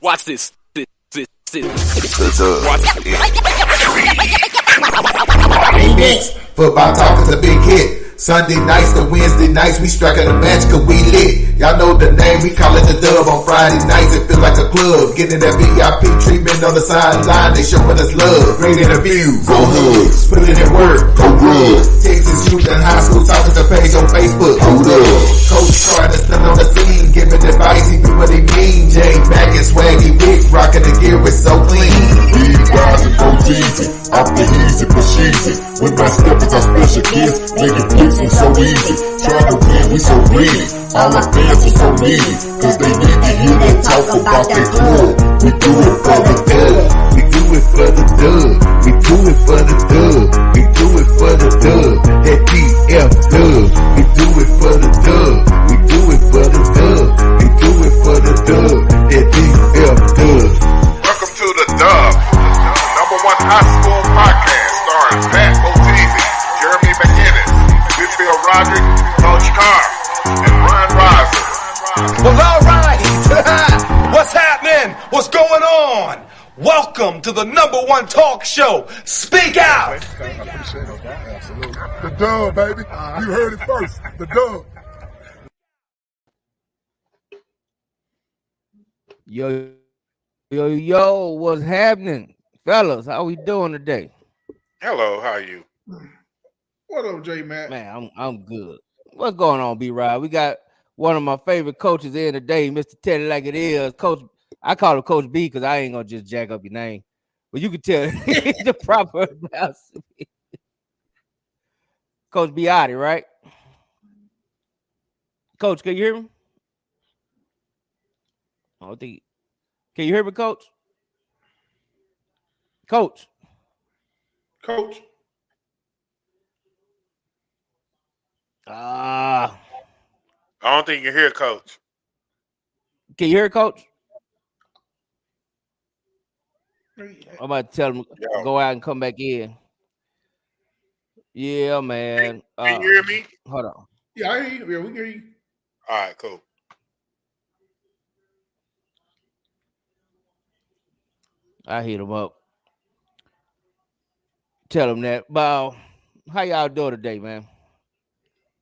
Watch this. Next, football talk is a big hit. Sunday nights to Wednesday nights, we striking a match cause we lit. Y'all know the name, we call it the dub. On Friday nights, it feel like a club. Getting that VIP treatment on the sideline, they showing us love. Great interviews, go Hoods, putting in work, go good. Texas youth and high school talking to page on Facebook, hold up. Coach trying to stand on the scene, giving advice, he do what he mean. Jay Mack and Swaggy Big, rocking the gear, it's so clean. We rise and go easy, off the easy for cheesy. With my steppers, our special kids, making plays so easy. Trying to win, we so greedy. All our fans are so needy, cause they need to hear them talk about their club. We do it for the dub. We do it for the dub. We do it for the dub. We do it for the dub. That DF dub. We do it for the dub. We do it for the dub. We do it for the dub. That DF dub. Welcome to the Dub, number one high school podcast starring Pat Boteezy, Jeremy McInnes, Whitfield Roderick, Coach Carr, and Ryan Riser. Well, all right. What's happening? What's going on? Welcome to the number one talk show. Speak out. The Dub, baby. You heard it first. The Dub. Yo, what's happening? Fellas, how we doing today? Hello, how are you? What up, J Matt? Man, I'm good. What's going on, B-Rod? We got one of my favorite coaches in today, Mr. Teddy Like It Is. Coach, I call him Coach B because I ain't gonna just jack up your name. But you can tell the proper announcement. Coach Beattie, right? Coach, can you hear me? I don't think. Can you hear me, Coach? Coach. I don't think you can hear Coach. Can you hear Coach? I'm about to tell him go out and come back in. Yeah, man. Can you hear me? Hold on. Yeah, I hear you. Yeah, we can hear you. All right, cool. I hit him up. Tell him that. But how y'all doing today, man?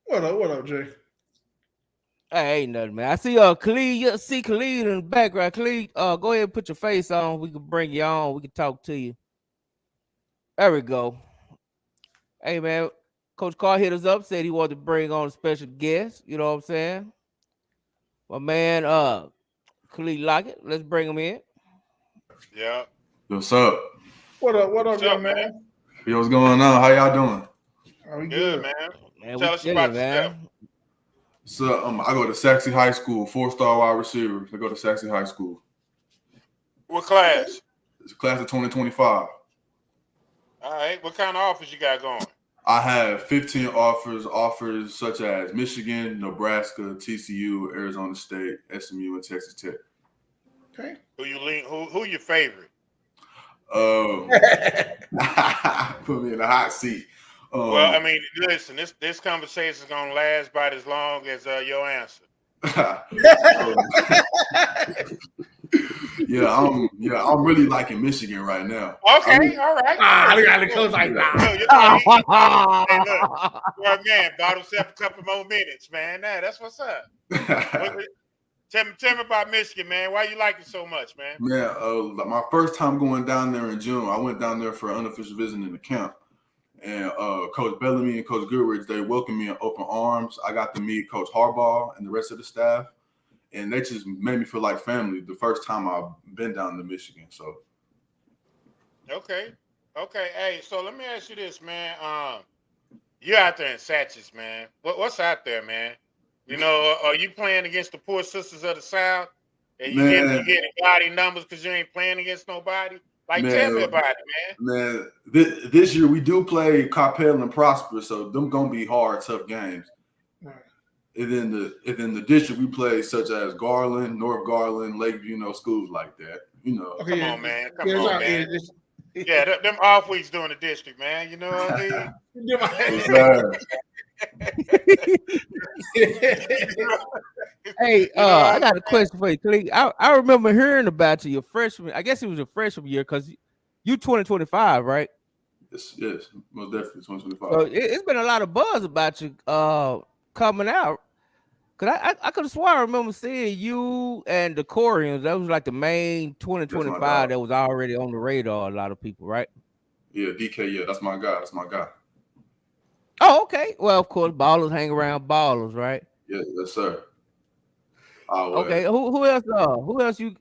What up, Jay? Hey, ain't nothing, man. I see Khalid. You see Khalid in the background. Khalid, go ahead and put your face on. We can bring you on. We can talk to you. There we go. Hey, man. Coach Carr hit us up, said he wanted to bring on a special guest. You know what I'm saying? My man, Khalid Lockett. Let's bring him in. Yeah. What's up? What up, young man? Yo, what's going on? How y'all doing? Are we Good, man. Tell us chilling, about yourself. So I go to Saxey High School, 4-star wide receiver. I go to Saxey High School. What class? It's class of 2025. All right. What kind of offers you got going? I have 15 offers such as Michigan, Nebraska, TCU, Arizona State, SMU, and Texas Tech. Okay. Who your favorite? Put me in the hot seat. Well, I mean, listen, this conversation is gonna last about as long as your answer. I'm really liking Michigan right now. Okay, all right. Look at the coach like that. Hey, look, well, man, bought himself a couple more minutes, man. That's what's up. Tell me about Michigan, man. Why you like it so much, man? Man, my first time going down there in June, I went down there for an unofficial visit in the camp. And Coach Bellamy and Coach Goodrich, they welcomed me in open arms. I got to meet Coach Harbaugh and the rest of the staff. And they just made me feel like family the first time I've been down to Michigan. So, okay. Hey, so let me ask you this, man. You're out there in Satchels, man. What's out there, man? You know, are you playing against the poor sisters of the South? And you getting gaudy numbers because you ain't playing against nobody? Like, tell me about it, man. Man, this year we do play Carpel and Prosper, so them gonna be hard, tough games. Right. And then the district we play such as Garland, North Garland, Lakeview, schools like that. Okay, Come on, man. Yeah, them off weeks during the district, man. You know what I mean? Hey, I got a question for you, Clee. I remember hearing about you your freshman. I guess it was your freshman year because you 2025, right? Yes, most definitely 2025. So it's been a lot of buzz about you coming out. Cause I could have sworn I remember seeing you and the Corians. That was like the main 2025 that was already on the radar. A lot of people, right? Yeah, DK. Yeah, that's my guy. That's my guy. Oh, okay. Well, of course, ballers hang around ballers, right? Yes, sir. Okay. Who else? Who else you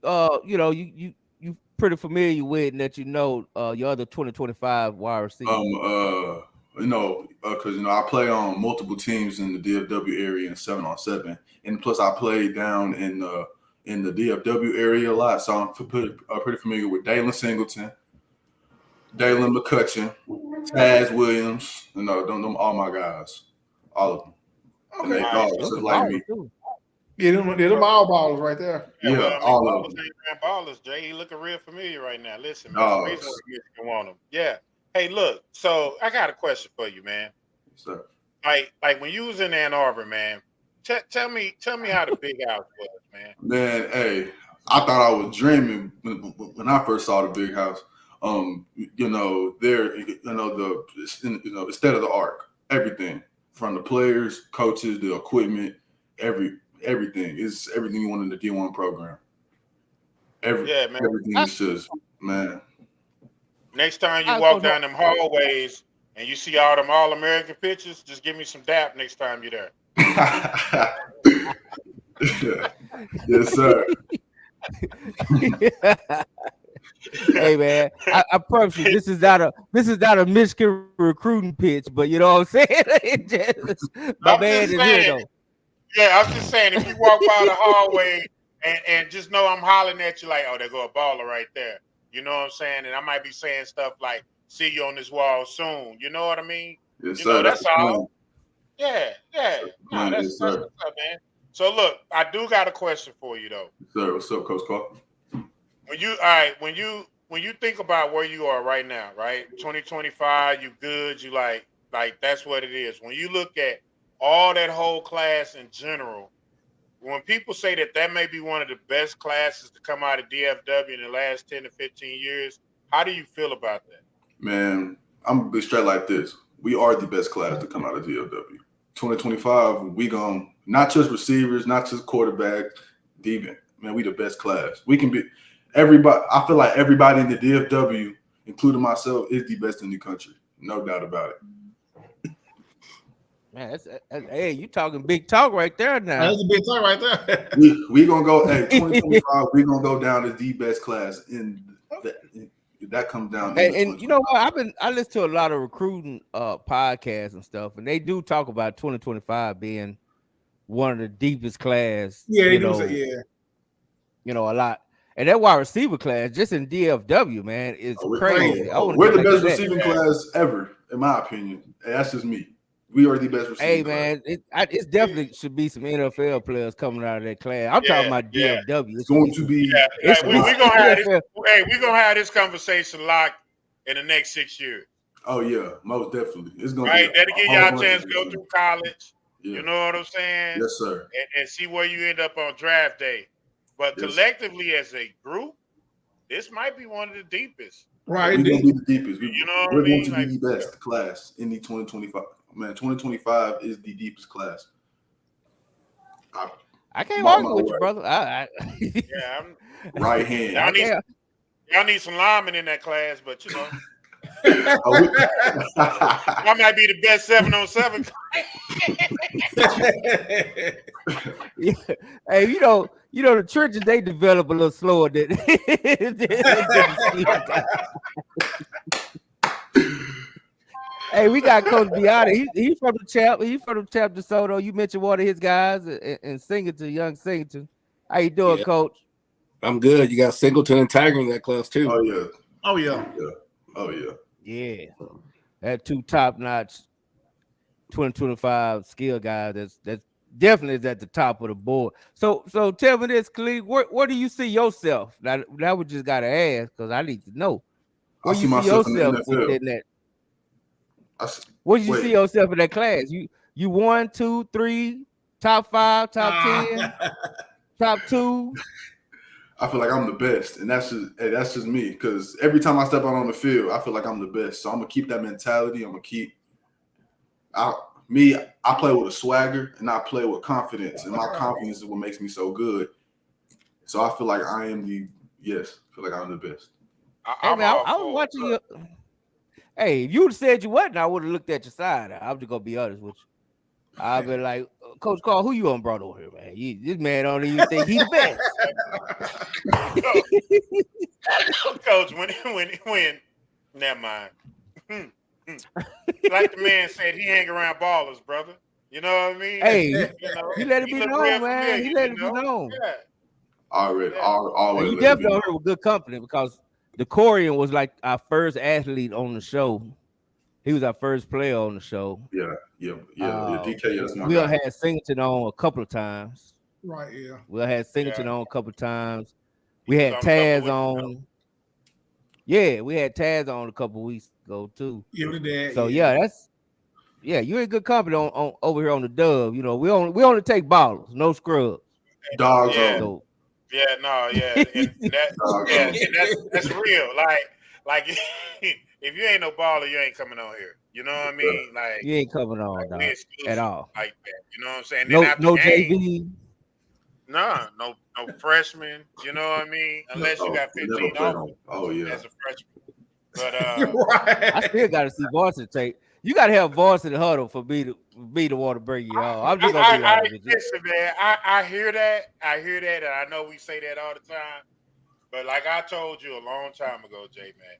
you pretty familiar with and that your other 2025 wide receiver? Because I play on multiple teams in the DFW area in 7-on-7, and plus I play down in the DFW area a lot, so I'm pretty familiar with Dalen Singleton, Dalen McCutcheon, Taz Williams. Them all my guys, all of them. Okay. And they dogs just like me. Yeah, them all ballers right there. Yeah, all of them. Ballers, Jay, he looking real familiar right now. Listen, man, Michigan want him. Yeah. Hey, look. So I got a question for you, man. Yes, sir. Like when you was in Ann Arbor, man. Tell me how the big house was, man. Man, hey, I thought I was dreaming when I first saw the big house. The state of the art, everything from the players, coaches, the equipment, everything is everything you want in the D1 program. Man. Everything is just, man. Next time you walk down them hallways and you see all them All-American pictures, just give me some dap next time you're there. Yes, sir. Hey man, I promise you, this is not a Michigan recruiting pitch, but you know what I'm saying? My man is here though. Yeah, I'm just saying, if you walk by the hallway and just know I'm hollering at you like, oh, there go a baller right there. You know what I'm saying? And I might be saying stuff like, see you on this wall soon. You know what I mean? Yes, sir. That's all. Yeah. No, that's what's up, man. So look, I do got a question for you though. Yes, sir. What's up, Coach Clark? When you think about where you are right now, right? 2025, you good, you like that's what it is. When you look at all that whole class in general, when people say that may be one of the best classes to come out of DFW in the last 10 to 15 years, how do you feel about that? Man, I'm gonna be straight like this. We are the best class to come out of DFW. 2025, we gonna not just receivers, not just quarterbacks, even man, we the best class. We can be everybody. I feel like everybody in the DFW, including myself, is the best in the country. No doubt about it. Man, hey, you talking big talk right there now. That's a big talk right there. we gonna go. Hey, 2025, we gonna go down as the best class in that comes down. And you know what? I listen to a lot of recruiting podcasts and stuff, and they do talk about 2025 being one of the deepest class. Yeah, they do say, yeah. You know, a lot. And that wide receiver class, just in DFW, man, is crazy. We're the best receiving class ever, in my opinion. That's just me. We are the best receiving class. Man, it definitely should be some NFL players coming out of that class. I'm talking about DFW. It's going to be. We're gonna have this conversation locked in the next 6 years. Oh yeah, most definitely. It's gonna be that'll give y'all a chance to go through college. Yeah. You know what I'm saying? Yes, sir. And see where you end up on draft day. But collectively, as a group, this might be one of the deepest. Right, we're gonna be the deepest. You know, we're going to be the best class in the 2025. Man, 2025 is the deepest class. I can't argue with you, brother. I'm right hand. Y'all need some linemen in that class, but you know. I might be the best 7-on-7. Hey, you know the trenches, they develop a little slower than Hey, we got Coach Beattie. He's from the champ. He's from the champ DeSoto. You mentioned one of his guys and Singleton, young Singleton. How you doing, Coach? I'm good. You got Singleton and Tiger in that class too. Oh yeah. Yeah. That two top-notch 2025 skill guys. That's definitely is at the top of the board. So tell me this, Cleve. Where do you see yourself? Now we just gotta ask because I need to know. Where you see yourself within that? Where you see yourself in that class? You You 1, 2, 3, top 5, top 10, top 2. I feel like I'm the best, and that's just me. Because every time I step out on the field, I feel like I'm the best. So I'm gonna keep that mentality. I'm gonna keep. I play with a swagger, and I play with confidence, and my confidence is what makes me so good. So I feel like I am the best. Hey man, I was watching you. Hey, if you would have said you wasn't, I would have looked at your side. I'm just gonna be honest with you. I've been like, Coach Carl, who you on brought over here, man? This man don't even think he the best. Coach, when never mind. Like the man said, he hang around ballers, brother. You know what I mean? Hey, you let it be known, man. You let it be known. Yeah. Always. You definitely on here with good company because the Corian was like our first athlete on the show. He was our first player on the show. Yeah. DK, that's my we guy. had Singleton on a couple of times. Right, yeah. We had Singleton on a couple of times. We had Taz on. Yeah, we had Taz on a couple of weeks ago too. Yeah, we did. So you're in good company on over here on the Dub. You know, we only take ballers, no scrubs. Dogs. Yeah. So, That's real. Like if you ain't no baller, you ain't coming on here. You know what I mean? Like you ain't coming on dog, at all. Like that. You know what I'm saying? No JV. No freshman. You know what I mean? Unless you got 15 offers. Oh yeah. As a freshman. But right. I still got to see varsity tape. You got to have varsity huddle for me to want to bring you on. I'm just gonna be honest with you. Listen, man, I hear that, and I know we say that all the time. But like I told you a long time ago, J-Man.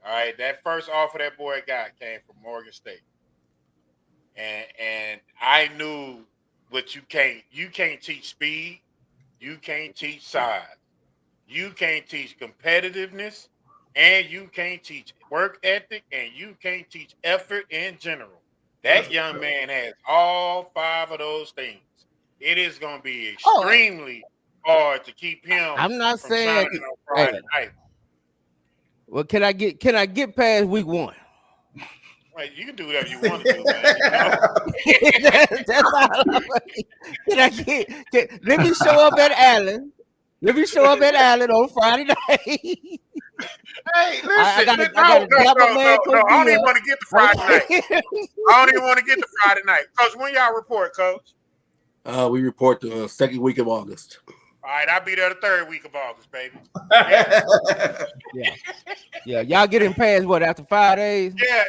All right, that first offer that boy got came from Morgan State, and I knew what you can't teach speed, you can't teach size, you can't teach competitiveness, and you can't teach work ethic, and you can't teach effort in general. That young man has all 5 of those things. It is going to be extremely hard to keep him. I'm not from saying. shining on Friday night. Well, can I get past week 1? Well, you can do whatever you want to do, man. That's all. Can I get? Let me show up at Allen. Let me show up at Allen on Friday night. Hey, listen. I don't even want to get to Friday night. I don't even want to get to Friday night. Coach, when y'all report, Coach? We report the second week of August. All right, I'll be there the 3rd week of August, baby. Yeah. Y'all getting past what after 5 days? Yeah.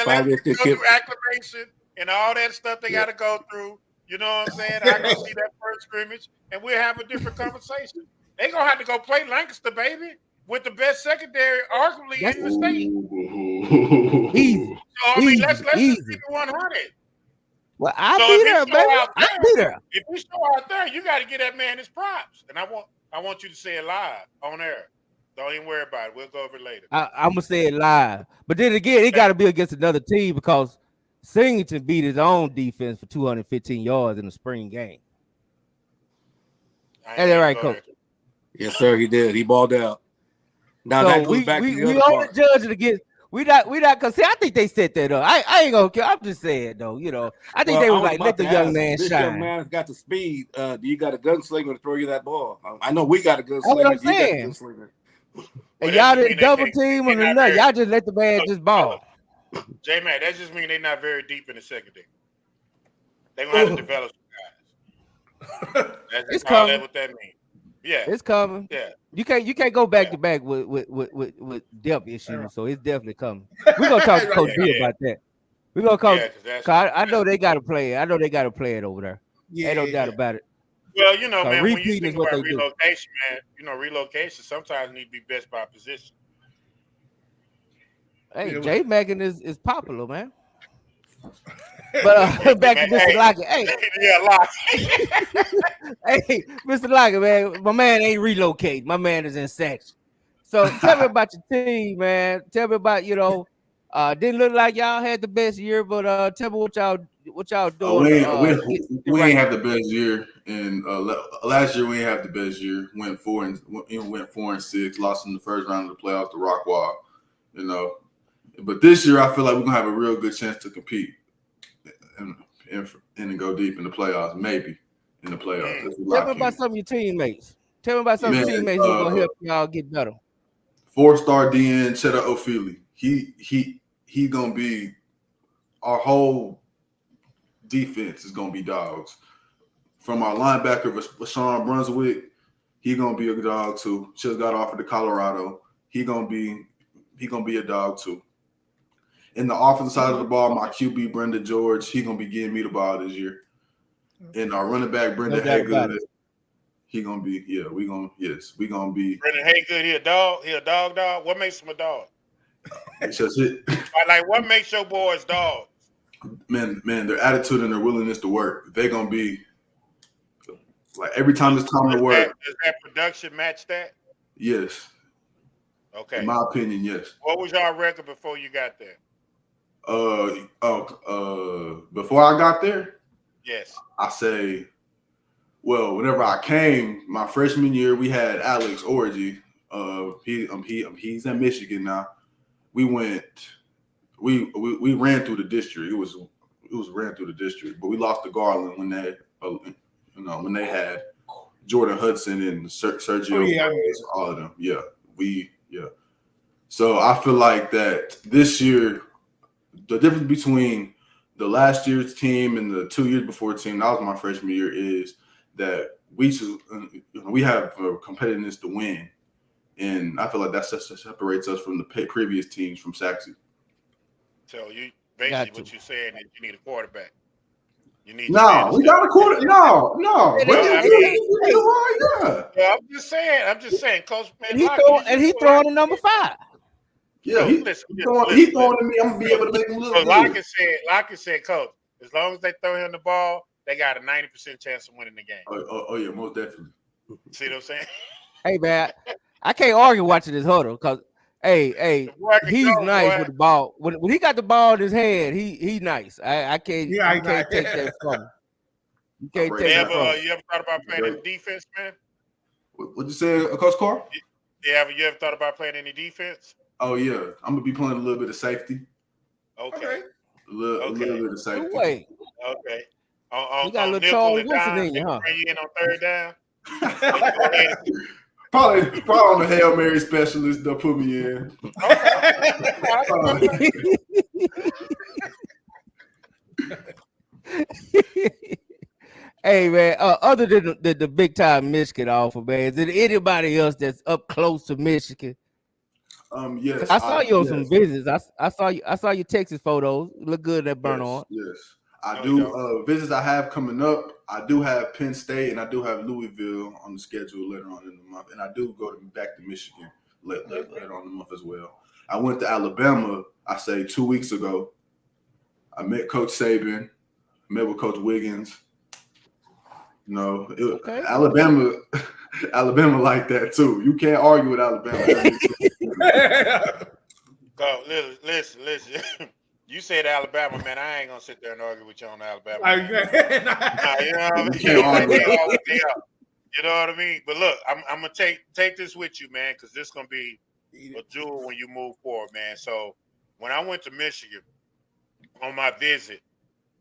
5 days go through acclimation and all that stuff they got to go through. You know what I'm saying? I go see that first scrimmage, and we'll have a different conversation. They gonna have to go play Lancaster, baby, with the best secondary, arguably in the state. Easy. So I mean, let's just keep it 100. Well, I'll be there, baby. I'll be there. If you show out there, you got to get that man his props. And I want you to say it live on air. Don't even worry about it. We'll go over it later. I'm gonna say it live, but then again, it got to be against another team because Singleton beat his own defense for 215 yards in the spring game. Is that right, Coach? Yes, sir. He did. He balled out. Now so that goes back to the other only part. judge it against. We not because see, I think they set that up. I ain't gonna care. I'm just saying though, you know. I think they was like, let the young man this shine. This young man's got the speed. Do you got a gunslinger to throw you that ball? I know we got a gunslinger. That's what I'm saying. And y'all didn't double team him or nothing. Y'all just let the man just ball. J-Man, that just means they're not very deep in the secondary. They're gonna have to develop some guys. That's all that what that means. Yeah, it's coming. Yeah, you can't go back to back with depth issues. So it's definitely coming. We're gonna talk to Coach B about that. We're gonna call. I know they got to play it. I know they got to play it over there. Ain't no doubt about it. Well, you know, man, when you think about relocation, man, you know, relocation sometimes need to be best by position. Hey, J Magan is popular, man. But back to Mr. Lockett. Hey, hey, Mr. Lockett, man, my man ain't relocating. My man is in section. So tell me about your team, man. Tell me about, you know, didn't look like y'all had the best year, but tell me what y'all doing. We ain't have the best year, and last year we ain't have the best year. Went 4-6, lost in the first round of the playoffs to Rockwall, you know. But this year I feel like we're gonna have a real good chance to compete. And and go deep in the playoffs. Maybe in the playoffs. If we Tell me lock about in. some of your teammates. Tell me about some of your Man, teammates who's gonna help y'all get better. 4-star DN Cheddar O'Feely. He gonna be our whole defense is gonna be dogs. From our linebacker Rashawn Brunswick, he gonna be a dog too. Just got offered to Colorado. He gonna be a dog too. In the offensive side of the ball, my QB Brenda George, he gonna be getting me the ball this year. And our running back Brendan Haygood, he gonna be we gonna be. Brendan Haygood, he a dog. He a dog. What makes him a dog? It's just it. Like what makes your boys dogs? Man, their attitude and their willingness to work. They're gonna be like every time it's time to work. Does that production match that? Yes. Okay. In my opinion, yes. What was your record before you got there? Before I got there, yes. I say, well, whenever I came, my freshman year, we had Alex Orgy. He's in Michigan now. We ran through the district. It was ran through the district, but we lost to Garland when they had Jordan Hudson and Sergio, all of them. Yeah. So I feel like that this year, the difference between the last year's team and the 2 years before team, that was my freshman year, is that we have competitiveness to win. And I feel like that separates us from the previous teams from Saxon. So you basically what you're saying is you need a quarterback. You need we got a quarter. No. Yeah, I'm just saying, Coach. Man, he throwing a number 5. Yeah, he's throwing to me. I'm gonna be able to make him look good. Like I said, Coach. As long as they throw him the ball, they got a 90% chance of winning the game. Oh yeah, most definitely. See what I'm saying? Hey man, I can't argue watching this huddle because he's nice with the ball. When he got the ball in his hand, he's nice. I can't take that from him. You can't take that from him. You ever thought about playing any defense, man? What'd you say, Coach Carr? You ever thought about playing any defense? Oh yeah, I'm gonna be playing a little bit of safety. Okay. A little bit of safety. Wait. Okay. You got a little Charles Woodson in you, huh? Bring you in on third down. Probably on the Hail Mary specialist. They'll put me in. Hey man, other than the big time Michigan offer, man, is there anybody else that's up close to Michigan? Yes. I saw you on some visits. I saw your Texas photos. Look good at Bernard. Yes. I do visits I have coming up. I do have Penn State and I do have Louisville on the schedule later on in the month. And I do go back to Michigan later on in the month as well. I went to Alabama, I say 2 weeks ago. I met Coach Saban, met with Coach Wiggins. Alabama like that too. You can't argue with Alabama. Listen. You said Alabama, man. I ain't gonna sit there and argue with you on Alabama. You know what I mean? You know what I mean? But look, I'm gonna take this with you, man, because this is gonna be a jewel when you move forward, man. So when I went to Michigan on my visit,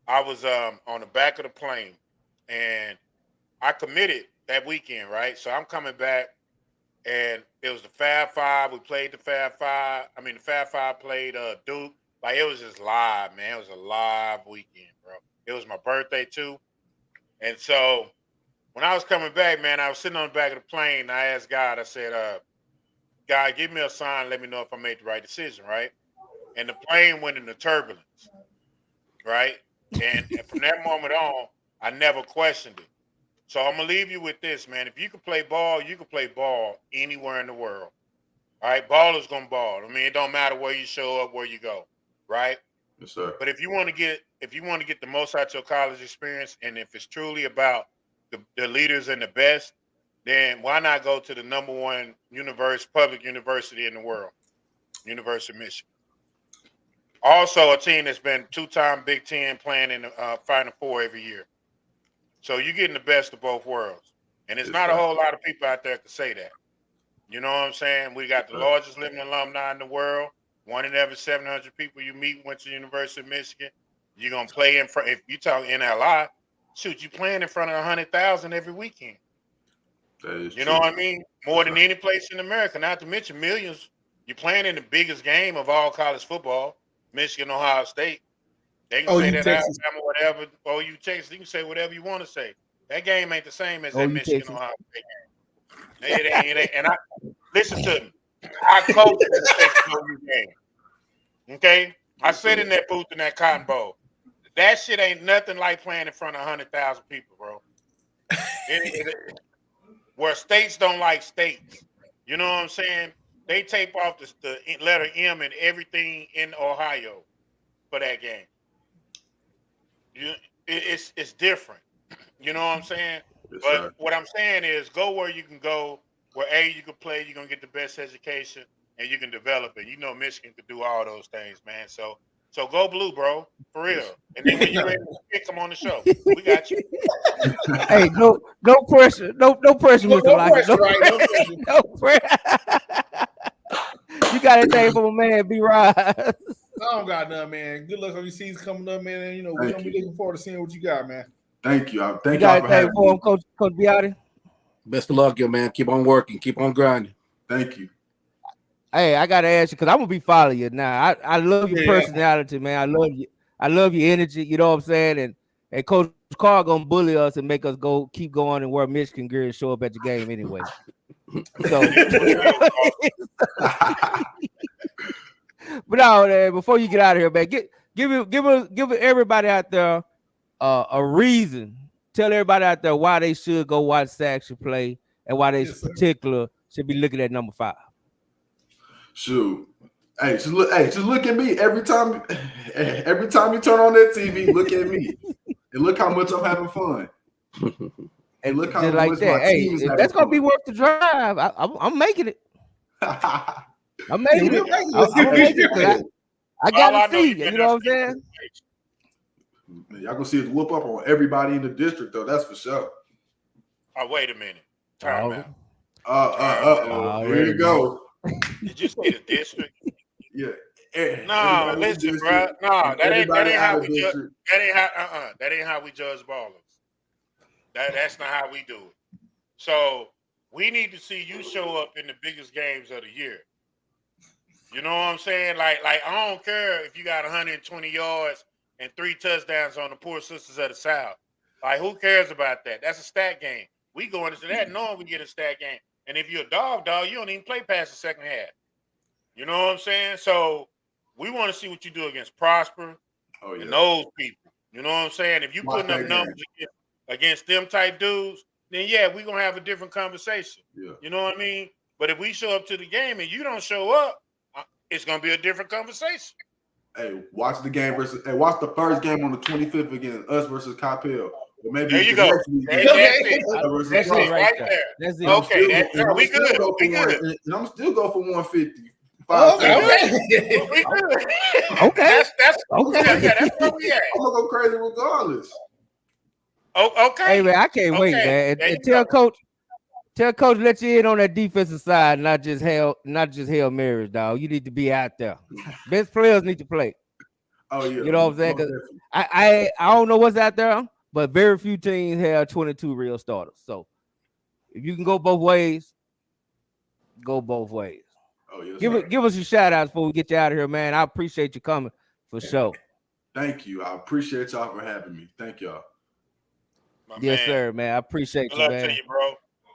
I was on the back of the plane, and I committed that weekend, right? So I'm coming back, and it was the Fab Five. We played the Fab Five. I mean, the Fab Five played Duke. Like, it was just live, man. It was a live weekend, bro. It was my birthday, too. And so when I was coming back, man, I was sitting on the back of the plane, and I asked God, I said, God, give me a sign, let me know if I made the right decision, right? And the plane went into turbulence, right? And from that moment on, I never questioned it. So I'm going to leave you with this, man. If you can play ball, you can play ball anywhere in the world. All right? Ball is going to ball. I mean, it don't matter where you show up, where you go, right? Yes, sir. But if you want to get the most out of your college experience, and if it's truly about the leaders and the best, then why not go to the number one public university in the world, University of Michigan? Also, a team that's been 2-time Big Ten, playing in the Final Four every year. So you're getting the best of both worlds. And it's not a whole lot of people out there can say that. You know what I'm saying? We got the largest living alumni in the world. 1 in every 700 people you meet went to the University of Michigan. You're gonna play in front. If you talk NLI, shoot, you playing in front of 100,000 every weekend. That is You true. know what I mean? More than any place in America. Not to mention millions. You're playing in the biggest game of all college football, Michigan, Ohio State. They can say that Texas. Alabama, whatever. OU, Texas. You can say whatever you want to say. That game ain't the same as that OU, Michigan, Texas. Ohio State game. It ain't. And I listen to me. I coached in the Texas OU game. Okay, I sat in that booth in that Cotton Bowl. That shit ain't nothing like playing in front of 100,000 people, bro. Where states don't like states. You know what I'm saying? They tape off the letter M and everything in Ohio for that game. It's different. You know what I'm saying? Yes, But sir. what I'm saying is go where you can go, where you can play, you're going to get the best education, and you can develop it. You know Michigan can do all those things, man. So go blue, bro. For real. And then when you're ready to pick, come on the show. We got you. Hey, no pressure. No pressure, Mr. Lockett. pressure, right? No pressure. No pressure. You got anything for my man, B-Rod? I don't got none, man. Good luck on your season coming up, man. And, you know, we're going to be looking forward to seeing what you got, man. Thank you. You Thank got y'all for having anything for me. him, Coach Beattie? Best of luck, yo, man. Keep on working. Keep on grinding. Thank you. Hey, I gotta ask you because I'm gonna be following you now. I love your personality, man. I love you. I love your energy. You know what I'm saying? And Coach Carr gonna bully us and make us keep going and wear Michigan gear and show up at the game anyway. So, but now, man, before you get out of here, man, give everybody out there a reason. Tell everybody out there why they should go watch Saxon play and why they particular should be looking at number 5. Shoot. Hey, just look at me. Every time you turn on that TV, look at me. And look how much I'm having fun. And look how just like much that. my Hey, team is if having that's gonna fun. be worth the drive, I'm making it. I'm making it. make it. I'm gonna make it. 'Cause I All I gotta know, see. you been You know what I'm there saying? Man, y'all gonna see us whoop up on everybody in the district, though. That's for sure. Oh, wait a minute. Time out. Here you go. Did you say the district? Yeah. No, Everybody in the listen, district, bro. No, that ain't everybody how out we of judge. district. That ain't how we judge ballers. That's not how we do it. So we need to see you show up in the biggest games of the year. You know what I'm saying? Like I don't care if you got 120 yards and 3 touchdowns on the Poor Sisters of the South. Like, who cares about that? That's a stat game. We go into that knowing we get a stat game. And if you're a dog, you don't even play past the second half. You know what I'm saying? So we want to see what you do against Prosper and those people. You know what I'm saying? If you putting up numbers against them type dudes, then yeah, we're gonna have a different conversation. Yeah. You know what I mean? But if we show up to the game and you don't show up, it's gonna be a different conversation. Hey, watch the game watch the first game on the 25th against us versus Capel. Or maybe There you go. That's it right there. That's it. Okay, we good. We good. And I'm still go for 150. We good. Okay. That's Okay. yeah, that's where we at. I'm gonna go crazy regardless. Oh, okay. Hey man, I can't wait, man. And tell coach, let you in on that defensive side, not just Hail Marys, dog. You need to be out there. Best players need to play. Oh yeah. You know what I'm saying? 'Cause I don't know what's out there, but very few teams have 22 real starters. So if you can go both ways, go both ways. Oh yes. Give us your shout outs before we get you out of here, man. I appreciate you coming for sure. Thank you. I appreciate y'all for having me. Thank y'all. Yes, sir, man. I appreciate Good you, luck man. to you, bro.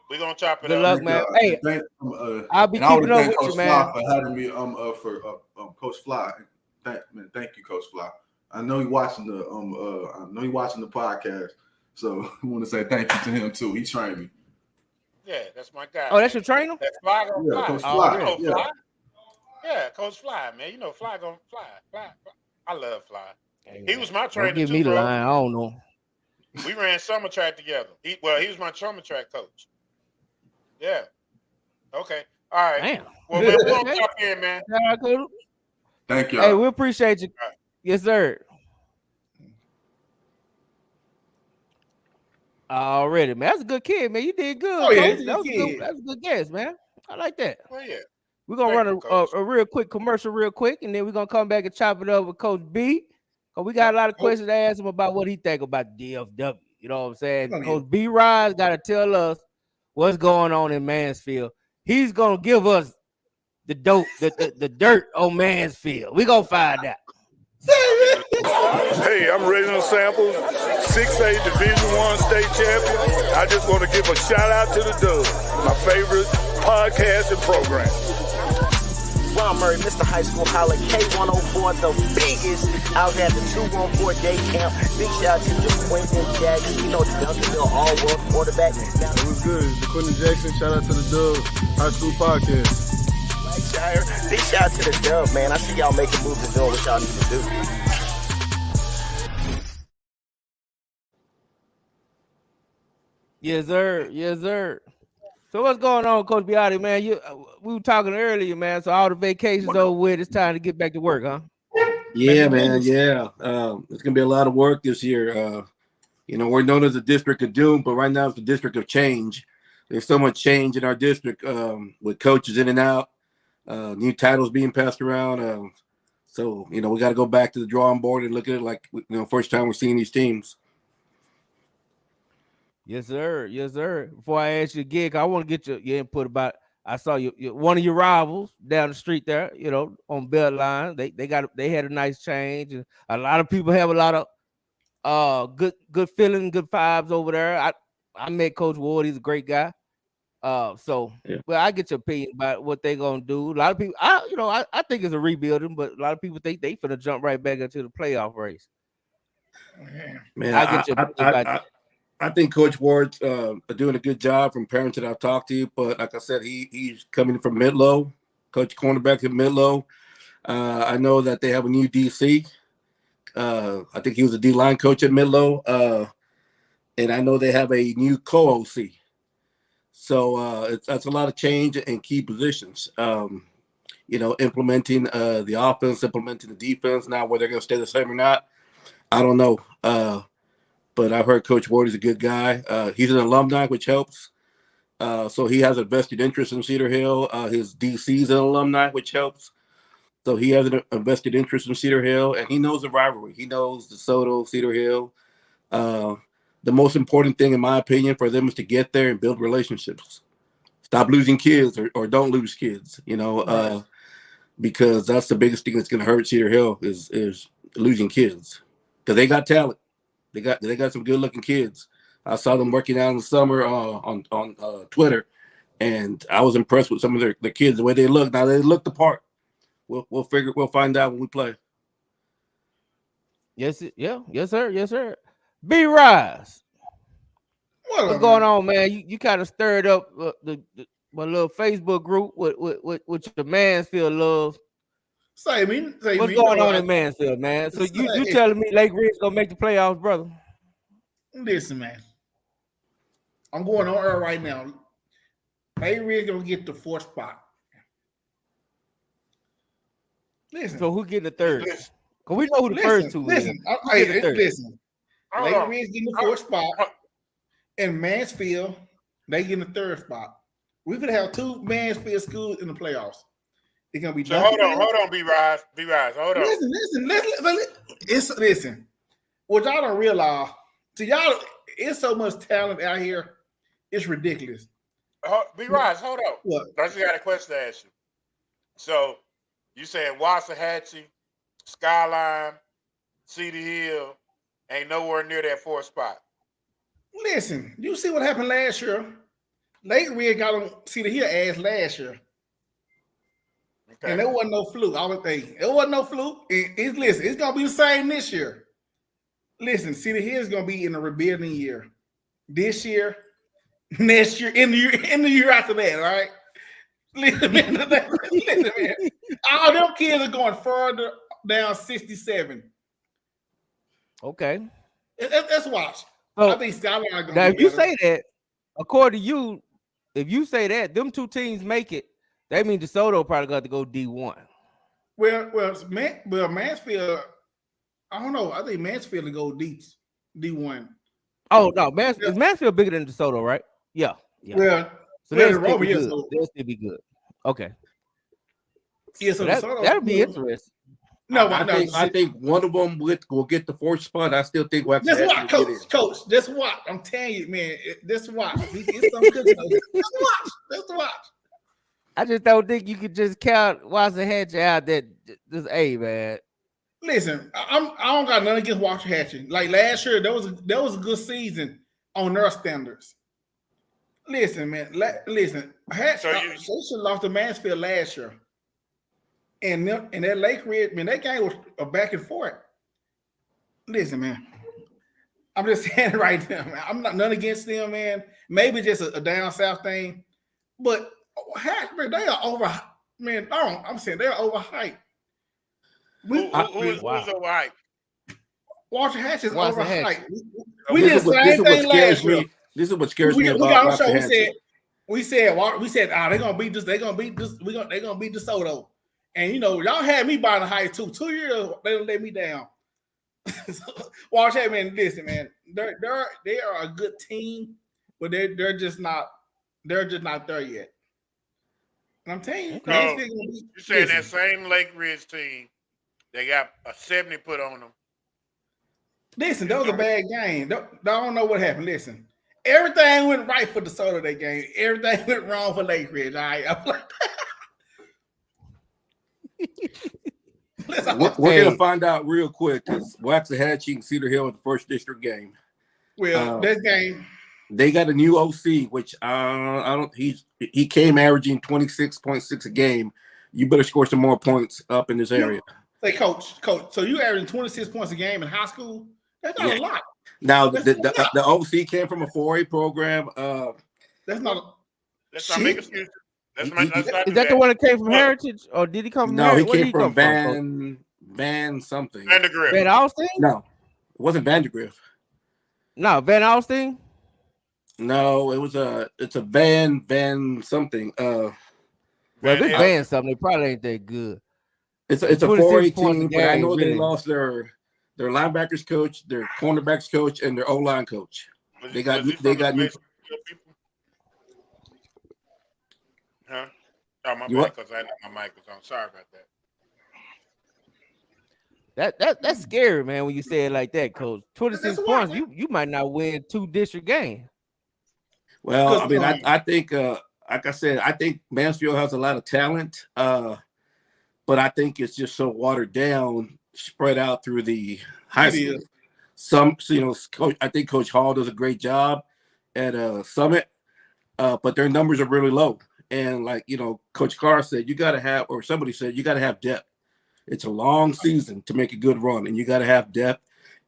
We're gonna chop it Good up. luck, man. Hey, I'll be keeping up with you, man. For having me for Coach Fly. Thank you, Coach Fly. I know you're watching the podcast, so I want to say thank you to him too. He trained me. Yeah, that's my guy. Oh, that's your trainer? That's Fly gonna fly. Coach Fly. You know Yeah. Fly. Yeah, Coach Fly, man. You know Fly gonna fly. Fly. I love Fly. He was my trainer Don't give too, me the bro. line. I don't know. We ran summer track together. He was my summer track coach. Yeah. Okay. All right. Damn. Well, man, we're gonna talk in, man. Thank you. Hey, we appreciate you. Right. Yes, sir. Already, man. That's a good kid, man. You did good. Oh, yeah, Coach. he's a That was good good. kid. That's a good guess, man. I like that. Well, yeah. We're gonna Thank run you, Coach. a real quick commercial real quick, and then we're gonna come back and chop it up with Coach B. Cause we got a lot of questions to ask him about what he think about DFW. You know what I'm saying? Coach B. Rise got to tell us what's going on in Mansfield. He's gonna give us the dirt on Mansfield. We gonna find out. Hey, I'm Reginald Samples, 6A Division I state champion. I just want to give a shout out to the Dubs, my favorite podcast and program. Ron Murray, Mr. High School Holler, K104, the biggest out at the 214 day camp. Big shout out to DeQuinton Jackson, you know, the Duncanville all-world quarterback. It was good. DeQuinton Jackson, shout out to the Dubs High School Podcast. Big shout out to the Dub, man. I see y'all making moves and doing what y'all need to do. Yes, sir. Yes, sir. So what's going on, Coach Beattie, man? We were talking earlier, man. So all the vacations over with. It's time to get back to work, huh? Yeah, man. Yeah. It's gonna be a lot of work this year. You know, we're known as the District of Doom, but right now it's the District of Change. There's so much change in our district with coaches in and out, new titles being passed around. So, you know, we got to go back to the drawing board and look at it like, you know, first time we're seeing these teams. Yes, sir. Yes, sir. Before I ask you again, I want to get your input about. I saw you one of your rivals down the street there. You know, on Beltline. They had a nice change, and a lot of people have a lot of good feeling, good vibes over there. I met Coach Ward. He's a great guy. So yeah. Well, I get your opinion about what they're gonna do. A lot of people, I think it's a rebuilding, but a lot of people think they finna jump right back into the playoff race. Man, I think Coach Ward's doing a good job from parents that I've talked to, but like I said, he's coming from Midlow, coach cornerback at Midlow. I know that they have a new DC. I think he was a D-line coach at Midlow. And I know they have a new co-OC. So that's a lot of change in key positions. You know, implementing the offense, implementing the defense. Now, whether they're going to stay the same or not, I don't know. But I've heard Coach Ward is a good guy. He's an alumni, which helps. So he has a vested interest in Cedar Hill. His DC's an alumni, which helps. So he has a vested interest in Cedar Hill, and he knows the rivalry. He knows DeSoto, Cedar Hill. The most important thing, in my opinion, for them is to get there and build relationships. Stop losing kids or don't lose kids, you know, because that's the biggest thing that's going to hurt Cedar Hill is losing kids, because they got talent. They got some good-looking kids. I saw them working out in the summer on Twitter, and I was impressed with some of the kids, the way they look. Now, they look the part. We'll find out when we play. Yes, sir. B Rise. What's going on, man? You kind of stirred up my little Facebook group with your Mansfield love. What's going on in Mansfield, man? So you telling me Lake Ridge gonna make the playoffs, brother? Listen, man. I'm going on air right now. Lake Ridge gonna get the 4th spot. Listen. So who getting the 3rd? Because we know who the first two is. Listen. Lake Ridge getting the 4th spot, and Mansfield they getting the 3rd spot. We could have 2 Mansfield schools in the playoffs. It's gonna be. So hold on, B Rise, hold on. Listen. What y'all don't realize, to y'all, it's so much talent out here. It's ridiculous. B Rise, hold on. What? I just got a question to ask you. So you said Waxahachie, Skyline, Cedar Hill ain't nowhere near that 4th spot. Listen, you see what happened last year. Lake Ridge got on Cedar Hill ass last year. Okay. And there wasn't no fluke. I would think it wasn't no fluke. Listen, it's gonna be the same this year. Listen, Cedar Hill is gonna be in a rebuilding year. This year, next year, in the year after that, all right? Listen, man. All them kids are going further down 67. Okay. Let's watch. So, I think Skyline are gonna now, if be you better. say that, according to you, if you say that, them 2 teams make it, that means DeSoto probably got to go D1. Well, Mansfield, I don't know. I think Mansfield will go D1. Oh, no. Is Mansfield bigger than DeSoto, right? Yeah. Well, so they'll still be good. Okay. Yeah, so that'll be interesting. No, I think one of them will get the 4th spot. I still think Just watch, Coach. Just watch. I'm telling you, man. Just watch. Just watch. I just don't think you could just count Waxahachie out. That this man. Listen, I don't got nothing against Waxahachie. Like last year, there was a good season on their standards. Listen, man. Listen, they should have lost to Mansfield last year. And that Lake Ridge, man, that game was a back and forth. Listen, man. I'm just saying it right now, man. I'm not none against them, man. Maybe just a down south thing. But man, they are over. Man, I'm saying they're overhyped. Who's overhyped? Waxahachie is overhyped. We did the same thing last year. This is what scares me about Waxahachie. We said, they're gonna beat this. They're gonna beat this. They're gonna beat DeSoto. And y'all had me buying the Heights too. 2 years they let me down. Waxahachie, man, listen, man, they are a good team, but they're just not there yet. And I'm telling you, you saying that same Lake Ridge team, they got a 70 put on them. Listen, that was a bad game. I don't know what happened. Listen, everything went right for DeSoto that game. Everything went wrong for Lake Ridge. All right, I'm like. We're gonna find out real quick because Waxahachie and Cedar Hill in the 1st district game. Well, this game they got a new OC, which I don't. He came averaging 26.6 a game. You better score some more points up in this area. Say, coach. So you averaging 26 points a game in high school? That's not a lot. Now the OC came from a 4A program. That's not. Let's not make excuses. Is that the one that came from Heritage, or did he come from? No, he came from Van something. Vandergrift. Van Alstyne? No, it wasn't Vandergrift. No, Van Alstyne? No, it's a Van something. Well, if it's Van something, they probably ain't that good. It's a 4A team, but I know they lost their linebackers coach, their cornerbacks coach, and their O-line coach. They got new. Huh? Oh, my mic was on. Sorry about that. That's scary, man. When you say it like that, Coach. 26 points, you might not win 2 district games. Well, I mean, I think, like I said, I think Mansfield has a lot of talent, but I think it's just so watered down, spread out through the high school. I think Coach Hall does a great job at Summit, but their numbers are really low. And like, Coach Carr said, somebody said, you got to have depth. It's a long season to make a good run, and you got to have depth.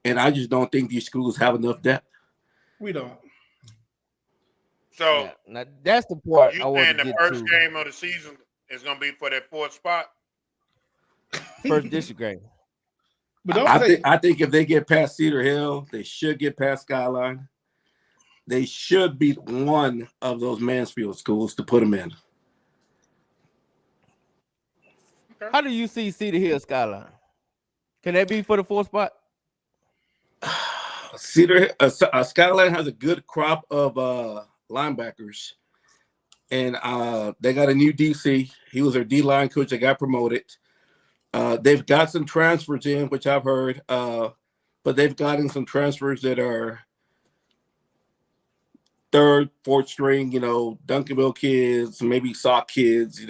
And I just don't think these schools have enough depth. We don't. So now that's the part I want to get to. The first game of the season is going to be for that 4th spot? 1st district game. But I think if they get past Cedar Hill, they should get past Skyline. They should beat one of those Mansfield schools to put them in. How do you see Cedar Hill Skyline? Can they be for the 4th spot? Skyline has a good crop of linebackers, and they got a new DC. He was their D-line coach that got promoted. They've got some transfers in, which I've heard, but they've gotten some transfers that are 3rd, 4th string, Duncanville kids, maybe Sauk kids,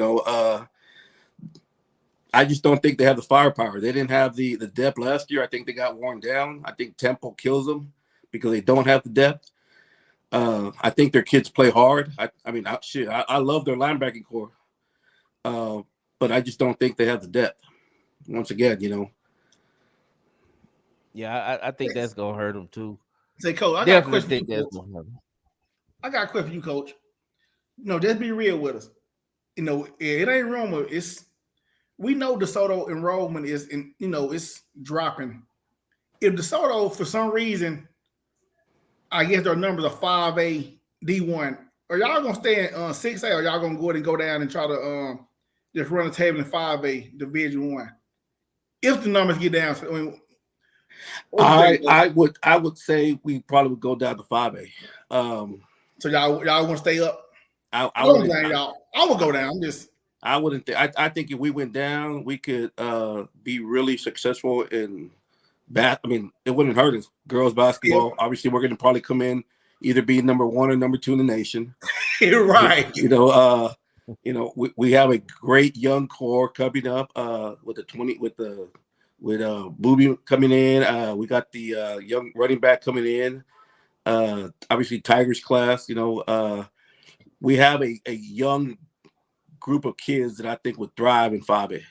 I just don't think they have the firepower. They didn't have the depth last year. I think they got worn down. I think tempo kills them because they don't have the depth. I think their kids play hard. I love their linebacking core, but I just don't think they have the depth. Once again, Yeah, I think that's gonna hurt them too. Say, Coach, I got a question. I got a question for you, Coach. Just be real with us. It ain't rumor. We know DeSoto enrollment is it's dropping. If DeSoto, for some reason, I guess their numbers are 5A D1, are y'all gonna stay in 6A, or y'all gonna go ahead and go down and try to just run a table in 5A Division 1? If the numbers get down, I would say we probably would go down to 5A. So y'all want to stay up? I would go down. I wouldn't think. I think if we went down, we could be really successful in I mean, it wouldn't hurt us. Girls basketball. Yeah. Obviously, we're going to probably come in either be number 1 or number 2 in the nation. Right. We have a great young core coming up with Booby coming in. We got the young running back coming in. Obviously, Tigers class. We have a young group of kids that I think would thrive in 5A.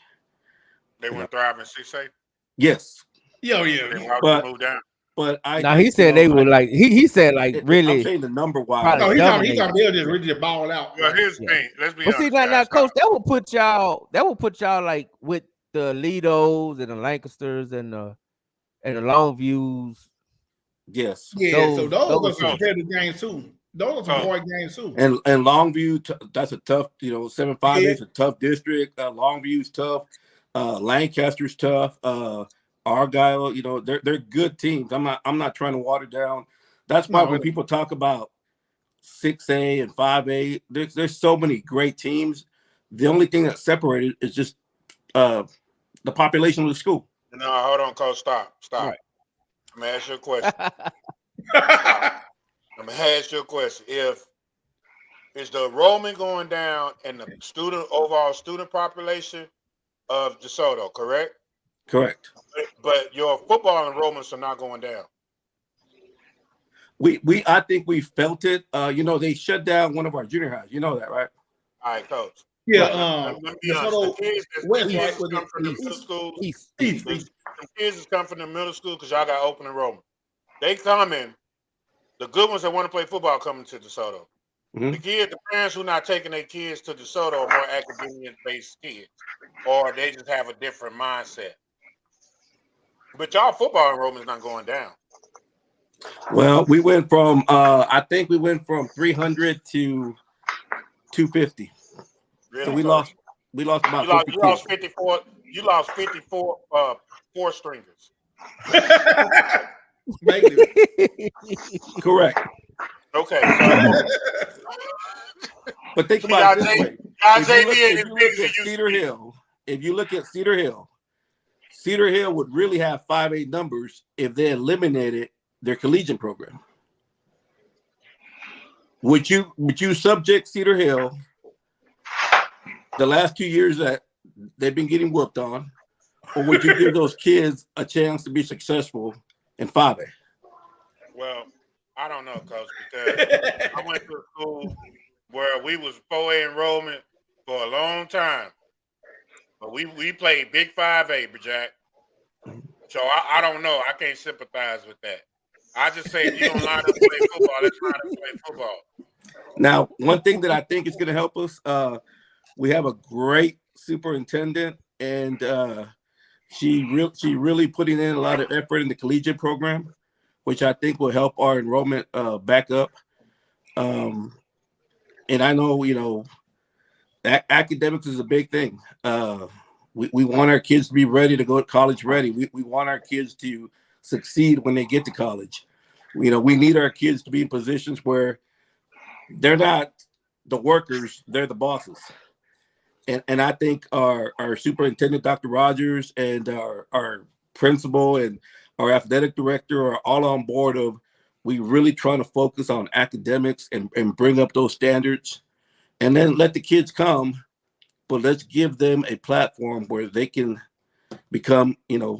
They would thrive in 6A? Yes. Yeah. Move down. But he said they would like he said like really. I'm saying the number wise. No, he's talking they'll just really ball out. Well, here's the thing. Let's be honest. See, now, Coach, that will put y'all like with the Lidos and the Lancasters and the Longviews. Yes. Yeah. So those are some competitive games too. Those are some hard games too. And Longview, that's a tough. 7-5 is a tough district. Longview's tough. Lancaster's tough. Argyle, they're good teams. I'm not trying to water down. That's why when people talk about 6A and 5A, there's so many great teams. The only thing that's separated is just the population of the school. No, hold on, Coach. Stop. Right. I'm gonna ask you a question. If is the enrollment going down in the overall student population of DeSoto, correct? Correct. But your football enrollments are not going down. I think we felt it. They shut down one of our junior highs. You know that, right? All right, Coach. Yeah. The kids that come from the middle school. The kids that come from the middle school because y'all got open enrollment. They coming. The good ones that want to play football coming to DeSoto. Mm-hmm. The parents who not taking their kids to DeSoto are more academic-based kids, or they just have a different mindset. But y'all football enrollment is not going down. Well, we went from I think we went from 300 to 250. Really? So we lost about 50 you lost 54. You lost 54 four stringers. Correct. Okay. But think about it this way. If you look at Cedar Hill, Cedar Hill would really have 5A numbers if they eliminated their collegiate program. Would you subject Cedar Hill the last 2 years that they've been getting whooped on, or would you give those kids a chance to be successful in 5A? Well, I don't know, Coach, because I went to a school where we was 4A enrollment for a long time. But we played big 5A, Jack. So I don't know. I can't sympathize with that. I just say if you don't line up to play football, let's line up to play football. Now, one thing that I think is going to help us, we have a great superintendent, and she really putting in a lot of effort in the collegiate program, which I think will help our enrollment back up. And I know, academics is a big thing. We want our kids to be ready to go to college ready. We want our kids to succeed when they get to college. We need our kids to be in positions where they're not the workers, they're the bosses. And I think our superintendent, Dr. Rogers, and our principal and our athletic director are all on board of we really trying to focus on academics and bring up those standards, and then let the kids come, but let's give them a platform where they can become,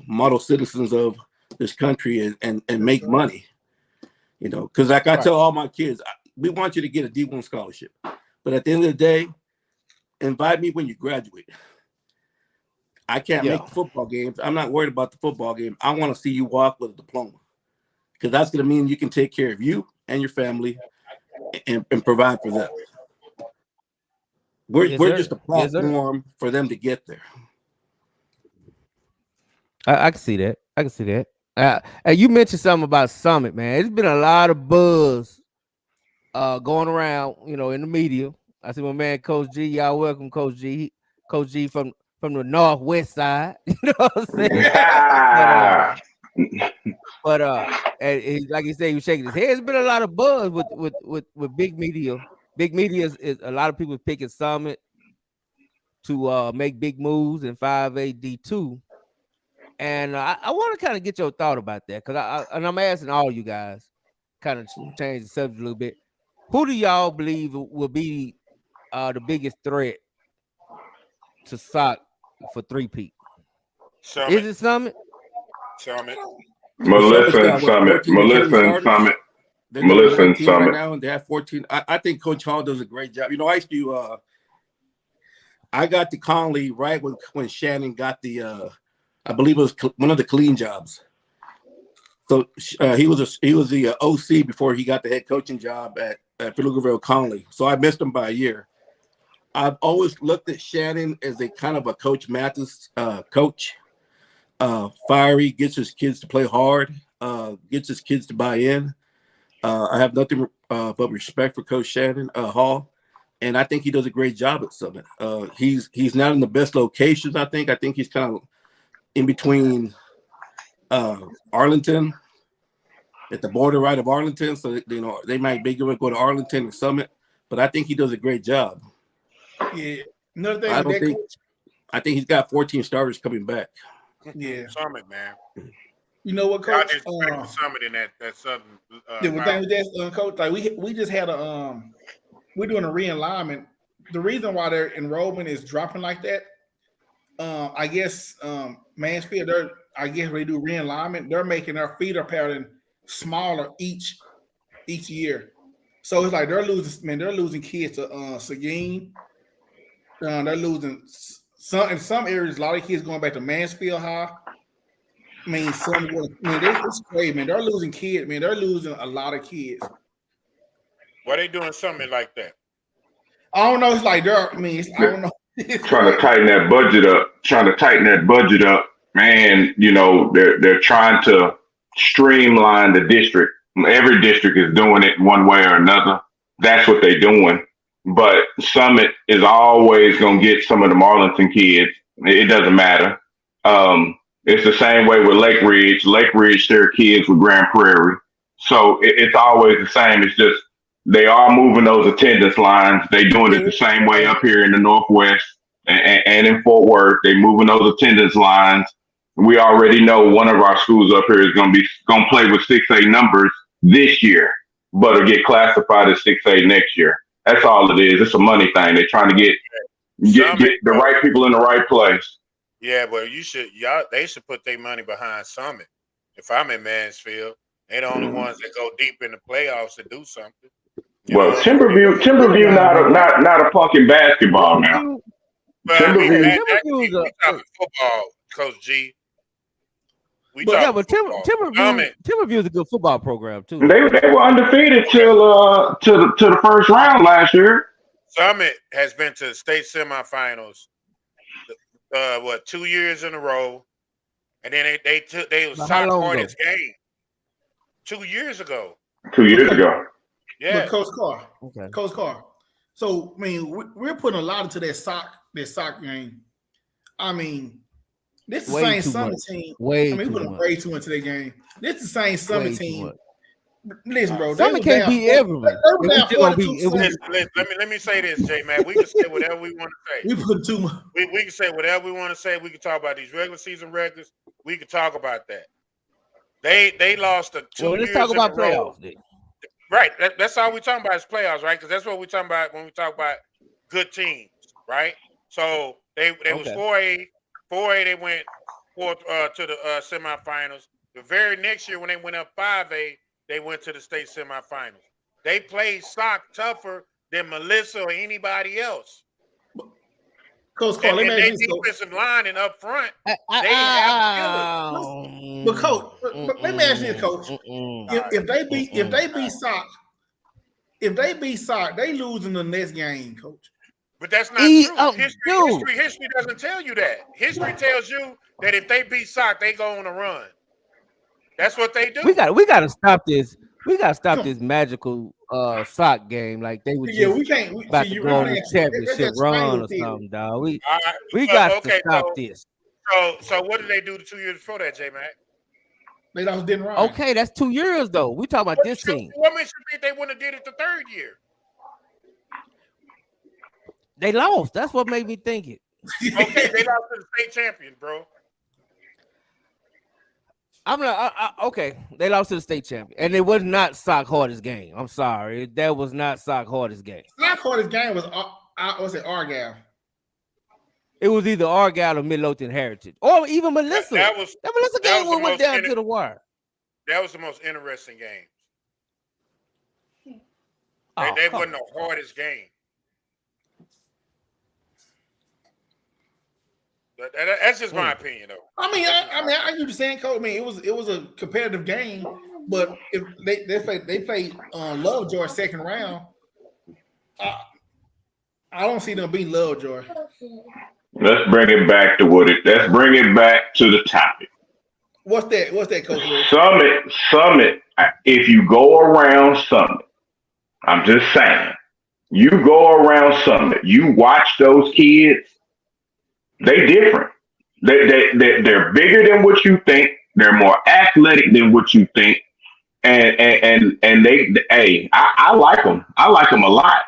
model citizens of this country and make money, because like I tell all my kids, we want you to get a D1 scholarship, but at the end of the day, invite me when you graduate. I can't make football games. I'm not worried about the football game. I want to see you walk with a diploma, because that's going to mean you can take care of you and your family and provide for them. We're just a platform for them to get there. I can see that. And you mentioned something about Summit, man. It's been a lot of buzz going around, in the media. I see my man Coach G. Y'all welcome Coach G. Coach G from the northwest side. You know what I'm saying? Yeah. But and like he said, he was shaking his head. It's been a lot of buzz with big media. Big media is a lot of people picking Summit. to make big moves in 5A D2. And I want to kind of get your thought about that, because I'm asking all you guys, kind of change the subject a little bit. Who do y'all believe will be the biggest threat to SOC for 3-peat? Is it Summit? Melissa and Summit. Melissa and Summit. Melissa and Summit. Right now, and they have 14. I think Coach Hall does a great job. You know, I used to. I got to Conley right when Shannon got the. I believe it was one of the clean jobs. So he was the OC before he got the head coaching job at Pflugerville Conley. So I missed him by a year. I've always looked at Shannon as a kind of a Coach Mathis coach. Fiery, gets his kids to play hard, gets his kids to buy in. I have nothing but respect for Coach Shannon Hall, and I think he does a great job at Summit. He's not in the best locations. I think he's kind of in between Arlington, at the border right of Arlington. So they might be going to go to Arlington or Summit, but I think he does a great job. Yeah, another thing. I think he's got 14 starters coming back. Yeah, Summit, man. You know what, Coach? Summit in that Southern. The thing with that, Coach, like we just had we're doing a realignment. The reason why their enrollment is dropping like that, I guess Mansfield, I guess they do realignment. They're making their feeder pattern smaller each year, so it's like they're losing kids to Seguin. They're losing in some areas. A lot of kids going back to Mansfield High. I mean, it's crazy, man. They're losing kids, man. They're losing a lot of kids. Why they doing something like that? I don't know. It's like I don't know. Trying to tighten that budget up. Man, they're trying to streamline the district. Every district is doing it one way or another. That's what they're doing. But Summit is always going to get some of the Arlington kids. It doesn't matter. It's the same way with Lake Ridge. Lake Ridge share kids with Grand Prairie. So it's always the same. It's just they are moving those attendance lines. They doing it the same way up here in the Northwest and in Fort Worth. They moving those attendance lines. We already know one of our schools up here is going to play with 6A numbers this year, but it'll get classified as 6A next year. That's all it is. It's a money thing. They're trying to get the right people in the right place. Yeah, but they should put their money behind Summit. If I'm in Mansfield, they're the only ones that go deep in the playoffs to do something. Timberview, not a fucking basketball now. But we talking football, Coach G. Timberview is a good football program too. They were undefeated till to the first round last year. Summit has been to the state semifinals. 2 years in a row, and then they was SOC hardest game 2 years ago. 2 years ago. Yeah, but Coach Carr. Okay. Coach Carr. So we're putting a lot into that SOC game. I mean, this is the same Summit team. We put way too into that game. This is the same Summit team. Listen, bro. Summit can't beat everyone. Let me say this, J man. We can say whatever we want to say. We put too much. We can say whatever we want to say. We can talk about these regular season records. We can talk about that. They lost the 2 years. Let's talk about playoffs. Then. Right. That's all we're talking about is playoffs, right? Because that's what we're talking about when we talk about good teams, right? So they was 4A. 4A, they went to the semifinals. The very next year when they went up 5A, they went to the state semifinals. They played SOC tougher than Melissa or anybody else. Coach Carl, and their defensive line and up front, they have killers. But Coach, let me ask you, Coach. If they beat SOC, they lose in the next game, Coach. But that's not true. History doesn't tell you that. History tells you that if they beat SOC, they go on a run. That's what they do. We got to stop this. We got to stop this magical SOC game. Like they were about to go on a championship run or something, dog. We got to stop this. So what did they do the 2 years before that, J-Mac? They lost Denton Ryan. Okay, that's 2 years though. We talking about this team. What makes you think they wouldn't have did it the third year? They lost. That's what made me think it. Okay, they lost to the state champion, bro. I'm not okay. They lost to the state champion, and it was not Sock hardest game. I'm sorry, that was not Sock hardest game. Sock hardest game was it Argyle? It was either Argyle or Midlothian Heritage, or even Melissa. That Melissa game went down to the wire. That was the most interesting game. They wasn't the hardest game. That's just my opinion, though. I mean, I understand, Coach. I mean, it was a competitive game, but if they played Lovejoy second round, I don't see them beating Lovejoy. Let's bring it back to let's bring it back to the topic. What's that, Coach? Summit. If you go around Summit, I'm just saying, you go around Summit, you watch those kids. They different. They're bigger than what you think. They're more athletic than what you think. And I like them. I like them a lot.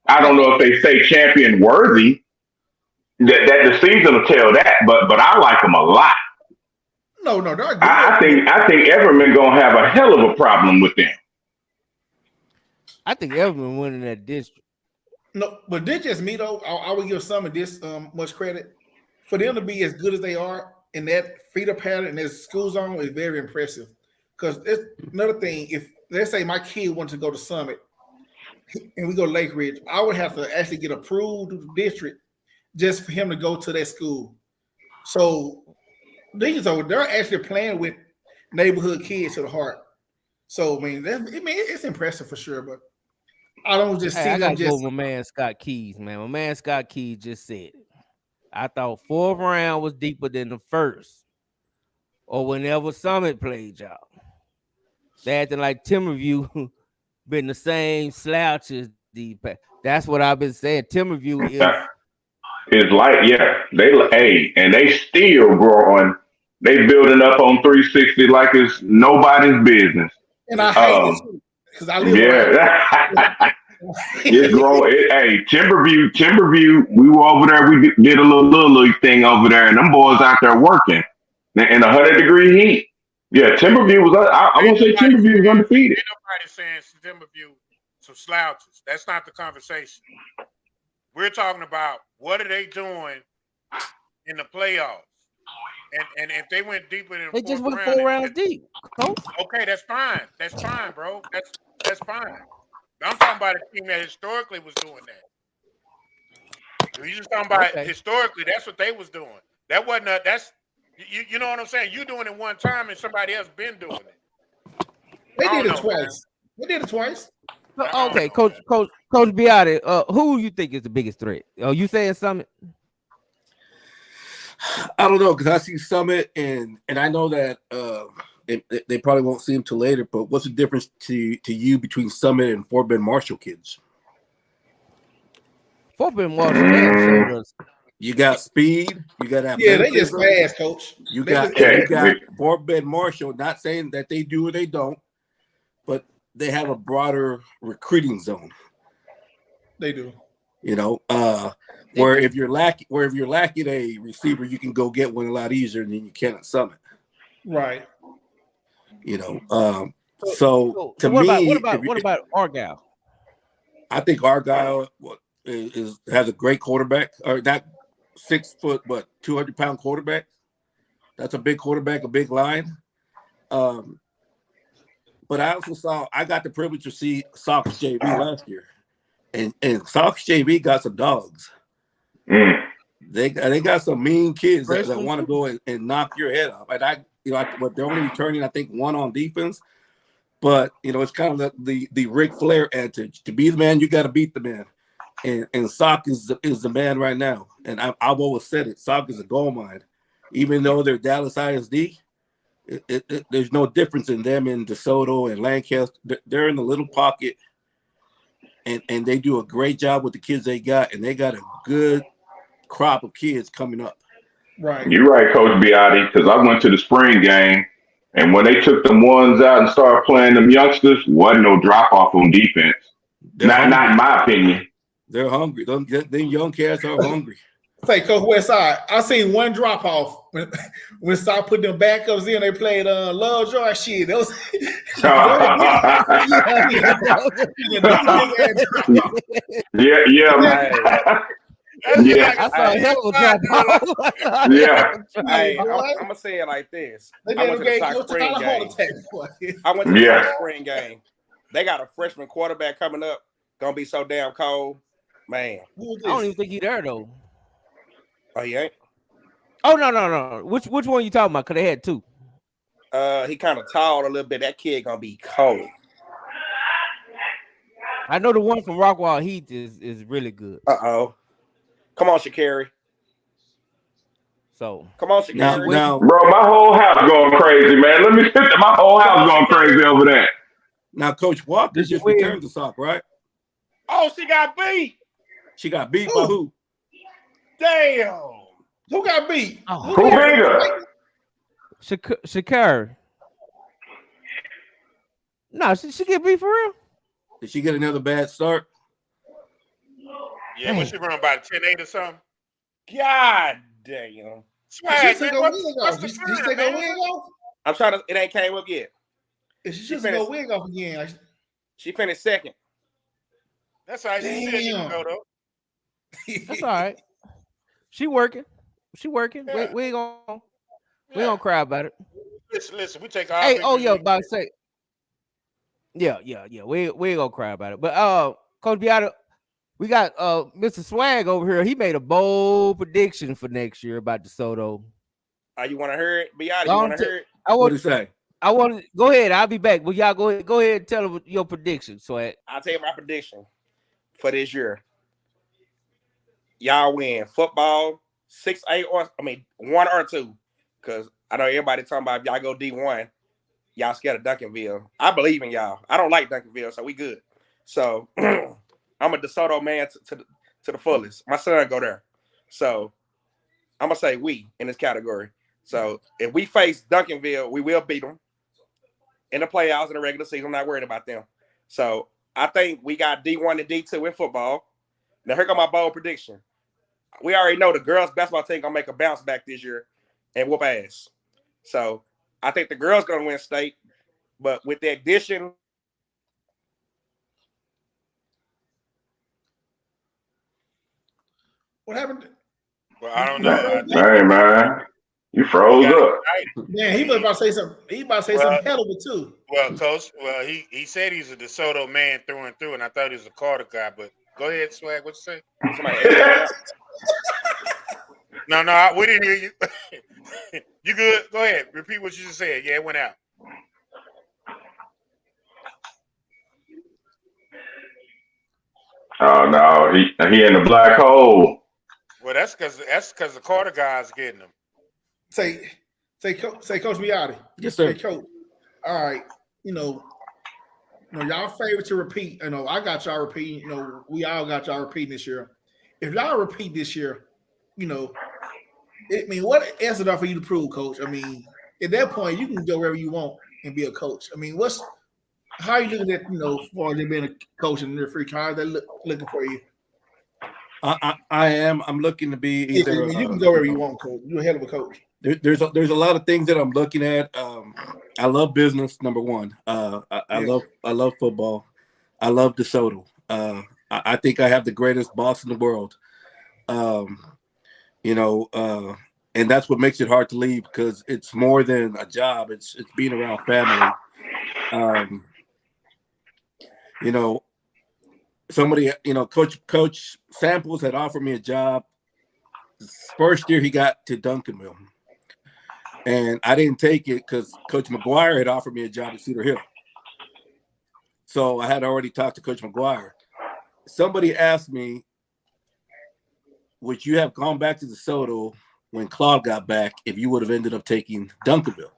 I don't know if they say champion worthy. That the season will tell that, but I like them a lot. No, they're good. I think Everman gonna have a hell of a problem with them. I think Everman winning that district. No, but they're just me though. I would give Summit this much credit. For them to be as good as they are in that feeder pattern and their school zone is very impressive. Because it's another thing, if let's say my kid wanted to go to Summit and we go to Lake Ridge, I would have to actually get approved to the district just for him to go to that school. So they're actually playing with neighborhood kids to the heart. So I mean, it's impressive for sure, but I don't just see them I just. go with my man Scott Keys, man. My man Scott Keys just said, I thought fourth round was deeper than the first, or whenever Summit played y'all. They acting like Timberview been the same slouches. That's what I've been saying. Timberview is like, and they still growing. They building up on 360 like it's nobody's business. And I hate this because I live it's growing. Timberview, we were over there. We did a little league thing over there, and them boys out there working in 100-degree heat. Yeah, Timberview was. I want to say Timberview was undefeated. Ain't nobody saying Timberview some slouches. That's not the conversation. We're talking about what are they doing in the playoffs, and if they went deeper than they just went 4 rounds deep. Okay, that's fine. That's fine, bro. That's fine. I'm talking about a team that historically was doing that. You just talking about historically, that's what they was doing. That wasn't that's you know what I'm saying? You doing it one time and somebody else been doing it. They did it twice. They did it twice. Okay, Coach Beattie, who you think is the biggest threat? Oh, you saying Summit? I don't know, because I see Summit and I know that they probably won't see him till later, but what's the difference to you between Summit and Fort Bend Marshall kids? Fort Bend Marshall, you got speed, you got that. Yeah, they just fast, Coach. You got Fort Bend Marshall, not saying that they do or they don't, but they have a broader recruiting zone. They do. You know, where if you're lacking a receiver, you can go get one a lot easier than you can at Summit. Right. You know, so to me, what about Argyle? I think Argyle has a great quarterback, or that 6 foot, 200-pound quarterback. That's a big quarterback, a big line. But I got the privilege to see Sox JV last year, and Sox JV got some dogs. They got some mean kids that want to go and knock your head off. And they're only returning, I think, one on defense. But it's kind of the Ric Flair adage: to be the man, you got to beat the man. And Sock is the man right now. And I've always said it: Sock is a gold mine. Even though they're Dallas ISD, there's no difference in them in DeSoto and Lancaster. They're in the little pocket, and they do a great job with the kids they got, and they got a good crop of kids coming up. Right. You're right, Coach Beattie, because I went to the spring game, and when they took them ones out and started playing them youngsters, wasn't no drop off on defense. Not in my opinion. They're hungry. Them young cats are hungry. Say, Coach Westside, I seen one drop off when South put them backups in. They played Love Joy shit. That was yeah. I saw a hell of a drop off. Yeah. Hey, I'm gonna say it like this. I went to the Sox spring game. I went to the Sox spring game. They got a freshman quarterback coming up. Gonna be so damn cold, man. I don't even think he there though. Oh, he ain't? Oh no. Which one you talking about? Cause they had two. He kind of tall a little bit. That kid gonna be cold. I know the one from Rockwall Heath is really good. Come on, Sha'Carri. So come on, Sha'Carri. Now, bro, my whole house going crazy, man. Let me sit there. My whole house going crazy over there. Now, Coach Walker just returned to soccer, right? Oh, she got beat. She got beat by who? Damn. Who got beat? Who beat her? Sha'Carri. No, she get beat for real. Did she get another bad start? Yeah, when she run about 10-8 or something. God damn. Swag, man. I'm trying to. It ain't came up yet. She just go wig off again. She finished second. That's how she said she go though. That's all right. She working. Yeah. We ain't gonna cry about it. Listen. We take our. Hey, about to say. Yeah. We ain't gonna cry about it. But Coach Beattie, we got Mr. Swag over here. He made a bold prediction for next year about DeSoto. You want to hear it, Beattie? You want to hear it? What did he say? I want to go ahead. I'll be back. But y'all go ahead and tell them your prediction, Swag. I'll tell you my prediction for this year. Y'all win football 6-8 or 1 or 2. Because I know everybody talking about if y'all go D1, y'all scared of Duncanville. I believe in y'all. I don't like Duncanville, so we good. So I'm a DeSoto man to the fullest. My son go there. So I'm going to say we in this category. So if we face Duncanville, we will beat them in the playoffs in the regular season. I'm not worried about them. So I think we got D1 and D2 in football. Now here come my bold prediction. We already know the girls' basketball team going to make a bounce back this year and whoop ass. So I think the girls going to win state. But with the addition. What happened? Well, I don't know. Hey, man. You froze up. Man, he was about to say something. He about to say something hell of it too. Well, Coach, he said he's a DeSoto man through and through, and I thought he was a Carter guy. But go ahead, Swag. What you say? No, we didn't hear you. You good? Go ahead. Repeat what you just said. Yeah, it went out. Oh no, he in the black hole. Well, that's because the Carter guy's getting him. Say, Coach Beattie. Yes, sir. Say, Coach. All right, y'all favorite to repeat. I got y'all repeating. We all got y'all repeating this year. If y'all repeat this year, what else is there for you to prove, Coach? At that point, you can go wherever you want and be a coach. How are you looking at, for being a coach in their free time? They're looking for you. I'm looking to be either. You can go wherever you want, Coach. You're a hell of a coach. There's a lot of things that I'm looking at. I love business, number one. I love football. I love DeSoto. I think I have the greatest boss in the world. And that's what makes it hard to leave because it's more than a job. It's being around family. Somebody, Coach Samples had offered me a job. First year he got to Duncanville. And I didn't take it because Coach McGuire had offered me a job at Cedar Hill. So I had already talked to Coach McGuire. Somebody asked me, would you have gone back to DeSoto when Claude got back if you would have ended up taking Duncanville?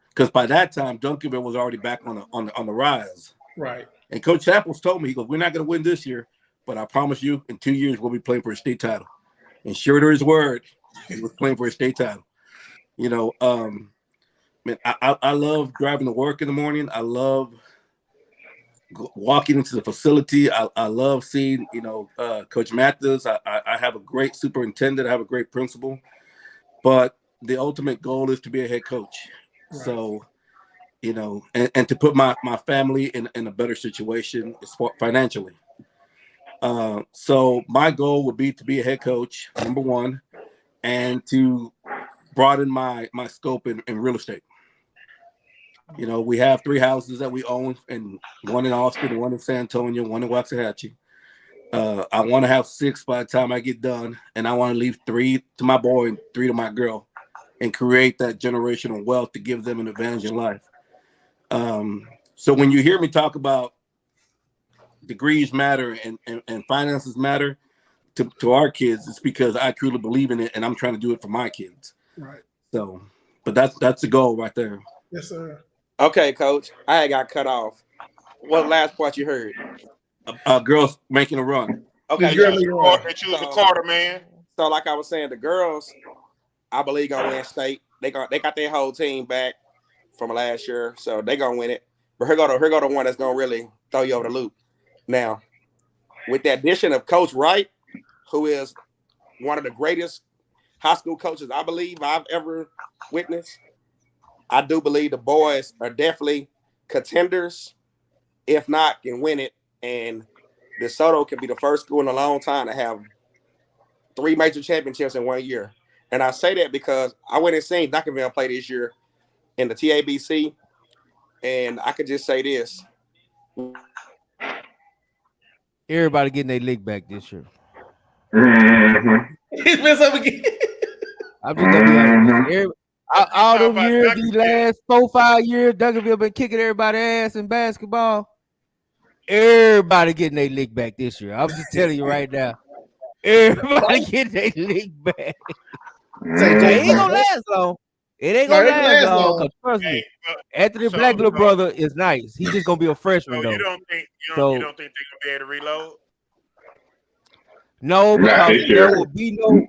Because by that time, Duncanville was already back on the rise. Right. And Coach Samples told me, he goes, we're not going to win this year, but I promise you in 2 years we'll be playing for a state title. And sure to his word, he was playing for a state title. Man, I love driving to work in the morning. I love walking into the facility. I love seeing, Coach Mathis. I have a great superintendent. I have a great principal. But the ultimate goal is to be a head coach. Right. So, and to put my family in a better situation financially. So my goal would be to be a head coach, number one, and to broaden my scope in real estate. We have 3 houses that we own, and one in Austin, one in San Antonio, one in Waxahachie. I want to have 6 by the time I get done, and I want to leave 3 to my boy and 3 to my girl, and create that generational wealth to give them an advantage in life. So when you hear me talk about degrees matter and finances matter to our kids, it's because I truly believe in it, and I'm trying to do it for my kids. Right. So, but that's the goal right there. Yes, sir. Okay, Coach. I got cut off. What last part you heard? Girls making a run. Okay. They choose the Carter, man. So, like I was saying, the girls, I believe, gonna win state. They got their whole team back from last year, so they gonna win it. But here go the one that's gonna really throw you over the loop. Now, with the addition of Coach Wright, who is one of the greatest high school coaches I believe I've ever witnessed, I do believe the boys are definitely contenders. If not, can win it. And DeSoto can be the first school in a long time to have 3 major championships in 1 year. And I say that because I went and seen Duncanville play this year in the TABC. And I could just say this. Everybody getting their leg back this year. He's messed up again. I'm just gonna be honest. All them years, these last 4-5 years, Duncanville been kicking everybody's ass in basketball. Everybody getting their lick back this year. I'm just telling you right now. Everybody getting their lick back. It ain't gonna last long. It ain't gonna last long. Cause trust me, Anthony Black little brother is nice. He's just gonna be a freshman though. You don't think they're gonna be able to reload? No, because there will be no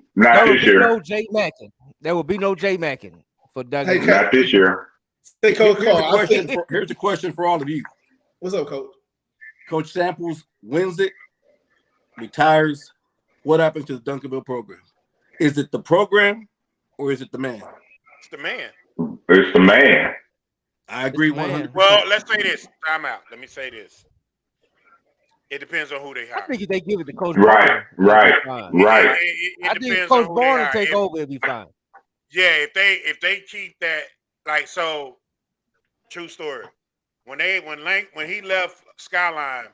Jay Mackin. There will be no Jay Mackin for Duncanville. Not this year. Hey, Coach, here's a question for all of you. What's up, Coach? Coach Samples wins it, retires. What happens to the Duncanville program? Is it the program or is it the man? It's the man. It's the man. I agree 100%. Well, let's say this. Time out. Let me say this. It depends on who they hire. I think if they give it to Coach Right. It I think Coach Barnes take over, it'll be fine. Yeah, if they keep that, like, so, true story. When he left Skyline,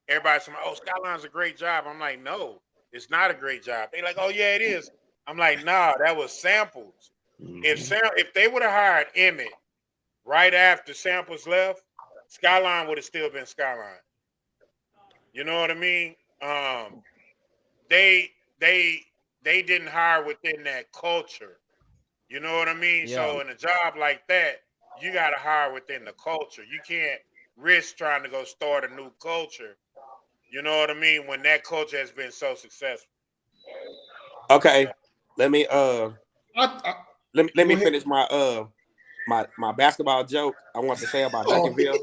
everybody said, "Oh, Skyline's a great job." I'm like, no, it's not a great job. They like, "Oh yeah, it is." I'm like, nah, that was Samples. If they would have hired Emmett right after Samples left, Skyline would have still been Skyline. You know what I mean? They didn't hire within that culture. You know what I mean? Yeah. So in a job like that, you got to hire within the culture. You can't risk trying to go start a new culture. You know what I mean? When that culture has been so successful. Okay, let me finish my my basketball joke. I want to say about Duncanville.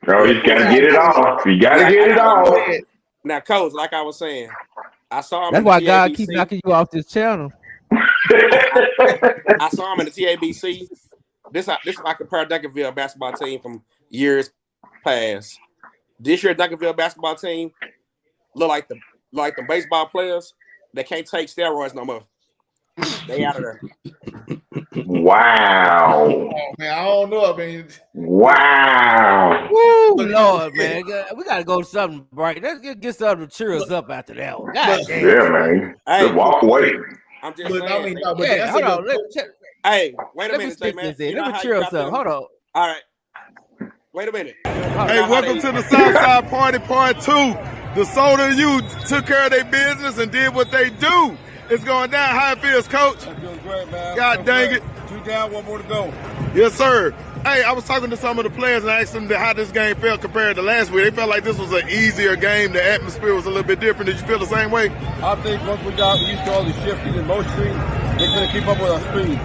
Oh, you gotta get it off. You gotta get it off. Now, Coach, like I was saying, I saw him. That's why God keep knocking you off this channel. I saw him in the TABC. This is I compare Duncanville basketball team from years past. This year, Duncanville basketball team look like the baseball players. They can't take steroids no more. They out of there. Wow. Oh, man, I don't know, man. Wow. Woo, Lord, man. We got to go to something bright. Let's get something to cheer us up after that one. God damn. Yeah, man. Hey, walk away. I'm just saying. Hold on. Hey, wait a minute, man. Let me cheer us up. Hold on. All right. Wait a minute. Hey, welcome to the Southside Party Part 2. DeSoto and you took care of their business and did what they do. It's going down. How it feels, Coach? I'm doing great, man. God dang it. 2 down, 1 more to go. Yes, sir. Hey, I was talking to some of the players and I asked them how this game felt compared to last week. They felt like this was an easier game. The atmosphere was a little bit different. Did you feel the same way? I think once we got used to all the shifting and motion, they're going to keep up with our speed.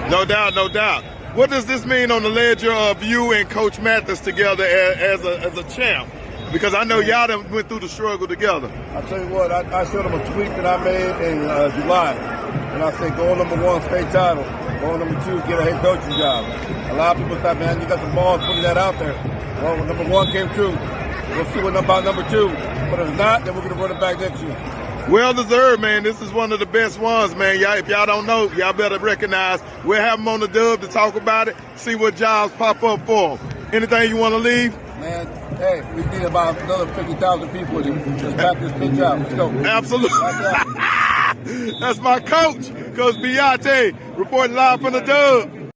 No doubt, no doubt. What does this mean on the ledger of you and Coach Mathis together as a champ? Because I know y'all done went through the struggle together. I tell you what, I showed them a tweet that I made in July, and I said, goal number 1, state title. Goal number 2, get a head coaching job. A lot of people thought, man, you got the balls putting that out there. Well, number 1 came true. We'll see what about number 2. But if not, then we're going to run it back next year. Well deserved, man. This is one of the best ones, man. Y'all, if y'all don't know, y'all better recognize. We'll have them on the dub to talk about it, see what jobs pop up for them. Anything you want to leave? Man, hey, we need about another 50,000 people to just back this bitch out. Let's go. Absolutely. That's my coach, Coach Beattie, reporting live from the dub.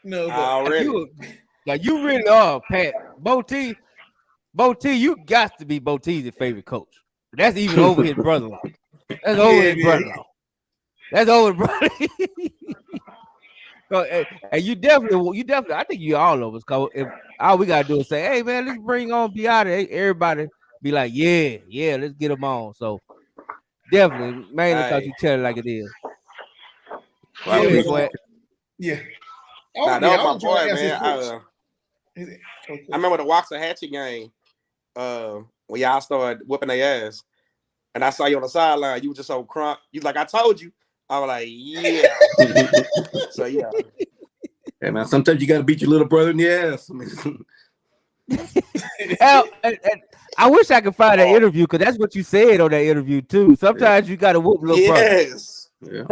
No, already. You really are, Pat. Bo T, you got to be Bo T's favorite coach. That's even over his brother-in-law. That's over his brother-in-law. That's over his brother. So, and you definitely, I think you all of us. Cause if all we gotta do is say, "Hey man, let's bring on Beattie," everybody be like, "Yeah, let's get him on." So definitely, mainly because you tell it like it is. Yeah. That was my boy, man. I remember the Waxahachie game when y'all started whooping their ass, and I saw you on the sideline. You were just so crunk. You was like, "I told you." I was like, "Yeah." So yeah. Hey man, sometimes you got to beat your little brother in the ass. I wish I could find that interview because that's what you said on that interview too. Sometimes you got to whoop little brother. Yeah.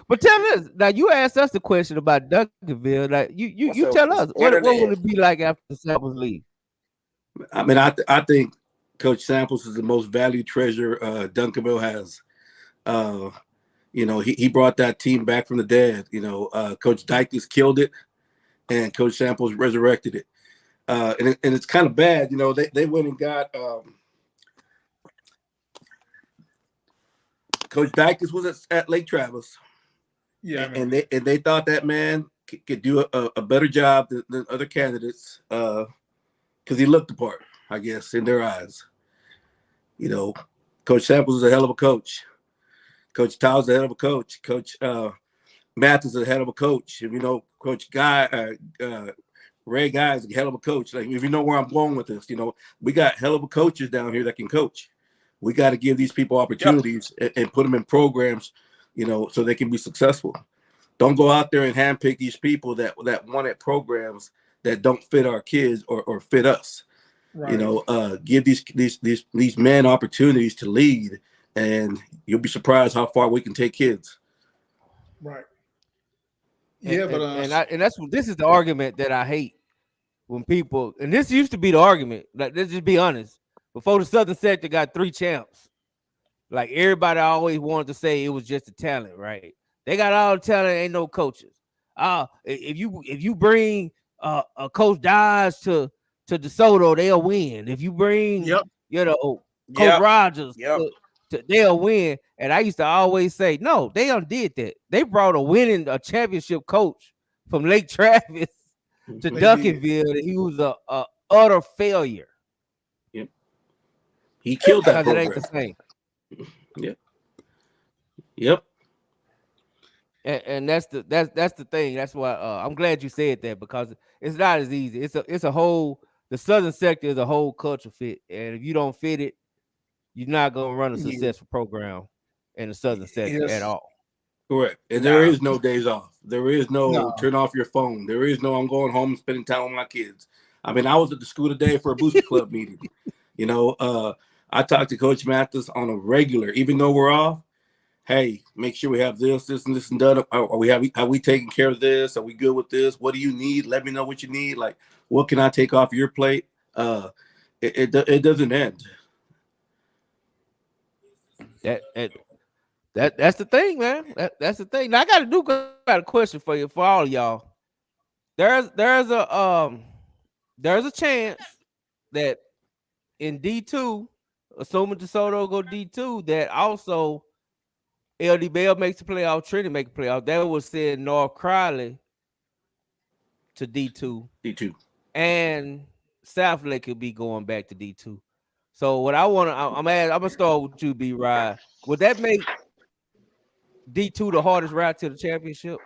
But tell us now. You asked us the question about Duncanville. Like you tell us what would it be like after the Samples leave? I mean, I think Coach Samples is the most valued treasure Duncanville has. He brought that team back from the dead. Coach Dykes killed it, and Coach Samples resurrected it. And it's kind of bad. They went and got Coach Dykes was at Lake Travis. Yeah, and they thought that man could do a better job than other candidates because he looked the part, I guess, in their eyes. Coach Samples is a hell of a coach. Coach Towers is a hell of a coach. Coach Mathis is a hell of a coach. Coach Ray Guy is a hell of a coach. Like, if you know where I'm going with this, we got hell of a coaches down here that can coach. We got to give these people opportunities and put them in programs, so they can be successful. Don't go out there and handpick these people that wanted programs that don't fit our kids or fit us. Right. Give these men opportunities to lead, and you'll be surprised how far we can take kids. Right. Yeah, this is the argument that I hate when people, and this used to be the argument. Like, let's just be honest. Before the Southern sector got 3 champs, like everybody always wanted to say it was just the talent, right? They got all the talent, ain't no coaches. If you bring a Coach Dodge to DeSoto, they'll win. If you bring Coach Rogers, they'll win. And I used to always say, no, they undid that. They brought a championship coach from Lake Travis to Duncanville, and he was a utter failure. Yep. He killed that program. It ain't the same. Yep. And that's the thing. That's why I'm glad you said that, because it's not as easy. It's a whole, the Southern sector is a whole culture fit, and if you don't fit it, you're not gonna run a successful program in the Southern sector at all. Correct. And there is no days off. There is no turn off your phone. There is no I'm going home and spending time with my kids. I mean, I was at the school today for a booster club meeting. I talked to Coach Mathis on a regular, even though we're off. Hey, make sure we have this and this and done. Are we taking care of this? Are we good with this? What do you need? Let me know what you need. Like, what can I take off your plate? It doesn't end. That's the thing, man. That's the thing. Now, I got a question for you, for all of y'all. There's a chance that in D2, assuming DeSoto go D2, that also LD Bell makes the playoff, Trinity make the playoff. That would send North Crowley to D2. And South Lake could be going back to D2. So what I'm gonna start with you, B. Rod. Would that make D2 the hardest route to the championship?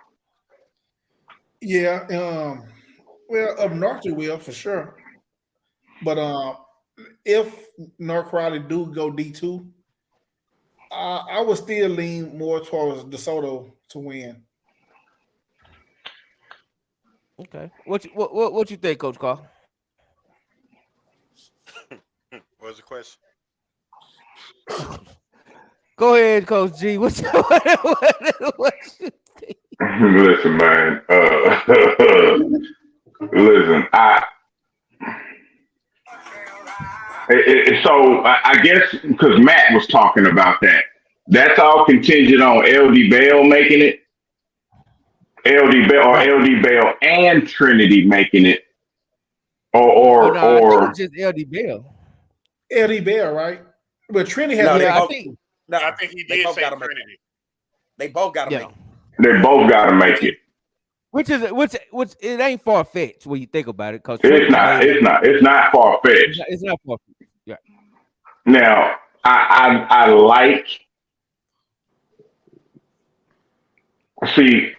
Yeah. Well, up north you will for sure. But if North Crowley do go D2, I would still lean more towards DeSoto to win. Okay. What you think, Coach Carl? What was the question? Go ahead, Coach G. What you think? Listen, man. Listen, so I guess because Matt was talking about that, that's all contingent on LD Bell making it, LD Bell and Trinity making it, or I think it's just LD Bell. LD Bell, right? But Trinity has. I think he did say Trinity. They both got to make it. They both got to make it. Which it ain't far fetched when you think about it, because it's not far fetched. It's not far fetched. Yeah. Now I like. See,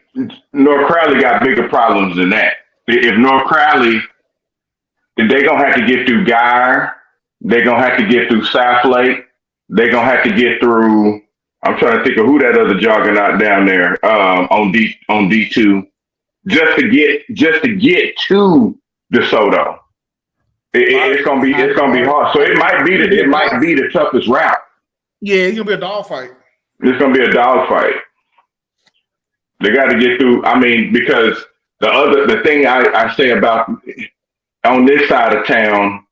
North Crowley got bigger problems than that. If North Crowley, they're gonna have to get through Guyer, they're gonna have to get through South Lake, they're gonna have to get through. I'm trying to think of who that other juggernaut down there on D2, just to get to DeSoto. It's gonna be hard. So it might be the toughest route. Yeah, it's gonna be a dogfight. It's gonna be a dogfight. They got to get through. I mean, because the thing I say about on this side of town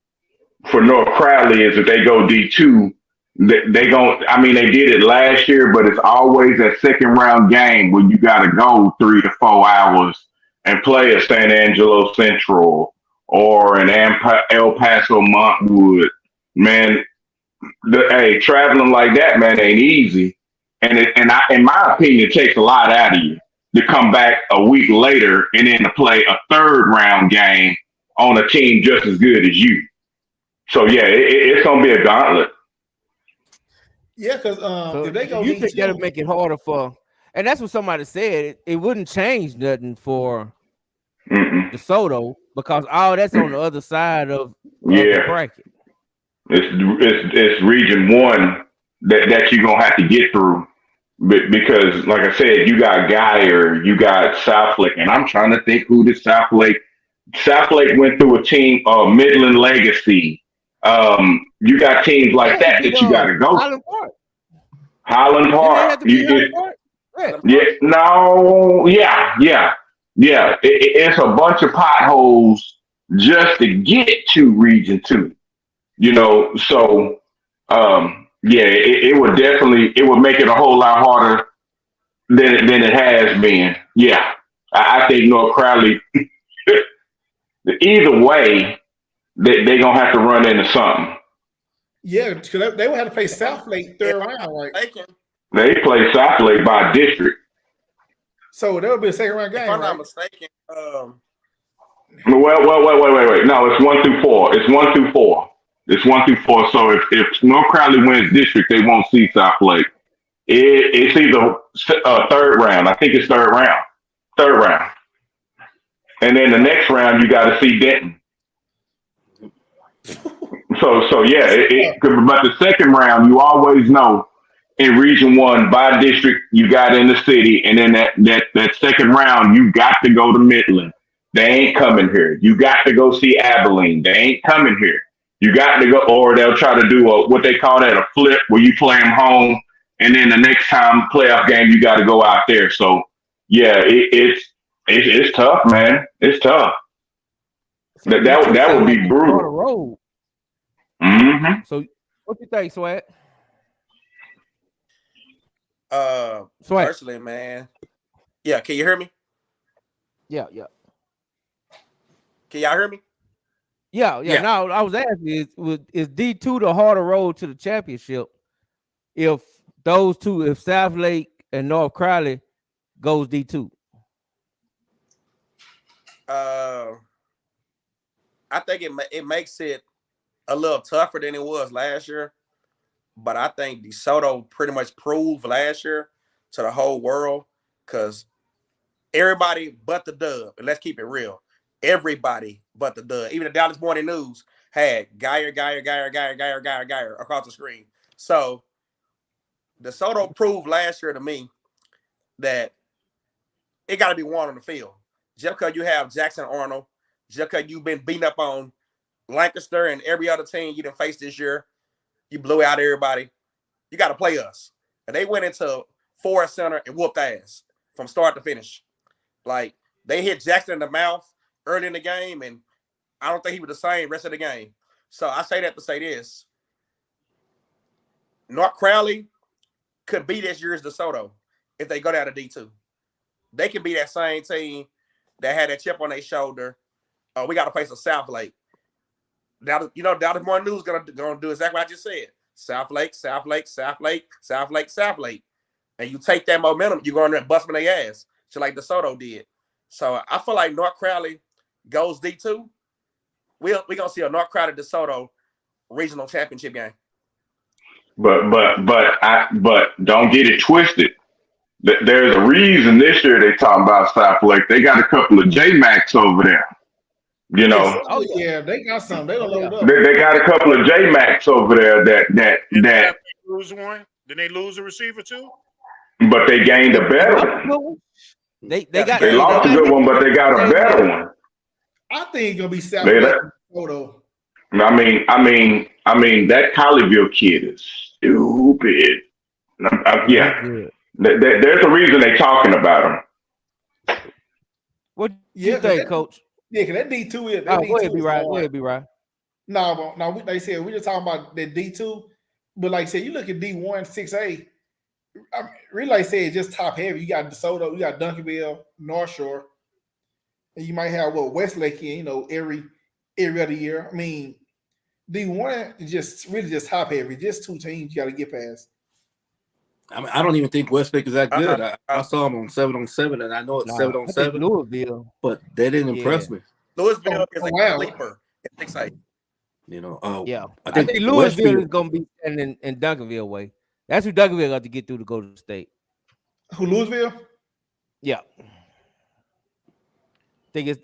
for North Crowley is if they go D2, they gon'. I mean, they did it last year, but it's always that second round game where you got to go 3 to 4 hours and play a San Angelo Central or an El Paso Montwood. Man, traveling like that, man, ain't easy. And in my opinion, it takes a lot out of you to come back a week later and then to play a third round game on a team just as good as you. So yeah, it's gonna be a gauntlet. Yeah, because if they go, you think that'll make it harder for, and that's what somebody said. It wouldn't change nothing for DeSoto because all that's on the other side of the bracket. It's region 1 that you're gonna have to get through. Because, like I said, you got Guyer, you got South Lake, and I'm trying to think who this South Lake went through a team, Midland Legacy. You got teams like that you got to go. Highland Park. It's a bunch of potholes just to get to Region 2. You know, so. It would make it a whole lot harder than it has been. Yeah, I think North Crowley, either way, they're going to have to run into something. Yeah, because they would have to play South Lake third round, right? They play South Lake by district. So that would be a second round game, if I'm not mistaken. Wait. No, it's 1 through 4. It's 1 through 4. It's 1 through 4. So if North Crowley wins district, they won't see South Lake. It's either third round. I think it's third round. And then the next round, you got to see Denton. So yeah. But the second round, you always know in Region 1 by district, you got in the city, and then that second round, you got to go to Midland. They ain't coming here. You got to go see Abilene. They ain't coming here. You got to go, or they'll try to do what they call that, a flip, where you play them home, and then the next time playoff game, you got to go out there. So, yeah, it's tough, man. It's tough. That would be brutal. Mm-hmm. So, what you think, Swag? Personally, man. Yeah, can you hear me? Yeah. Can y'all hear me? Yeah. Now I was asking, is D2 the harder road to the championship? If those two, if South Lake and North Crowley goes D2? I think it makes it a little tougher than it was last year, but I think DeSoto pretty much proved last year to the whole world, because everybody but the Dub, and let's keep it real, everybody but the Dub. Even the Dallas Morning News had Geyer across the screen. So DeSoto proved last year to me that it got to be one on the field. Just because you have Jackson Arnold, just because you've been beating up on Lancaster and every other team you didn't face this year, you blew out everybody. You got to play us. And they went into Forest Center and whooped ass from start to finish. Like, they hit Jackson in the mouth early in the game, and I don't think he was the same rest of the game. So I say that to say this. North Crowley could be this year's DeSoto if they go down to D2. They can be that same team that had that chip on their shoulder. We got to face a South Lake. Now, Dallas Morning News gonna do exactly what I just said. South Lake. And you take that momentum, you're going to bust them in their ass, just like DeSoto did. So I feel like North Crowley goes D2. We're going to see a North Crowley DeSoto regional championship game. But don't get it twisted. There's a reason this year they talking about South Lake. They got a couple of J-Max over there. You know. Oh yeah, they got some. They don't load up. They got a couple of J-Max over there that lose one. Did they lose a receiver too? But they gained a better one. They lost a good one, but they got a better one. I think it's gonna be South Lake photo. I mean that Colleyville kid is stupid. Yeah. There's a reason they're talking about him. What you think, Coach? Yeah, because that D2 is. Go ahead, be right. Go ahead, be right. No, they said we just talking about that D2, but like I said, you look at D1, 6A. Really, like I said, just top heavy. You got DeSoto, you got Duncanville, North Shore, and you might have Westlake in. Every other year. I mean, D1 is just really just top heavy. Just two teams you got to get past. I mean, I don't even think Westlake is that good. I saw them on 7-on-7, and I know it's 7-on-7. Louisville, but they didn't impress me. Louisville is a sleeper. It's exciting. I think Louisville is going to be standing in Duncanville way. That's who Duncanville got to get through to go to the state. Who, Louisville? Yeah. I think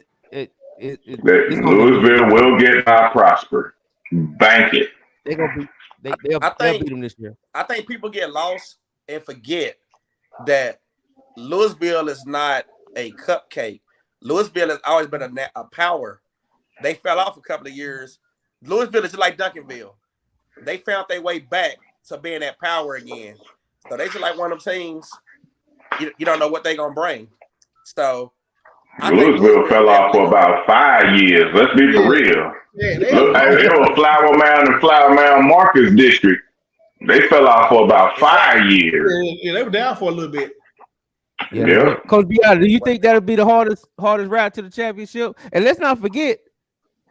Louisville will get by Prosper. Bank it. They're gonna they'll beat them this year. I think people get lost and forget that Louisville is not a cupcake. Louisville has always been a power. They fell off a couple of years. Louisville is just like Duncanville. They found their way back to being that power again. So they just like one of them teams. You don't know what they're gonna bring. So Louisville fell off for about 5 years. Let's be for real. Yeah, they were Flower Mound and Flower Mound Marcus District. They fell off for about 5 years. Yeah, they were down for a little bit. Yeah. Coach Beattie, do you think that'll be the hardest route to the championship? And let's not forget,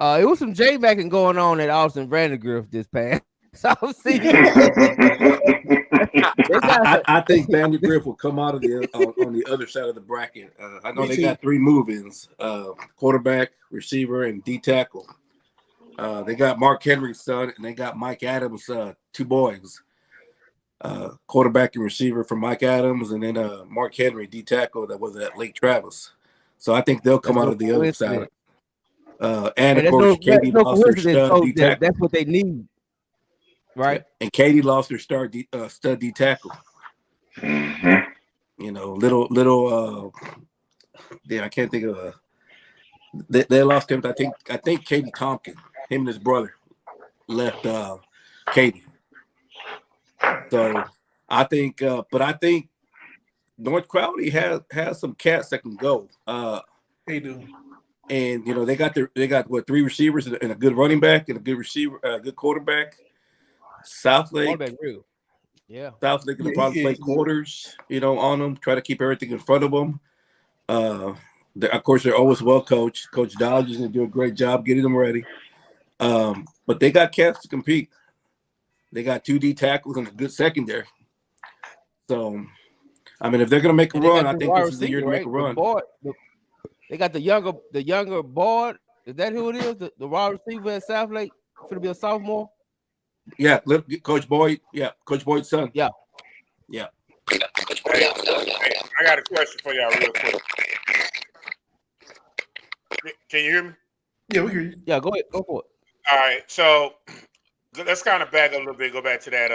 it was some J-backing going on at Austin Vandergrift this past. So I think Vandergrift will come out of on the other side of the bracket. I know they got 3 move-ins: quarterback, receiver, and D tackle. They got Mark Henry's son, and they got Mike Adams, 2 boys. Quarterback and receiver for Mike Adams, and then Mark Henry, D tackle, that was at Lake Travis. So I think they'll come out of the other side. And of course, Katie lost her stud D tackle. That's what they need, right? And Katie lost her stud D tackle. Mm-hmm. Little. I can't think of. They lost him. I think Katie Tompkin, him and his brother, left Katie. So I think, but I think North Crowley has some cats that can go. They do, and they got 3 receivers and a good running back and a good receiver, good quarterback. South Lake, yeah. South Lake will probably play quarters, on them. Try to keep everything in front of them. Of course, they're always well coached. Coach Dodge is going to do a great job getting them ready. But they got cats to compete. They got 2 D tackles and a good secondary. So, I mean, if they're going to make a run, I think this is the year to make a run. They got the younger Boyd. Is that who it is? The wide receiver at South Lake? Going to be a sophomore? Yeah, Coach Boyd. Yeah, Coach Boyd's son. Yeah. Hey, I got a question for y'all real quick. Can you hear me? Yeah, we hear you. Yeah, go ahead. Go for it. All right, so let's kind of back up a little bit. Go back to that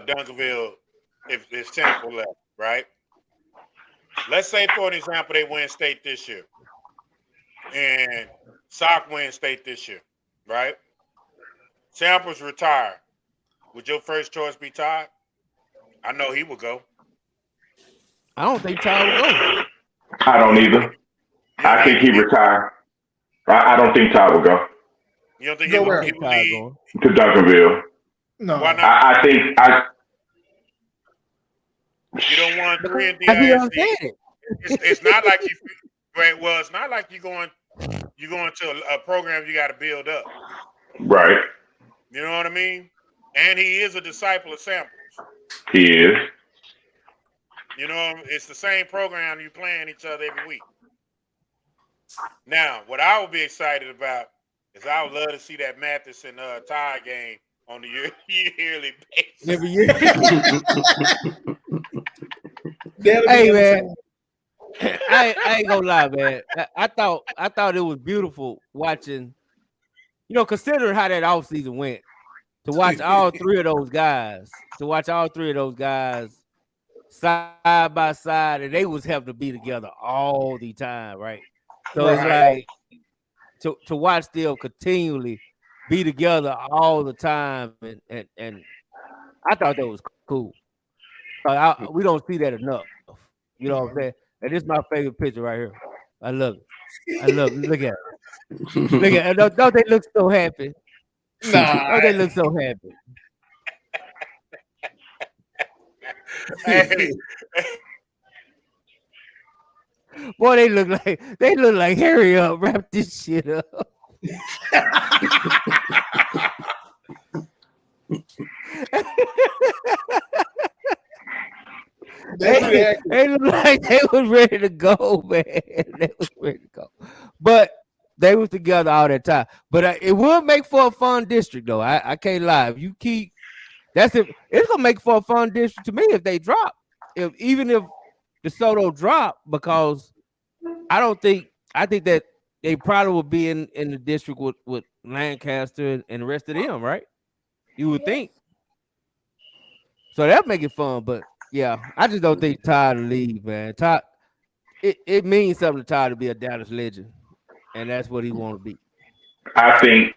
Duncanville. If there's 10 left, right? Let's say, for an example, they win state this year, and Sock win state this year, right? Samples retired. Would your first choice be Todd? I know he would go. I don't think Todd would go. I don't either. I think he retired. I don't think Todd would go. You don't think he would leave? To Duncanville? No. Why not? I think you don't want 3 in DISC. It's not like you. Right. Well, it's not like you're going to a program you got to build up. Right. You know what I mean? And he is a disciple of Samples. He is. You know, it's the same program you playing each other every week. Now, what I would be excited about is I would love to see that Mathis and Todd game on the yearly basis. Every year. Hey man, I ain't gonna lie, man. I thought it was beautiful watching, considering how that offseason went, to watch all three of those guys, side by side, and they was having to be together all the time, right? So it's like to watch them continually be together all the time, and I thought that was cool. We don't see that enough. You know what I'm saying? And this is my favorite picture right here. I love it. Look at it. Look at it. Don't they look so happy? Nah. Don't they look so happy? Hey. Boy, they look like hurry up, wrap this shit up. They look like they was ready to go, man. They was ready to go, but they was together all that time. But it would make for a fun district, though. I can't lie. If you keep, it's gonna make for a fun district to me if they drop. Even if DeSoto drop, because I think that they probably would be in the district with Lancaster and the rest of them, right? You would think. So that'd make it fun, but yeah, I just don't think Todd will leave, man. Todd, it means something to Todd to be a Dallas legend, and that's what he want to be. I think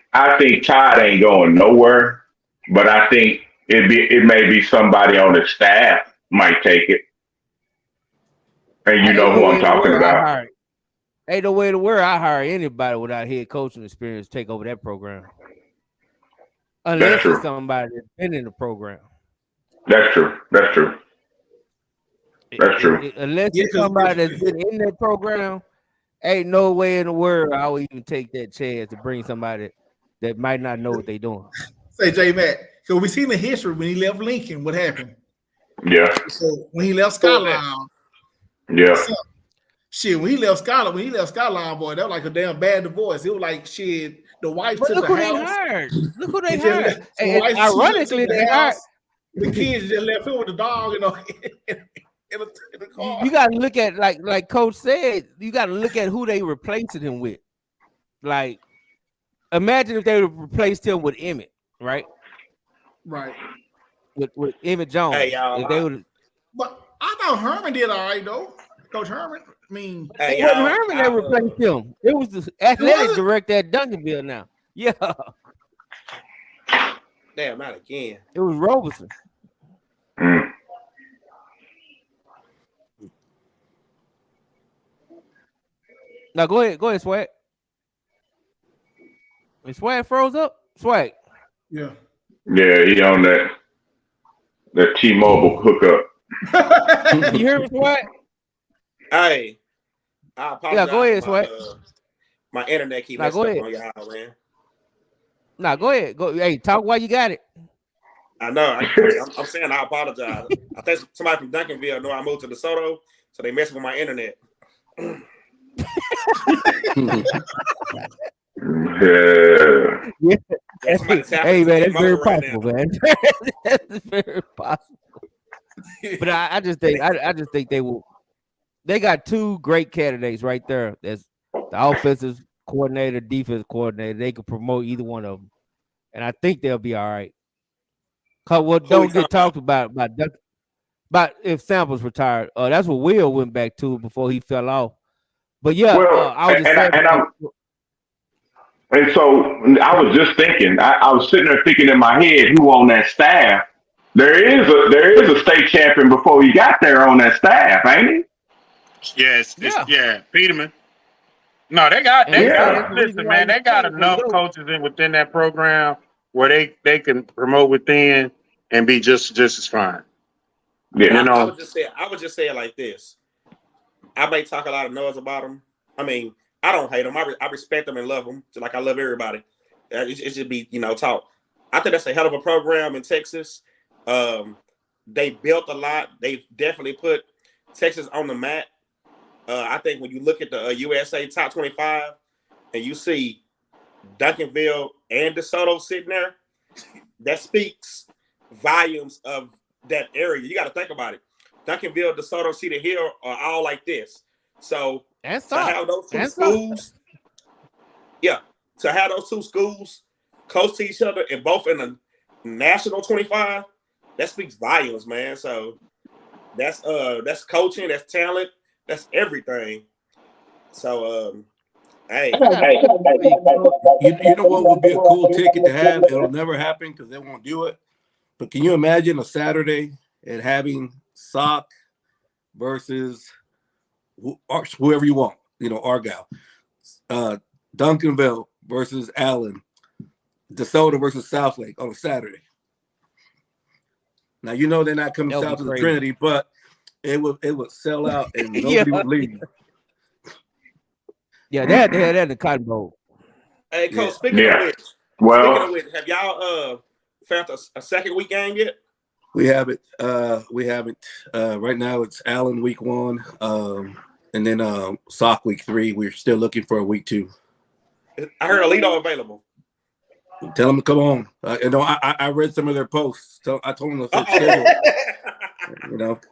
Todd ain't going nowhere, but I think it may be somebody on the staff might take it, and you know who I'm talking about. Ain't no way in the world I hire anybody without head coaching experience to take over that program, unless it's somebody that's been in the program. That's true. Unless it's somebody that's been in that program, ain't no way in the world I would even take that chance to bring somebody that might not know what they're doing. Say, J Matt, because we seen the history when he left Lincoln, what happened? Yeah. So when he left Skyline. Yeah. So, shit, when he left Skyline, boy, that was like a damn bad divorce. It was like shit. The wife took the house. Look who they hired. And ironically, they hired. The kids just left him with the dog, in the car. You gotta look at like Coach said. You gotta look at who they replacing him with. Like, imagine if they replaced him with Emmett, right? Right. With Emmett Jones. Hey, y'all. If they would. But I thought Herman did all right though. Coach Herman. I mean, it wasn't Herman that replaced him. It was the athletic director at Duncanville now. Yeah. Damn, not again. It was Roberson. Now go ahead, Swag. Is Swag froze up? Swag. Yeah. Yeah, he on that T-Mobile hookup. You hear me, Swag? Hey, I apologize. Yeah, go ahead, Swag. My internet keeps messing up on y'all, man. Nah, go ahead. Go. Hey, talk while you got it. I know. I'm saying I apologize. I think somebody from Duncanville know I moved to DeSoto, so they messing with my internet. Yeah. Hey man, that's very possible, man. That's very possible. But I just think they will. They got two great candidates right there. That's the offensive coordinator, defense coordinator, they could promote either one of them, and I think they'll be all right. Cause what don't get talked about if Samples retired. That's what Will went back to before he fell off. But yeah, Well, I was just saying. And so I was just thinking, I was sitting there thinking in my head, who on that staff? There is a state champion before he got there on that staff, ain't he? Yes, yeah, Peterman. No, listen, man, they got enough coaches within that program where they can promote within and be just as fine. Yeah, I would just say it like this. I may talk a lot of noise about them. I mean, I don't hate them. I respect them and love them, just like I love everybody. It should be, talk. I think that's a hell of a program in Texas. They built a lot. They've definitely put Texas on the map. I think when you look at the USA top 25 and you see Duncanville and DeSoto sitting there, that speaks volumes of that area. You got to think about it. Duncanville, DeSoto, Cedar Hill are all like this. So to have those two schools, to have those two schools close to each other and both in the national 25, that speaks volumes, man. So that's coaching, that's talent, that's everything. So hey. You know what would be a cool ticket to have? It'll never happen because they won't do it. But can you imagine a Saturday and having Sock versus whoever you want, Argyle, Duncanville versus Allen, DeSoto versus Southlake on a Saturday. Now they're not coming south to the Trinity, but it would sell out and nobody would leave. Yeah, they had to have that in the Cotton Bowl. Hey, Coach, speaking of which, have y'all found a second week game yet? We haven't. Right now it's Allen week 1, and then Sock week 3. We're still looking for a week 2. I heard Alito available. Tell them to come on. I read some of their posts. So I told them to schedule.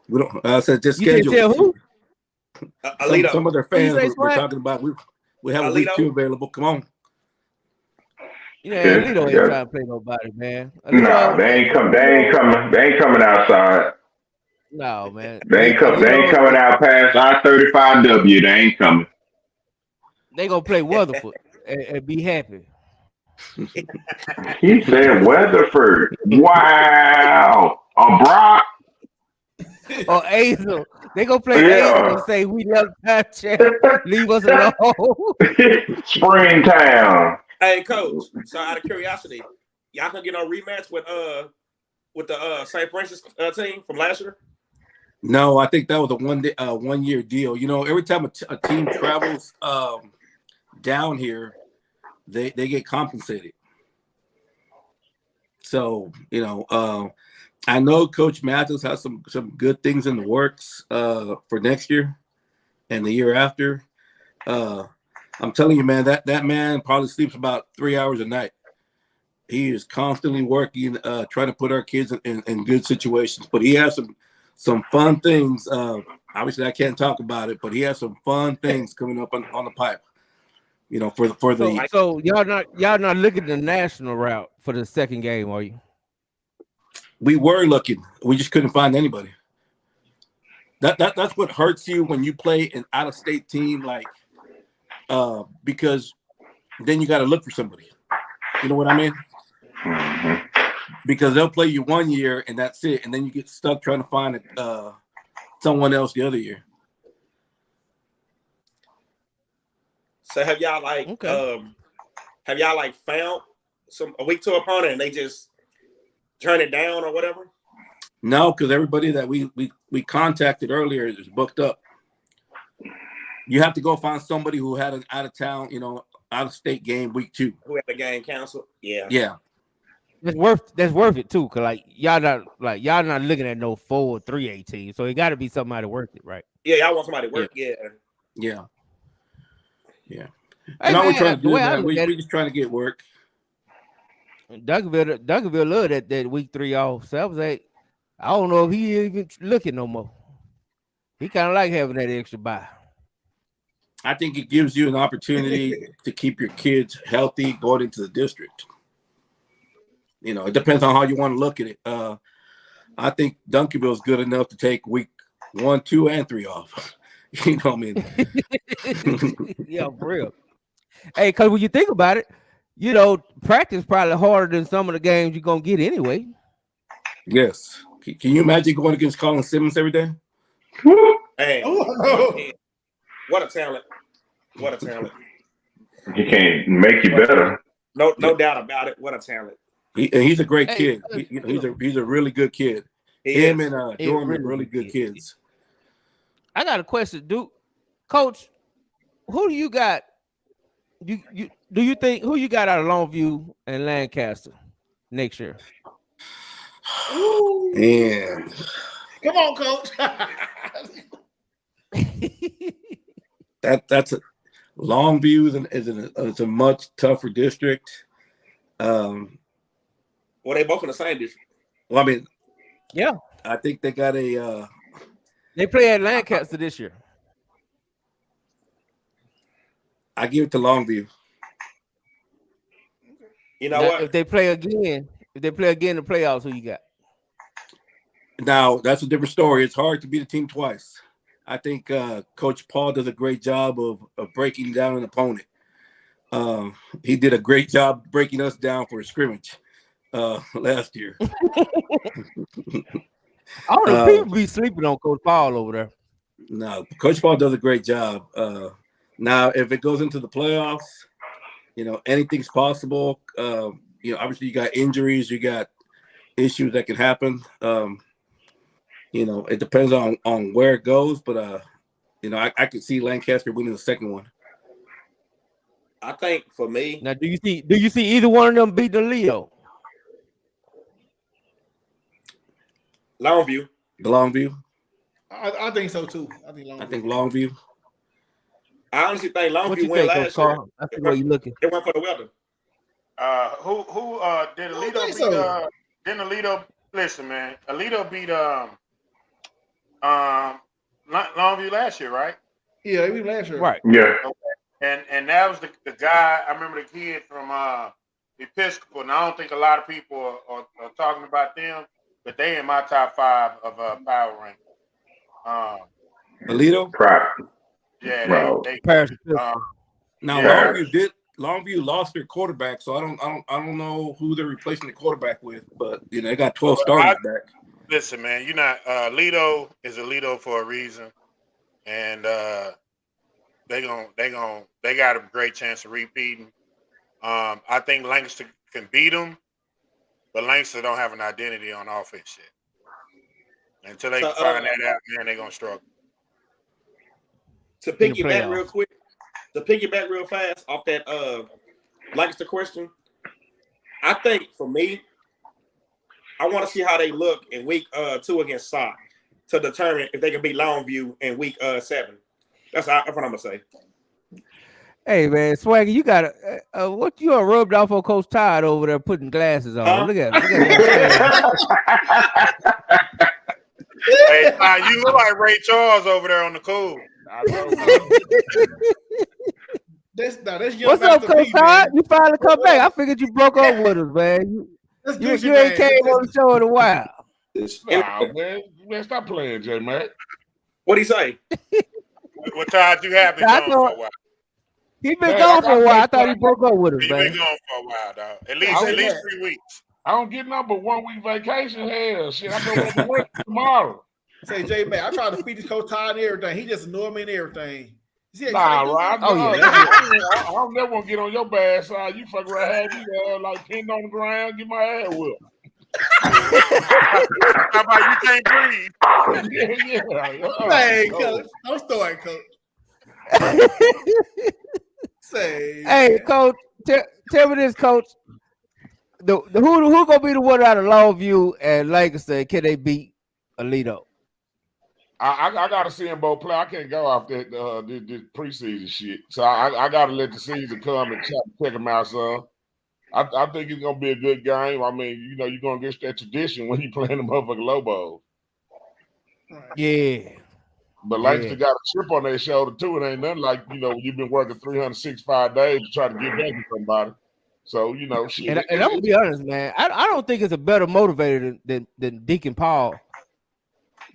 We don't. I said just schedule. You tell who? Some of their fans were talking about. We have a week 2 available. Come on. Yeah, Alito ain't trying to play nobody, man. No, they ain't coming outside. No, man. They ain't coming out past I-35W. They ain't coming. They gonna play Weatherford and be happy. He said Weatherford. Wow. Brock. Or Azel. They gonna play Azel and say we love Patrick. Leave us alone. Springtown. Hey, Coach. So out of curiosity, y'all can get a rematch with the St. Francis team from last year? No, I think that was a 1 year deal. Every time a team travels down here, they get compensated. So I know Coach Matthews has some good things in the works for next year and the year after. I'm telling you, man, that man probably sleeps about 3 hours a night. He is constantly working, trying to put our kids in good situations. But he has some fun things. Obviously, I can't talk about it, but he has some fun things coming up on the pipe. For the. So y'all not looking at the national route for the second game, are you? We were looking. We just couldn't find anybody. That's what hurts you when you play an out-of-state team, because then you got to look for somebody. You know what I mean? Mm-hmm. Because they'll play you 1 year and that's it, and then you get stuck trying to find someone else the other year. So have y'all found a week 2 opponent and they just turn it down or whatever? No, because everybody that we contacted earlier is booked up. You have to go find somebody who had an out of state game week 2. Who had the game canceled? Yeah. Yeah. That's worth it too, cause y'all not looking at no 4 or 3 team, so it got to be somebody worth it, right? Yeah, y'all want somebody to work. Yeah. And all we're trying to do, man, we just trying to get work. Duncanville loved that week 3 off. So I was like, I don't know if he even looking no more. He kind of like having that extra bye. I think it gives you an opportunity to keep your kids healthy going into the district. You know, it depends on how you want to look at it. I think Duncanville is good enough to take week 1, 2, and 3 off. You know what I mean? Yeah, for real. Hey, because when you think about it, you know, practice probably harder than some of the games you're going to get anyway. Yes. Can you imagine going against Colin Simmons every day? Hey, what a talent. What a talent. He can't make you better. No doubt about it. What a talent. He's a great kid. He's a really good kid. Him and Dorman are really good kids. I got a question, Duke. Coach, who do you got? Do you think who you got out of Longview and Lancaster next year? Man. Come on, Coach. That's a Longview is a much tougher district. Well, they both in the same district. Well, I mean, yeah, I think they got a. They play at Lancaster this year. I give it to Longview. You know what? If they play again in the playoffs, who you got? Now that's a different story. It's hard to beat a team twice. I think Coach Paul does a great job of breaking down an opponent. He did a great job breaking us down for a scrimmage last year. All the people be sleeping on Coach Paul over there. No, Coach Paul does a great job. Now, if it goes into the playoffs, you know, anything's possible. You know, obviously you got injuries, you got issues that can happen. You know, it depends on where it goes, but you know, I could see Lancaster winning the second one. I think for me. Now, do you see either one of them beat the Leo? Longview. The Longview. I think so too. I think Longview. I honestly think Longview went last year. That's the way you looking. It went for the Welder. Who did Alito beat? Didn't Alito listen, man? Alito beat Longview last year, right? Yeah, he beat last year. Right. Yeah. Okay. And that was the guy. I remember the kid from Episcopal. And I don't think a lot of people are talking about them, but they in my top 5 of power rank. Alito. Right. Yeah. Wow. Now Longview lost their quarterback, so I don't know who they're replacing the quarterback with, but you know they got 12 starters back. Listen, man, you're not Alito is Alito for a reason, and they got a great chance of repeating. I think Lancaster can beat them, but Lancaster don't have an identity on offense yet. Until they find that out, man, they're gonna struggle. To piggyback real quick, real fast off that Lancaster question, I think for me, I want to see how they look in week 2 against Sock to determine if they can beat Longview in week 7. That's what I'm gonna say. Hey man, Swaggy, you got what you are rubbed off on Coach Todd over there putting glasses on. Look at Hey, you look like Ray Charles over there on the cool. What's up, Coach Todd? You finally come back. I figured you broke up with us, man. You ain't came on the show in a while. Nah, man, stop playing, J Mac. What'd he say? What Todd you have been gone for a while? He been gone for a while. I thought he broke up with us, He man. been gone for a while, dog. At least 3 weeks. I don't get nothing but 1 week vacation. Hell, shit, I go to work tomorrow. Say, J Man, I tried to feed this Coach Todd and everything. He just ignore me and everything. Nah, right? I don't never want to get on your bad side. You fuck around, have you like pinned on the ground, get my ass whipped. How about you can't breathe? Yeah. Hey, Coach, don't start, Coach. Say, hey, Coach, tell me this, Coach. Who gonna be the one out of Longview and Lancaster? Can they beat Alito? I gotta see them both play. I can't go off that this preseason shit. So I gotta let the season come and check them out, son. I think it's gonna be a good game. I mean, you know, you're gonna get that tradition when you playing the motherfucking Lobos. Yeah. But Langston got a chip on their shoulder too. It ain't nothing like, you've been working 365 days to try to get back to somebody. So, shit. And I'm gonna be honest, man. I don't think it's a better motivator than Deacon Paul.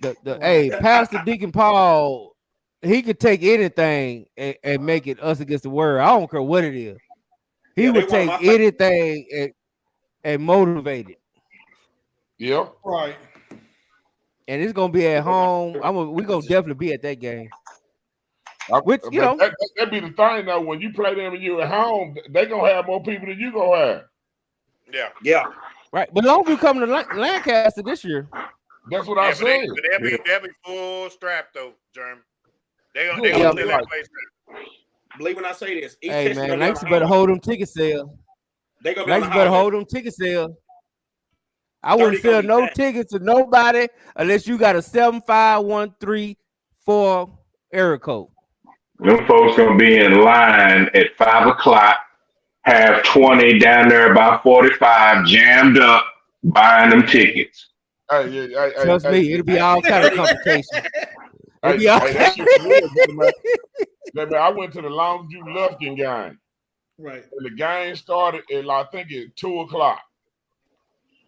Pastor Deacon Paul, he could take anything and make it us against the world. I don't care what it is. He would take anything and motivate it. Yeah. Right. And it's gonna be at home. We're gonna definitely be at that game. That'd be the thing though. When you play them and you're at home, they gonna have more people than you gonna have. Yeah. Right. But Longview coming to Lancaster this year. That's what I said. They'll be full strap though, Jeremy. They gonna fill that place. Believe when I say this. Hey man, Langston better hold them ticket sales. Langston better hold them ticket sales. I wouldn't sell no tickets to nobody unless you got a 75134 area code. Them folks gonna be in line at 5:00, have 20 down there about 45 jammed up buying them tickets. Trust me, it'll be all kind of complications. I went to the Longview Lufkin game. Right. And the game started at I think at 2:00.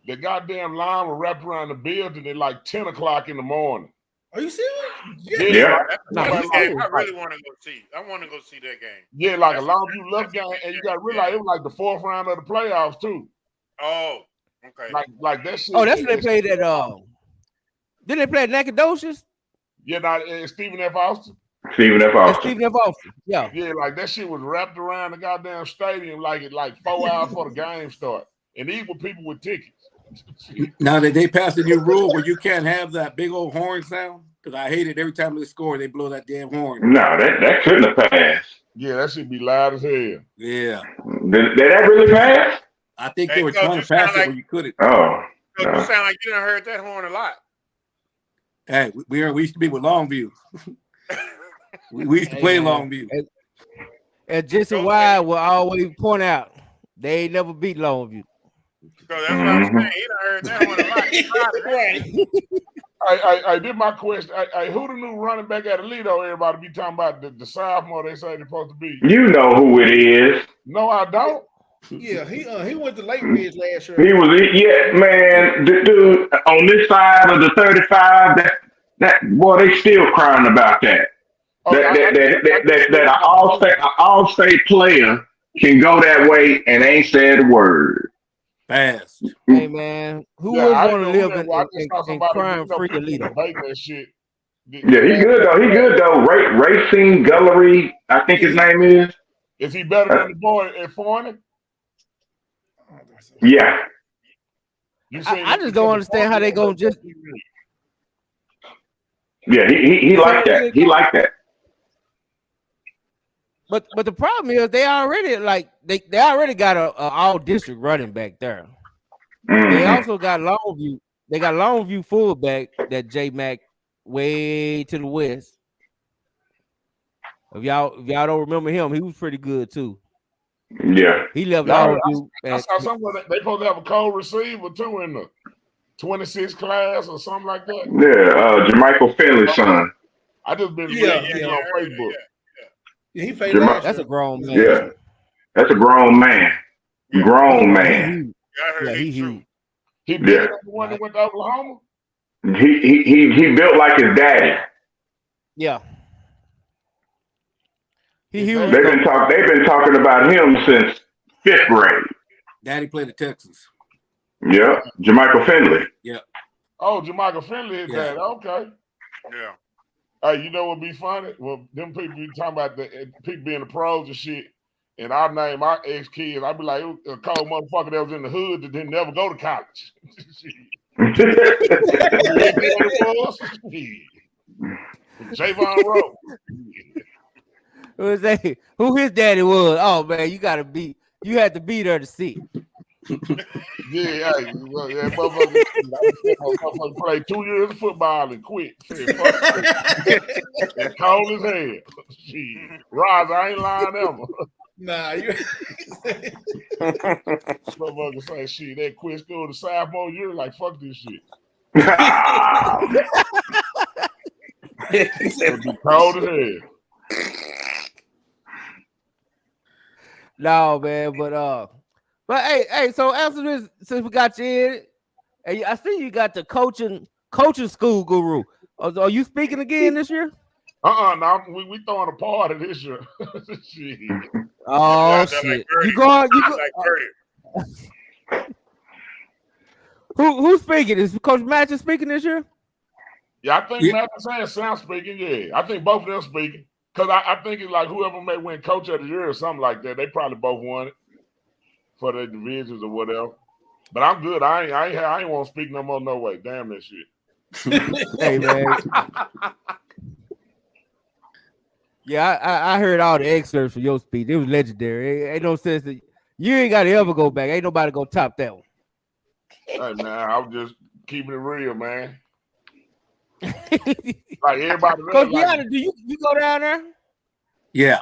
The goddamn line was wrapped around the building at like 10:00 in the morning. Are you serious? Yeah. I really want to go see. I want to go see that game. Yeah, like a Longview Lufkin game, and you got to realize it was like the 4th round of the playoffs too. Oh, okay. Like that shit. Oh, that's when they played at Didn't they play at Nacogdoches? Yeah, Stephen F. Austin. Stephen F. Austin. Yeah. Yeah, like that shit was wrapped around the goddamn stadium like 4 hours before the game started. And these were people with tickets. Now that they passed a new rule where you can't have that big old horn sound, because I hate it every time they score, they blow that damn horn. No, that couldn't have passed. Yeah, that should be loud as hell. Yeah. Did that really pass? I think they were trying to pass it when you couldn't. Oh. You sound like you done heard that horn a lot. Hey, we used to be with Longview. we used to play Longview. And Jesse Wide will always point out they ain't never beat Longview. So that's what I'm saying. He done heard that one a lot. I did my question. Who the new running back at Alito? Everybody be talking about the sophomore they say they're supposed to be. You know who it is. No, I don't. Yeah, he went to Lake Ridge last year. He was, man. The dude on this side of the 35. That boy, they still crying about that. That an all-state player can go that way and ain't said a word. Fast. Hey man, who would want to live in crime-free Alito? Yeah, he good though. Racing Gullery, I think his name is. Is he better than the boy at Forney? Yeah. I just don't understand how they gonna just. Yeah, he like that. He like that. But the problem is they already they already got a all district running back there. They also got Longview. They got Longview fullback that J Mac way to the west. If y'all don't remember him, he was pretty good too. Yeah, he left Longview. I saw somewhere they supposed to have a cold receiver too in the 26 class or something like that. Yeah, Jermichael Finley's son. I just been reading on Facebook. Yeah, he played that's a grown man. Yeah, that's a grown man. Grown man. He huge. He bigger than the one that went to Oklahoma. He built like his daddy. Yeah. He huge. They've been talking about him since 5th grade. Daddy played at Texas. Yeah, Jermichael Finley. Yeah. Oh, Jermichael Finley is that? Okay. Yeah. Hey, you know what be funny? Well, them people be talking about the people being the pros and shit, and I name my ex-kids. I be like, a cold motherfucker that was in the hood that didn't never go to college. Javon Rowe. Who his daddy was? Oh man, you had to be there to see. Yeah, motherfucker played 2 years of football and quit. And cold as hell. Shit. Roz, I ain't lying ever. Nah, you motherfucker say shit. They quit school the sophomore year, like fuck this shit. It'll be cold as hell. No, man, but hey, so after this, since we got you in, hey, I see you got the coaching school guru. Are you speaking again this year? No, we throwing a party this year. Shit. Oh shit! You go. Who's speaking? Is Coach Matthews speaking this year? Yeah, I think Matthews and Sam speaking. Yeah, I think both of them speaking. Because I think it's like whoever may win Coach of the Year or something like that, they probably both won it for their divisions or whatever. But I'm good. I ain't want to speak no more. No way. Damn that shit. Hey man. Yeah, I heard all the excerpts from your speech. It was legendary. Ain't no sense that you ain't got to ever go back. Ain't nobody gonna top that one. Hey man, I was just keeping it real, man. Like everybody. Coach Beattie, do you go down there? Yeah.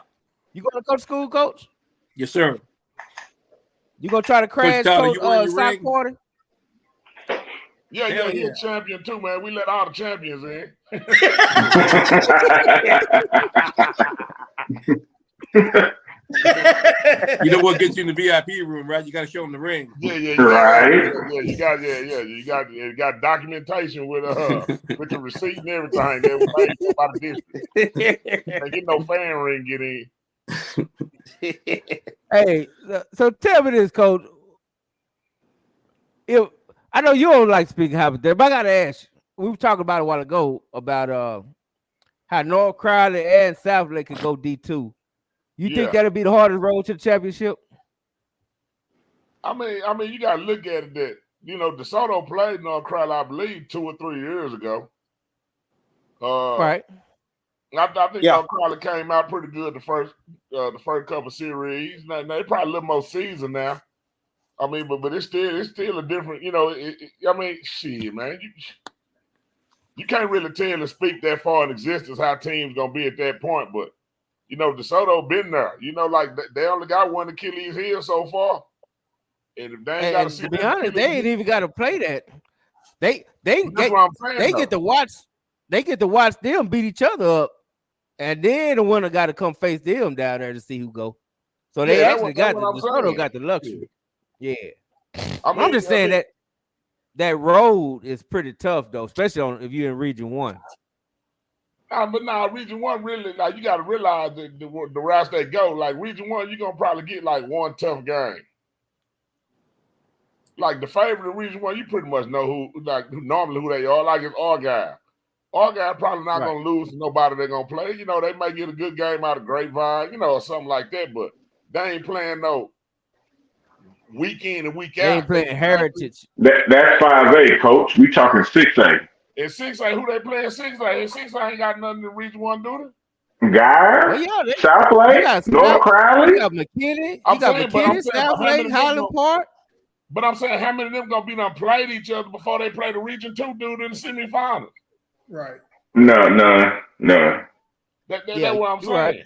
You go to coach school, coach? Yes, sir. You gonna try to crash coach South Quarter? Yeah, he's a champion too, man. We let all the champions in. You know what gets you in the VIP room, right? You got to show them the ring. Yeah. Right. You got documentation with the receipt and everything that was made by the district. Ain't get no fan ring get in. Hey, so tell me this, coach. I know you don't like speaking hypothetical, but I gotta ask you. We were talking about it a while ago about how North Crowley and South Lake could go D2. You think that'll be the hardest road to the championship? I mean, you gotta look at it that DeSoto played North Crowley, I believe, 2 or 3 years ago. Right. I think North Crowley came out pretty good the first couple series. Now they probably a little more seasoned now. I mean, but it's still a different, shit, man. You can't really tell and speak that far in existence how teams gonna be at that point, but DeSoto been there. Like they only got one Achilles heel so far, and if they ain't got to see, to be honest, they ain't even got to play that. They get to watch them beat each other up, and then the winner got to come face them down there to see who go. So they actually got DeSoto got the luxury. Yeah, I'm just saying that road is pretty tough though, especially if you're in Region 1. Region 1 really, like, you got to realize the routes they go. Like Region 1, you're gonna probably get like one tough game. Like the favorite in Region 1, you pretty much know who they are. Like it's Argyle. Argyle probably not gonna lose to nobody they're gonna play. They might get a good game out of Grapevine, or something like that, but they ain't playing no week in and week out. They ain't playing Heritage. That's 5A, coach. We talking 6A. And 6A, who they playing 6A? And 6A ain't got nothing in Region 1, do they? Guys, South Lake, North Crowley. You got McKinney, South Lake, Highland Park. But I'm saying, how many of them gonna be done played each other before they play the Region 2 dude in the semifinals? Right. No. That's what I'm saying. Right.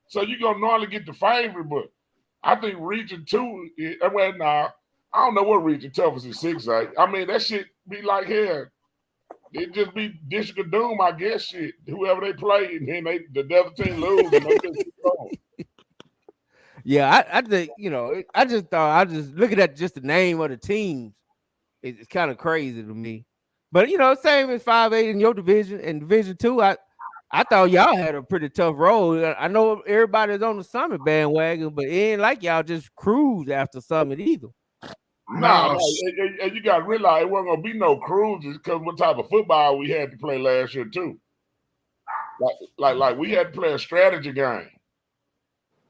So you're gonna normally get the favorite, but I think Region 2, I don't know what Region toughest is 6A. I mean, that shit be like hell. It just be District of Doom, I guess. Shit, whoever they play, and then the other team lose, and they just keep going. Yeah, I think I just thought looking at just the name of the teams, it's kind of crazy to me. But same as 5A in your division and Division 2, I thought y'all had a pretty tough road. I know everybody's on the Summit bandwagon, but it ain't like y'all just cruise after Summit either. No, and you got to realize it wasn't going to be no cruises because what type of football we had to play last year too. Like we had to play a strategy game.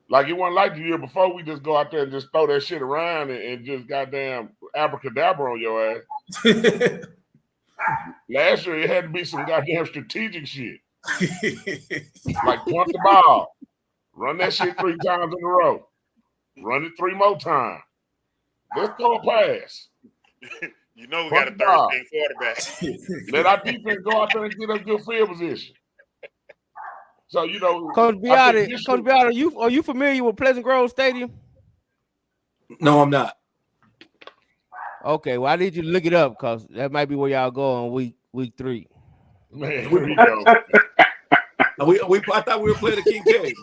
Like it wasn't like the year before we just go out there and just throw that shit around and just goddamn abracadabra on your ass. Last year it had to be some goddamn strategic shit. Like punt the ball, run that shit 3 times in a row, run it 3 more times. Let's throw a pass. We got a third-string quarterback. Let our defense go out there and get a good field position. So Coach Beattie, are you familiar with Pleasant Grove Stadium? No, I'm not. Okay, well I need you to look it up because that might be where y'all go on week 3. Man, here we go. I thought we were playing the King James.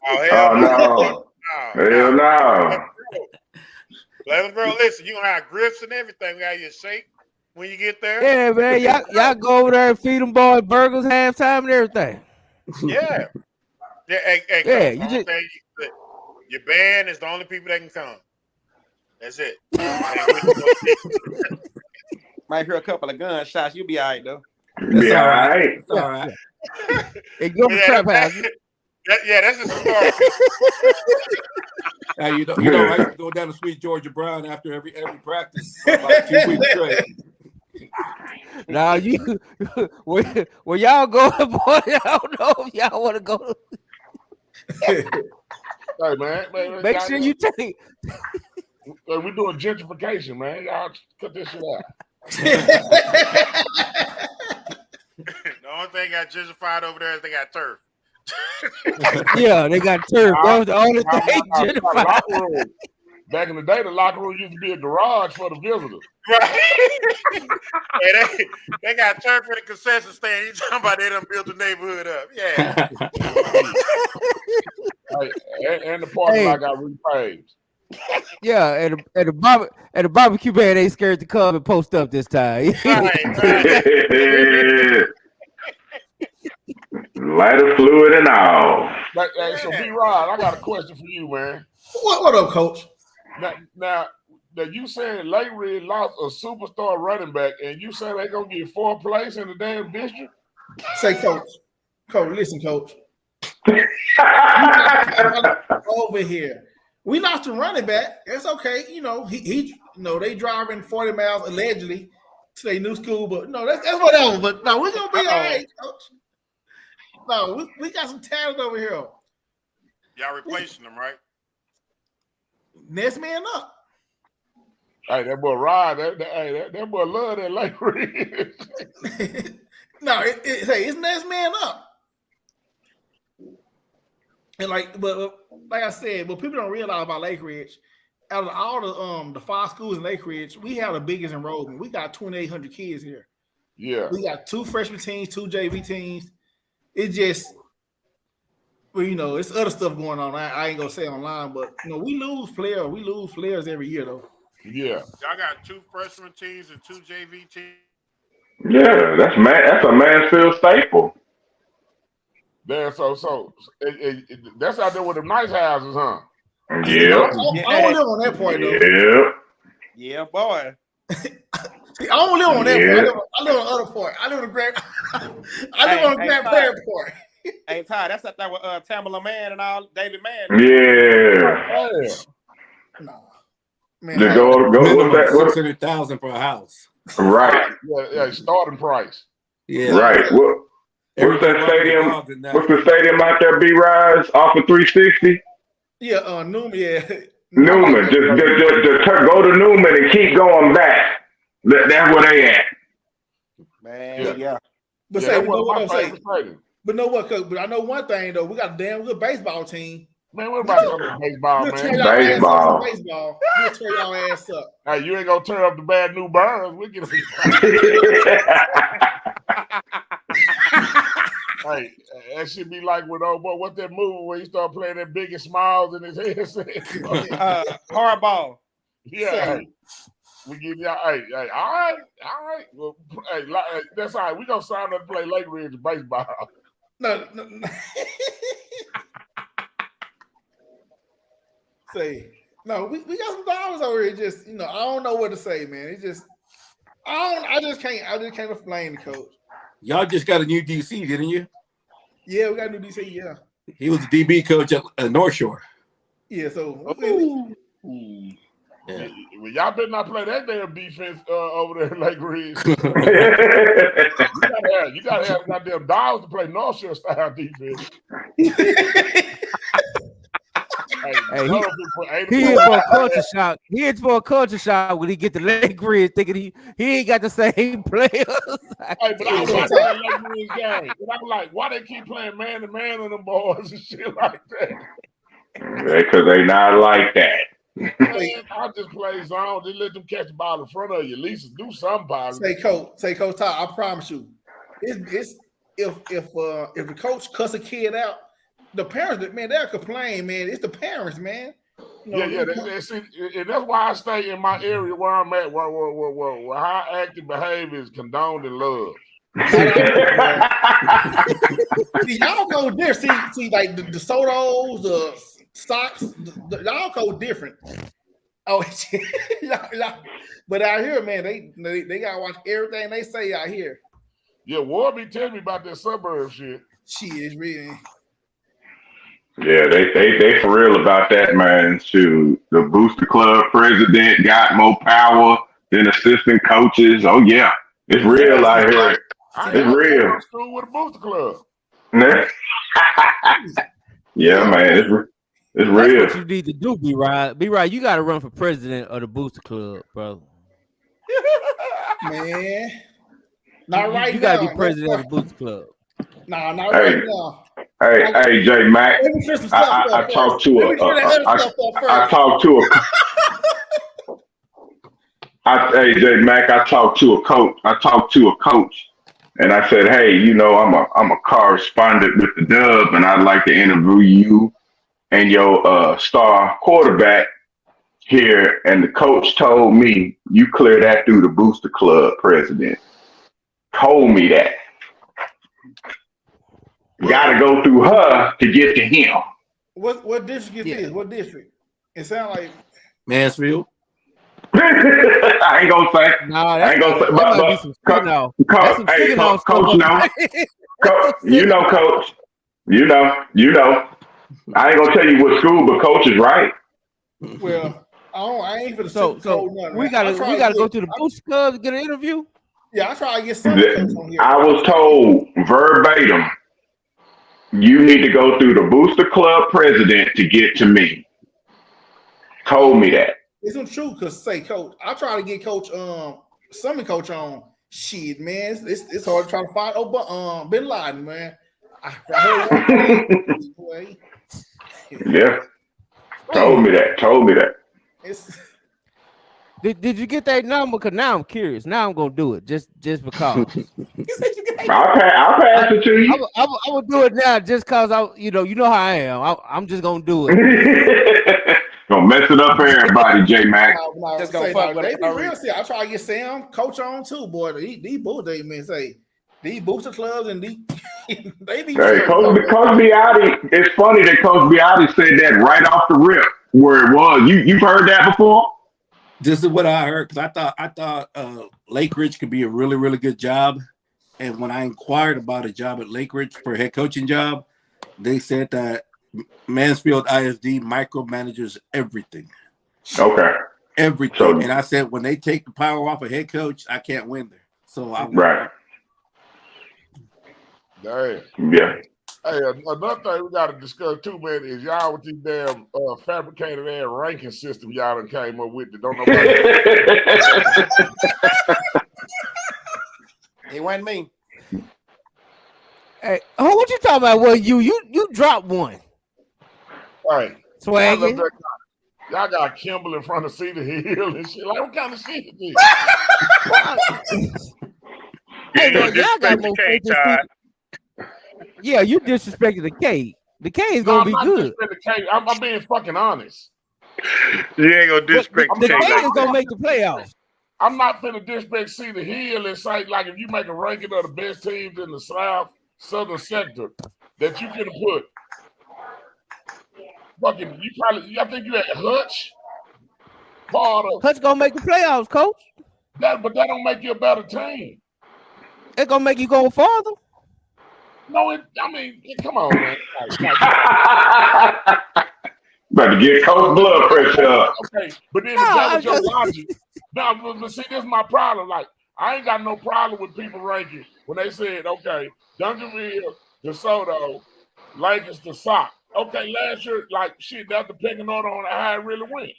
Oh no! Hell no! Let them grow. Listen, you gonna have grips and everything. We got your shake when you get there. Yeah, man. Y'all go over there and feed them boys burgers halftime and everything. Yeah. Yeah. Hey, Coach, your band is the only people that can come. That's it. Might hear a couple of gunshots. You'll be all right though. Be all right. It's all right. Hey, go to trap house. That's just a story. Now, you know, I used to go down to Sweet Georgia Brown after every practice for about 2 weeks straight. Now where y'all going, boy? I don't know if y'all want to go. Hey man, Make sure you take. We're doing gentrification, man. Y'all cut this shit out. The only thing got gentrified over there is they got turf. Yeah, they got turf. That was the only thing gentrified. Back in the day, the locker room used to be a garage for the visitors. Right. Hey, they got turf in the concession stand. You talking about they done built the neighborhood up. Yeah. And the parking lot got repaved. Yeah, and the barbecue band ain't scared to come and post up this time. Lighter fluid and all. Hey, so B-Rod, I got a question for you, man. What up, Coach? Now you saying Lake Ridge lost a superstar running back, and you saying they gonna get 4th place in the damn district? Say, Coach, listen, Coach. Over here. We lost a running back. It's okay. You know, he they driving 40 miles allegedly to their new school, but no, that's whatever. But no, we're gonna be all right, Coach. No, we got some talent over here. Y'all replacing them, right? Next man up. Hey, that boy Rod, that boy love that Lake Ridge. No, it's next man up. And but like I said, what people don't realize about Lake Ridge, out of all the 5 schools in Lake Ridge, we have the biggest enrollment. We got 2,800 kids here. Yeah. We got 2 freshman teams, 2 JV teams. It's just, well, it's other stuff going on. I ain't gonna say online, but we lose players. We lose players every year though. Yeah. Y'all got 2 freshman teams and 2 JV teams. Yeah, that's a Mansfield staple. There, so that's out there with them nice houses, huh? Yeah. I don't live on that point though. Yeah. Yeah, boy. See, I don't live on that part. I live on the other part. I live on the Grand Prairie part. Hey, Ty, that's up there with Tamala Man and all, David Man. Yeah. No. Man, Go with that. 600,000 for a house. Right. Yeah, starting price. Yeah. Right. What's that stadium? What's the stadium out there, B-Rise, off of 360? Yeah, Newman, yeah. Newman. Just go to Newman and keep going back. That's where they at. Man, yeah. But say, but know what, Coach? But I know one thing though. We got a damn good baseball team. Man, what about baseball, man? Baseball. We'll tear y'all ass up. Hey, you ain't gonna tear up the bad new Burns. We get Hey, that should be like with old boy. What's that movie where he start playing that Biggest Smiles in his head? Hardball. Yeah. We give y'all, hey, all right. Well, hey, that's all right. We gonna sign up to play Lake Ridge baseball. No. Say, no, we got some dollars over here. Just I don't know what to say, man. It's just I just can't explain the Coach. Y'all just got a new DC, didn't you? Yeah, we got a new DC. Yeah, he was the DB coach at North Shore. Yeah, so. Yeah. Well, y'all better not play that damn defense over there in Lake Ridge. you gotta have goddamn dogs to play North Shore style defense. He is for a culture shock. He is for a culture shock when he get to Lake Ridge thinking he ain't got the same players. Hey, but I was watching that Lake Ridge game, and I'm like, why they keep playing man to man on them boys and shit like that? Because they not like that. Man, I just play zone. Just let them catch the ball in front of you. At least do something about it. Say, Coach Todd, I promise you, if the coach cuss a kid out, the parents, man, they'll complain, man. It's the parents, man. You know, and that's why I stay in my area where I'm at, where high active behavior is condoned and loved. See, y'all go different. See, like the DeSotos, the socks, y'all go different. Oh, but out here, man, they gotta watch everything they say out here. Yeah, Warby telling me about that suburb shit. She is really. Yeah, they for real about that, man. Shoot, the Booster Club president got more power than assistant coaches. Oh yeah, it's real out here. It's real. School with a Booster Club. Yeah, man, it's real. That's what you need to do, B-Rod. B-Rod, you got to run for president of the Booster Club, bro. Man, not right now. You got to be president of the Booster Club. Nah, not right now. Hey, J Mac. I talked to a coach, and I said, hey, you know, I'm a correspondent with the Dub, and I'd like to interview you and your star quarterback here. And the coach told me you clear that through the Booster Club president. Told me that. Got to go through her to get to him. What district is this? What district? It sounds like Mansfield. I ain't gonna say. No, I ain't gonna say. Coach now. You know, Coach. You know. I ain't gonna tell you what school, but Coach is right. Well, I ain't for the so we gotta go to the Booster Club to get an interview. Yeah, I try to get something on here. I was told verbatim, you need to go through the Booster Club president to get to me. Told me that. It's true, because say, Coach, I try to get Coach Summon Coach on. Shit, man, it's hard to try to find Bin Laden, man. I heard yeah. Told me that. Did you get that number? Because now I'm curious. Now I'm gonna do it just because. I'll pass it to you. I will do it now just because you know how I am. I'm just gonna do it. Gonna mess it up for everybody, J Mac. Just gonna fuck with it. I try to get Sam Coach on too, boy. These Booster men say these Booster clubs and they be. Hey, Coach Beattie. It's funny that Coach Beattie said that right off the rip where it was. You've heard that before? This is what I heard, because I thought Lake Ridge could be a really, really good job. And when I inquired about a job at Lake Ridge for a head coaching job, they said that Mansfield ISD micromanages everything. Okay. Everything. So, and I said, when they take the power off a head coach, I can't win there. So I right. Damn. Yeah. Hey, another thing we got to discuss too, man, is y'all with these damn fabricated ass ranking system y'all done came up with that don't know about It wasn't me. Hey, what you talking about? Well, you dropped one. Right. Swaggy. Y'all got Kimball in front of Cedar Hill and shit. Like, what kind of shit is this? Hey, man, y'all got more faith in Cedar. Yeah, you disrespected the K. The K is gonna be good. I'm being fucking honest. You ain't gonna disrespect the K. Is gonna make the playoffs. I'm not finna disrespect Cedar Hill and say, like, if you make a ranking of the best teams in the southern sector that you can put. Fucking, I think you had Hutch. Hutch gonna make the playoffs, Coach. But that don't make you a better team. It's gonna make you go farther. No, come on, man. Better get Coach blood pressure up. Okay, but then that was your logic. Now, but see, this is my problem. Like, I ain't got no problem with people ranking when they said, okay, Duncanville, DeSoto, Lakers, the Sox. Okay, last year, like, shit, that's the pecking order on how it really went.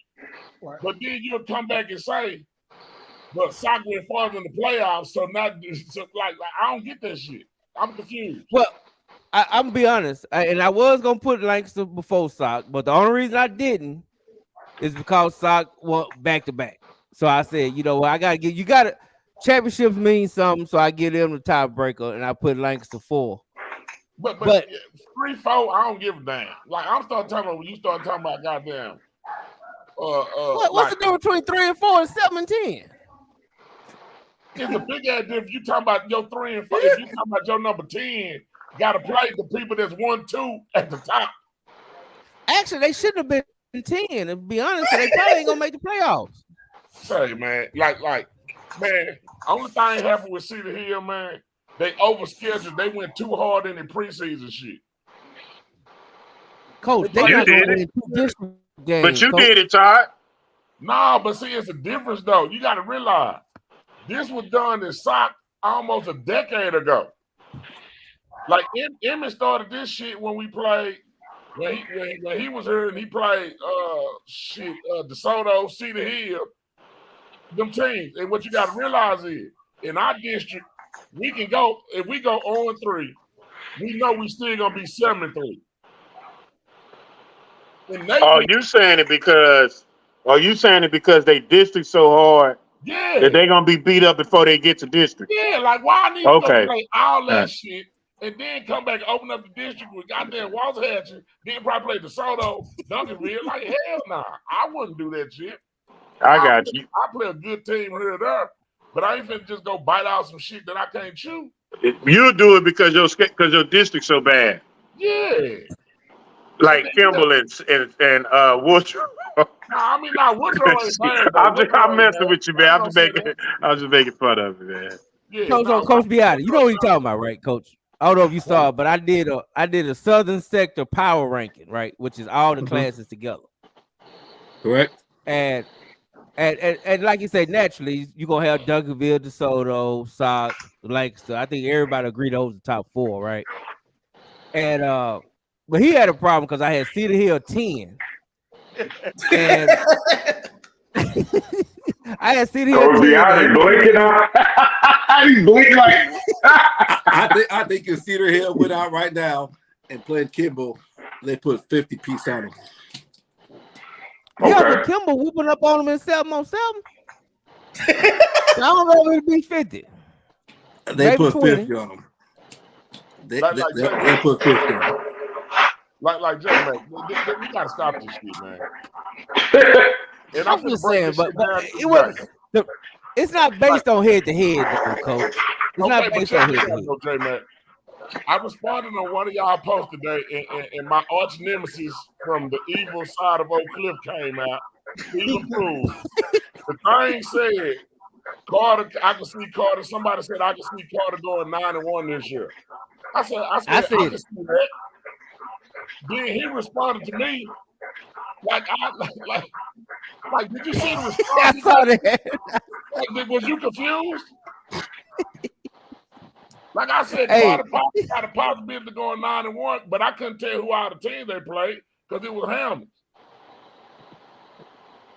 Right. But then you'll come back and say, but Sox went farther in the playoffs, so like I don't get that shit. I'm confused. Well, I'm gonna be honest, and I was gonna put Langston before Sock, but the only reason I didn't is because Sock went back to back. So I said, you know what, championships mean something, so I give them the tiebreaker and I put Lancaster 4. But 3-4, I don't give a damn. Like I'm starting talking about when you start talking about goddamn. What's the difference between 3 and 4 and 7 and 10? It's a big ass difference. You talking about your 3 and 4. If you talking about your number 10, got to play the people that's 1-2 at the top. Actually, they shouldn't have been 10. To be honest, they probably ain't gonna make the playoffs. Say, man, man, only thing happened with Cedar Hill, man. They overscheduled. They went too hard in the preseason shit. Coach, they you did it. But you did it, Todd. No, but see, it's a difference though. You got to realize this was done in SOC almost a decade ago. Like Emmett started this shit when we played. When he was here and he played DeSoto, Cedar Hill, them teams. And what you got to realize is in our district, we can go, if we go 0-3, we know we still gonna be 7-3. Are you saying it because they district so hard that they're gonna be beat up before they get to district? Yeah, like why I need to go play all that shit and then come back and open up the district with goddamn Waxahachie, then probably play DeSoto, Duncanville? Like hell nah, I wouldn't do that shit. I got you. I play a good team here or there, but I ain't finna just go bite out some shit that I can't chew. You do it because your district's so bad. Yeah. Like Kimball and Woodrow. Nah, I mean, Woodrow ain't bad. I'm messing with you, man. I'm just making fun of it, man. Yeah, Coach Beattie, you know what you're talking about, right, Coach? I don't know if you saw it, but I did a Southern Sector power ranking, right, which is all the classes together. Correct. And like you said, naturally, you're gonna have Duncanville, DeSoto, SOC, Lancaster. I think everybody agreed those are the top 4, right? And but he had a problem because I had Cedar Hill 10. And I had Cedar Hill 10. Blinking out. He's blinking like I think if Cedar Hill went out right now and played Kimball, they put 50 piece on him. Yeah, but Kimball whooping up on him in 7-on-7. I don't know if it'd be 50. They maybe put 20. 50 on him. They put 50 on him. Like Jay, man, we gotta stop this shit, man. And I'm just saying, but it was it's not based on head to head, though, Coach. It's not based on head to head. Jay, man. I responded on one of y'all posts today, and my arch nemesis from the evil side of Oak Cliff came out. Even proved. The thing said, Carter, I can see Carter. Somebody said I can see Carter going 9-1 this year. I said I can see that. Then he responded to me like, did you see the response? I saw that. Like, was you confused? Like I said, Carter got a possibility of going 9-1, but I couldn't tell who all the teams they played because it was Hammonds.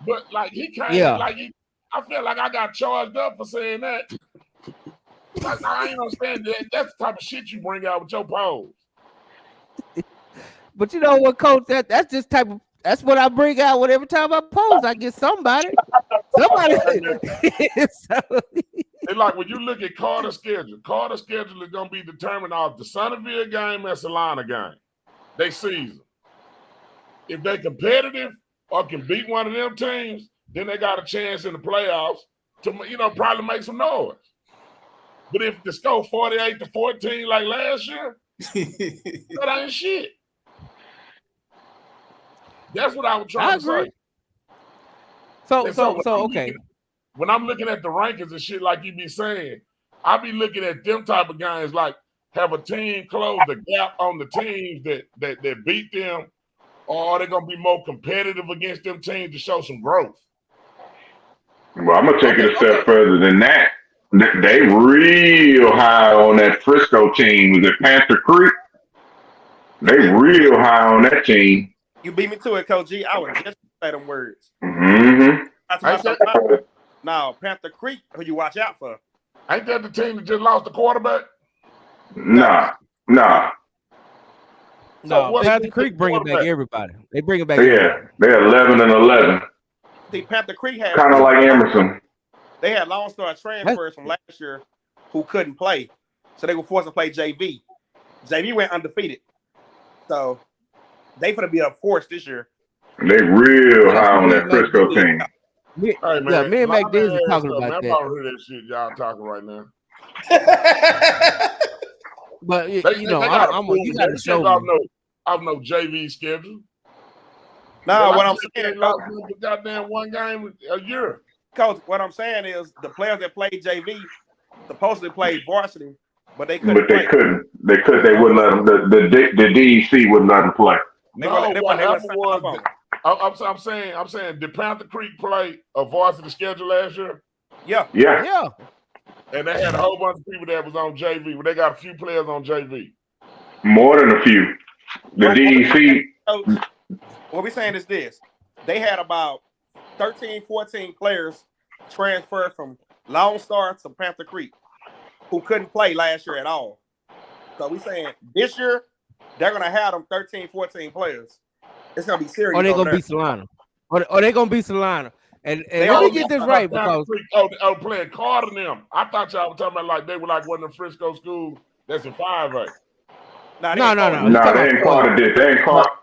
But like he came, I felt like I got charged up for saying that. Like I ain't understand that. That's the type of shit you bring out with your pose. But you know what, Coach? That's just that's what I bring out with every time I pose. I get somebody. It's like when you look at Carter's schedule is gonna be determined off the Centerville game and Salina game. They season. If they're competitive or can beat one of them teams, then they got a chance in the playoffs to probably make some noise. But if the score 48-14 like last year, that ain't shit. That's what I was trying to say. So okay. When I'm looking at the rankings and shit like you be saying, I be looking at them type of guys like have a team close the gap on the teams that beat them, or are they gonna be more competitive against them teams to show some growth? Well, I'm gonna take it a step further than that. They real high on that Frisco team. Was it Panther Creek? They real high on that team. You beat me to it, Coach G. I would just say them words. Mm-hmm. No, Panther Creek, who you watch out for. Ain't that the team that just lost the quarterback? Nah. No, Panther Creek bringing back everybody. They bring it back. Yeah, they're 11-11. See, Panther Creek had kind of like Emerson. They had Lone Star transfers from last year who couldn't play, so they were forced to play JV. JV went undefeated, so they gonna be a force this year. They real high on that Frisco team. Hey, man, Yeah, me and McDavis were talking man, about I'm that. about to hear that shit y'all talking right now. But you They know, gotta I'm prove you it. got to They show check me. off no JV schedule. No, They what I'm like saying, they lost goddamn one game a year. Coach, what I'm saying is the players that played JV supposedly played varsity, but they couldn't. But they couldn't. They wouldn't let them. The DEC wouldn't let them play. What happened was, I'm saying, did Panther Creek play a varsity schedule last year? Yeah. And they had a whole bunch of people that was on JV. But they got a few players on JV. More than a few. The DEC. What we're saying is this: they had about 13, 14 players transferred from Lone Star to Panther Creek who couldn't play last year at all. So we're saying this year they're gonna have them 13, 14 players. It's gonna be serious. Or they're gonna be Solana. Or they're gonna be Solana. And let me get this right because playing Carter and them. I thought y'all were talking about like they were like one of the Frisco schools that's in 5A. No. They ain't Carter this.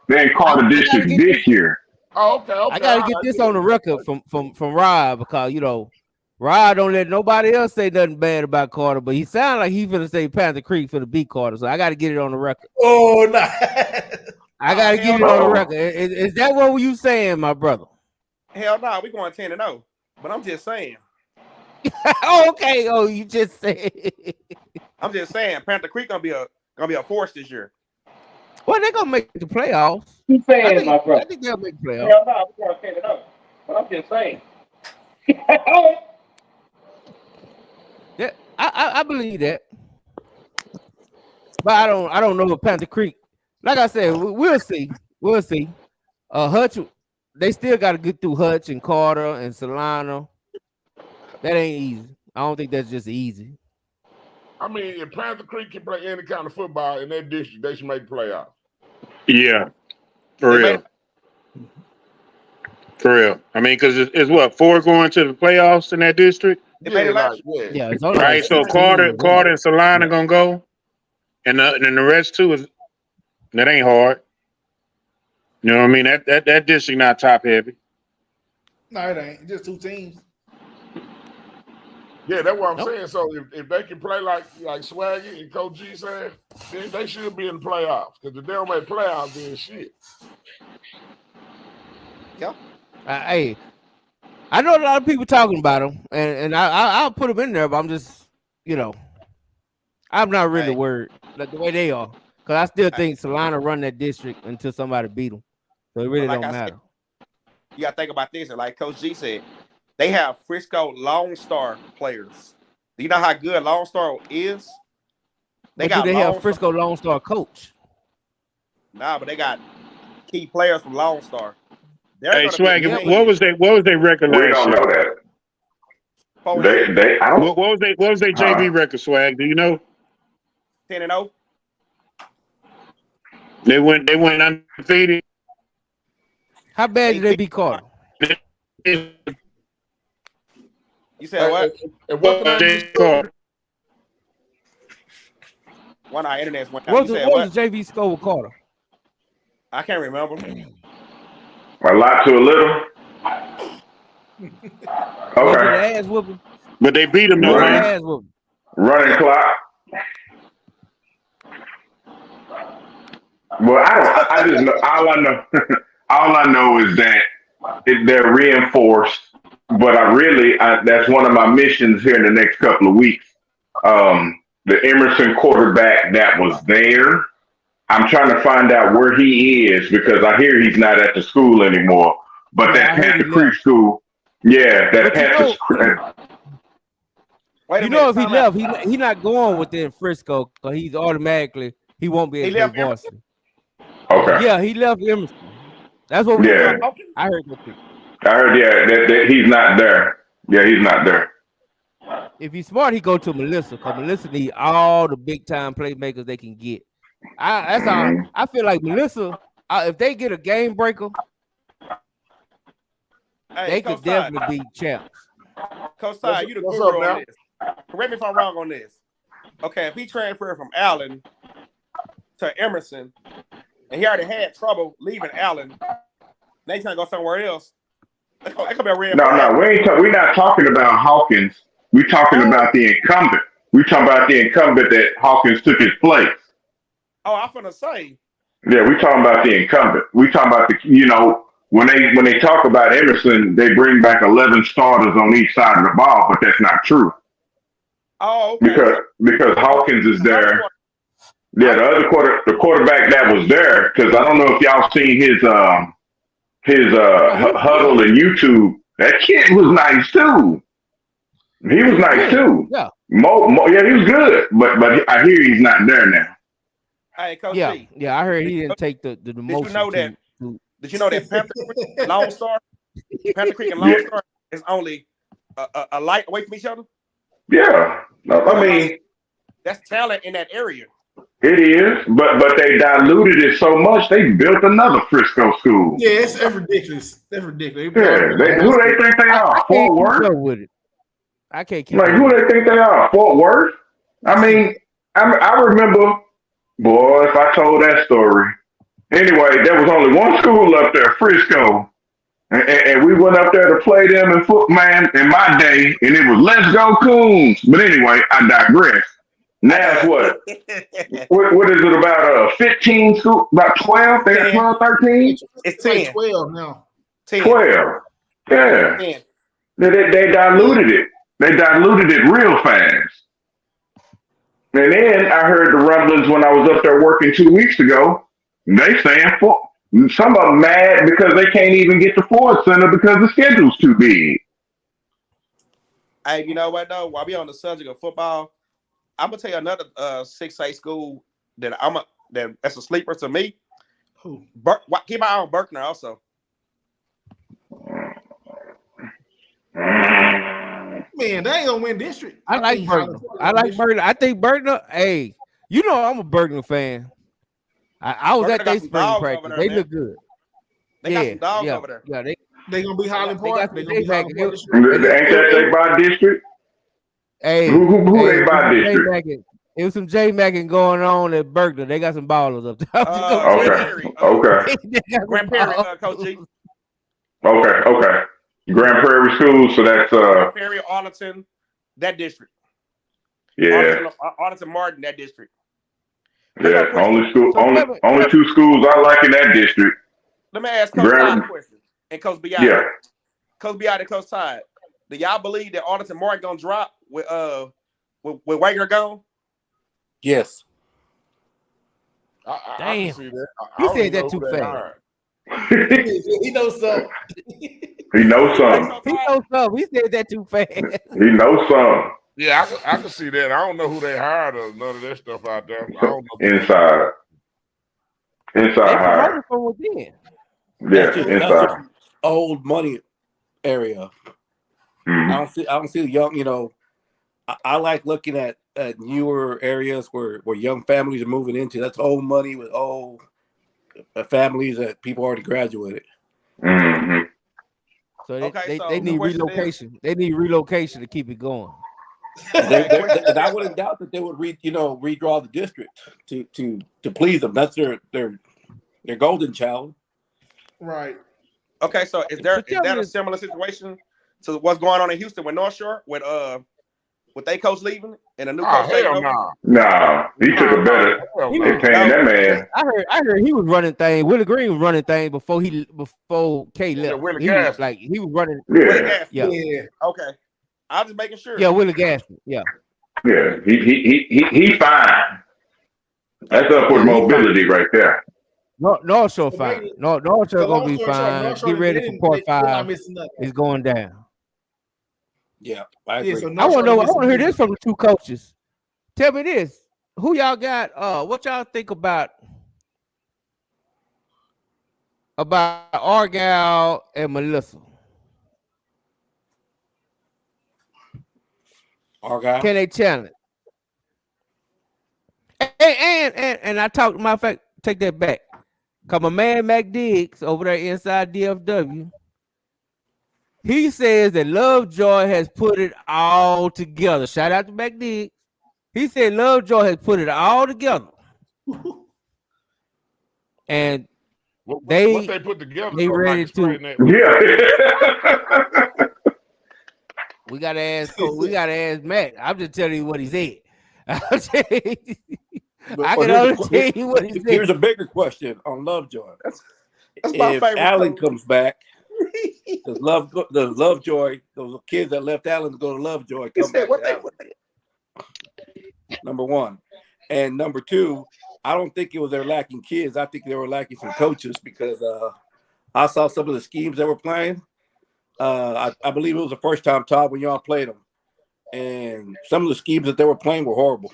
They ain't Carter district this year. Oh, okay. I gotta get this on the record from Rod because you know Rod don't let nobody else say nothing bad about Carter, but he sound like he finna say Panther Creek for the beat Carter, so I gotta get it on the record. Oh no. I gotta get it on the record. Is that what you saying, my brother? Hell no, we going 10-0. But I'm just saying. Okay. Oh, you just said. I'm just saying Panther Creek gonna be a force this year. Well, they're gonna make the playoffs. Keep saying, my brother. I think they'll make the playoffs. Hell no, we going 10-0. But I'm just saying. Yeah, I believe that. But I don't know if Panther Creek. Like I said, we'll see. Hutch, they still got to get through Hutch and Carter and Solano. That ain't easy. I don't think that's just easy. I mean, if Panther Creek can play any kind of football in their district, they should make the playoffs. Yeah, for real. I mean, because it's what 4 going to the playoffs in that district. Yeah. It's only right. So Carter and Solana gonna go, and the rest too is that ain't hard. You know what I mean? That district not top heavy. No, it ain't. Just 2 teams. Yeah, that's what I'm saying. So if they can play like Swaggy and Coach G said, then they should be in the playoffs. Because if they don't make playoffs, then shit. Yeah. Hey, I know a lot of people talking about them, and I'll put them in there, but I'm just, you know, I'm not really worried like the way they are. Because I still think Solana run that district until somebody beat them. So it really don't matter. You got to think about this. And like Coach G said, they have Frisco Lone Star players. Do you know how good Lone Star is? They have Frisco Lone Star coach. Nah, but they got key players from Lone Star. Hey, Swaggy, what was their record last year? We don't know that. What was their JV record, Swag? Do you know? 10-0. They went undefeated. How bad did they beat Carter? You said what? Carter. One our internet's went out. What was the JV score with Carter? I can't remember. A lot to a little. Okay. But they beat them. Running clock. Well, I just know all I know is that they're reinforced. But that's one of my missions here in the next couple of weeks. The Emerson quarterback that was there, I'm trying to find out where he is because I hear he's not at the school anymore. But that Panther Creek school, that Panther Creek. You know, if he left, he not going within Frisco because he's automatically he won't be able to play varsity. Okay. Yeah, he left Emerson. That's what we heard. I heard that too. I heard, that he's not there. Yeah, he's not there. If he's smart, he go to Melissa because Melissa need all the big time playmakers they can get. That's all. I feel like Melissa, if they get a game breaker, they could definitely be champs. Coach Ty, you the what's guru up now? on this. Correct me if I'm wrong on this. Okay, if he transferred from Allen to Emerson, and he already had trouble leaving Allen, now he's trying to go somewhere else. That could be a red flag. No, we're not talking about Hawkins. We're talking about the incumbent. We're talking about the incumbent that Hawkins took his place. Oh, I'm gonna say. Yeah, we're talking about the incumbent. We're talking about when they talk about Emerson, they bring back 11 starters on each side of the ball, but that's not true. Oh, okay. Because Hawkins is there. Yeah, the quarterback that was there, because I don't know if y'all seen his huddle in YouTube. That kid was nice too. He was nice too. Yeah. Yeah, he was good, but I hear he's not there now. Hey, Coach T. Yeah, I heard he didn't take the motion. Did you know that Panther Creek, Lone Star, Panther Creek and Lone Star is only a light away from each other? Yeah, I mean that's talent in that area. It is, but they diluted it so much they built another Frisco school. Yeah, that's ridiculous. That's ridiculous. Yeah, who they think they are? Fort Worth? With it. I can't keep who they think they are? Fort Worth? I mean, I remember, boy, if I told that story. Anyway, there was only one school up there, Frisco. And we went up there to play them in footman in my day, and it was Let's Go Coons. But anyway, I digress. Now it's what? What is it about 15 school? About 12? They got 12, 13? It's 10. Like 12 now. 10. 12. Yeah. 10. They diluted it. They diluted it real fast. And then I heard the rumblings when I was up there working 2 weeks ago. They saying some of them mad because they can't even get to Ford Center because the schedule's too big. Hey, you know what though? While we on the subject of football, I'm gonna tell you another 6A school that's a sleeper to me. Who? Keep my eye on Berkner also. Man, they ain't gonna win district. I like Berkner. I think Berkner. Hey, you know I'm a Berkner fan. I was at their spring practice. They look good. They got some dogs over there. Yeah, they gonna be Highland Park. Ain't that they by district? Hey, who they by district? It was some J Mackin going on at Berkner. They got some ballers up there. Okay. Grand Prairie, Coach G. Okay. Grand Prairie School. So that's Grand Prairie, Arlington, that district. Yeah. Arlington Martin, that district. Yeah, only 2 schools I like in that district. Let me ask Coach Todd a question. And Coach Beattie. Yeah. Coach Beattie and Coach Todd. Do y'all believe that Arlington Martin gonna drop with Wagner gone? Yes. Damn. I see that. You said that too fast. He knows something. He knows something. He knows something. He said that too fast. He knows something. Yeah, I can see that. I don't know who they hired or none of that stuff out there. I don't know. Inside hire. From within. Yeah, inside. Old money area. Mm-hmm. I don't see the young. I like looking at newer areas where young families are moving into. That's old money with old families that people already graduated. Mm-hmm. So they need relocation. They need relocation to keep it going. And I wouldn't doubt that they would redraw the district to please them. That's their golden child. Right. Okay, so is that a similar situation to what's going on in Houston with North Shore with their coach leaving and a new coach? Nah, he took a better. They paying that man. I heard he was running thing. Willie Green was running thing before K left. He was running. Yeah. Okay. I'm just making sure. Yeah, Willie Gaston. Yeah. Yeah, he fine. That's upward mobility right there. North Shore fine. North Shore gonna be fine. Get ready for part 5. It's going down. Yeah, I agree. I want to hear this from the 2 coaches. Tell me this: who y'all got? What y'all think about Argyle and Melissa? Argyle. Can they challenge? And I talked. Matter of fact, take that back. Cause my man Mac Diggs over there inside DFW, He says that Lovejoy has put it all together. Shout out to McD. He said Lovejoy has put it all together. And what they put together, they ready to. Yeah. We gotta ask Matt. I'm just telling you what he said. I can only tell you what he said. Here's a bigger question on Lovejoy. That's my favorite. Allen comes back, does Lovejoy, those kids that left Allen to go to Lovejoy, come back to Allen? Number one. And number two, I don't think it was they're lacking kids. I think they were lacking some coaches because I saw some of the schemes they were playing. I believe it was the first time, Todd, when y'all played them. And some of the schemes that they were playing were horrible.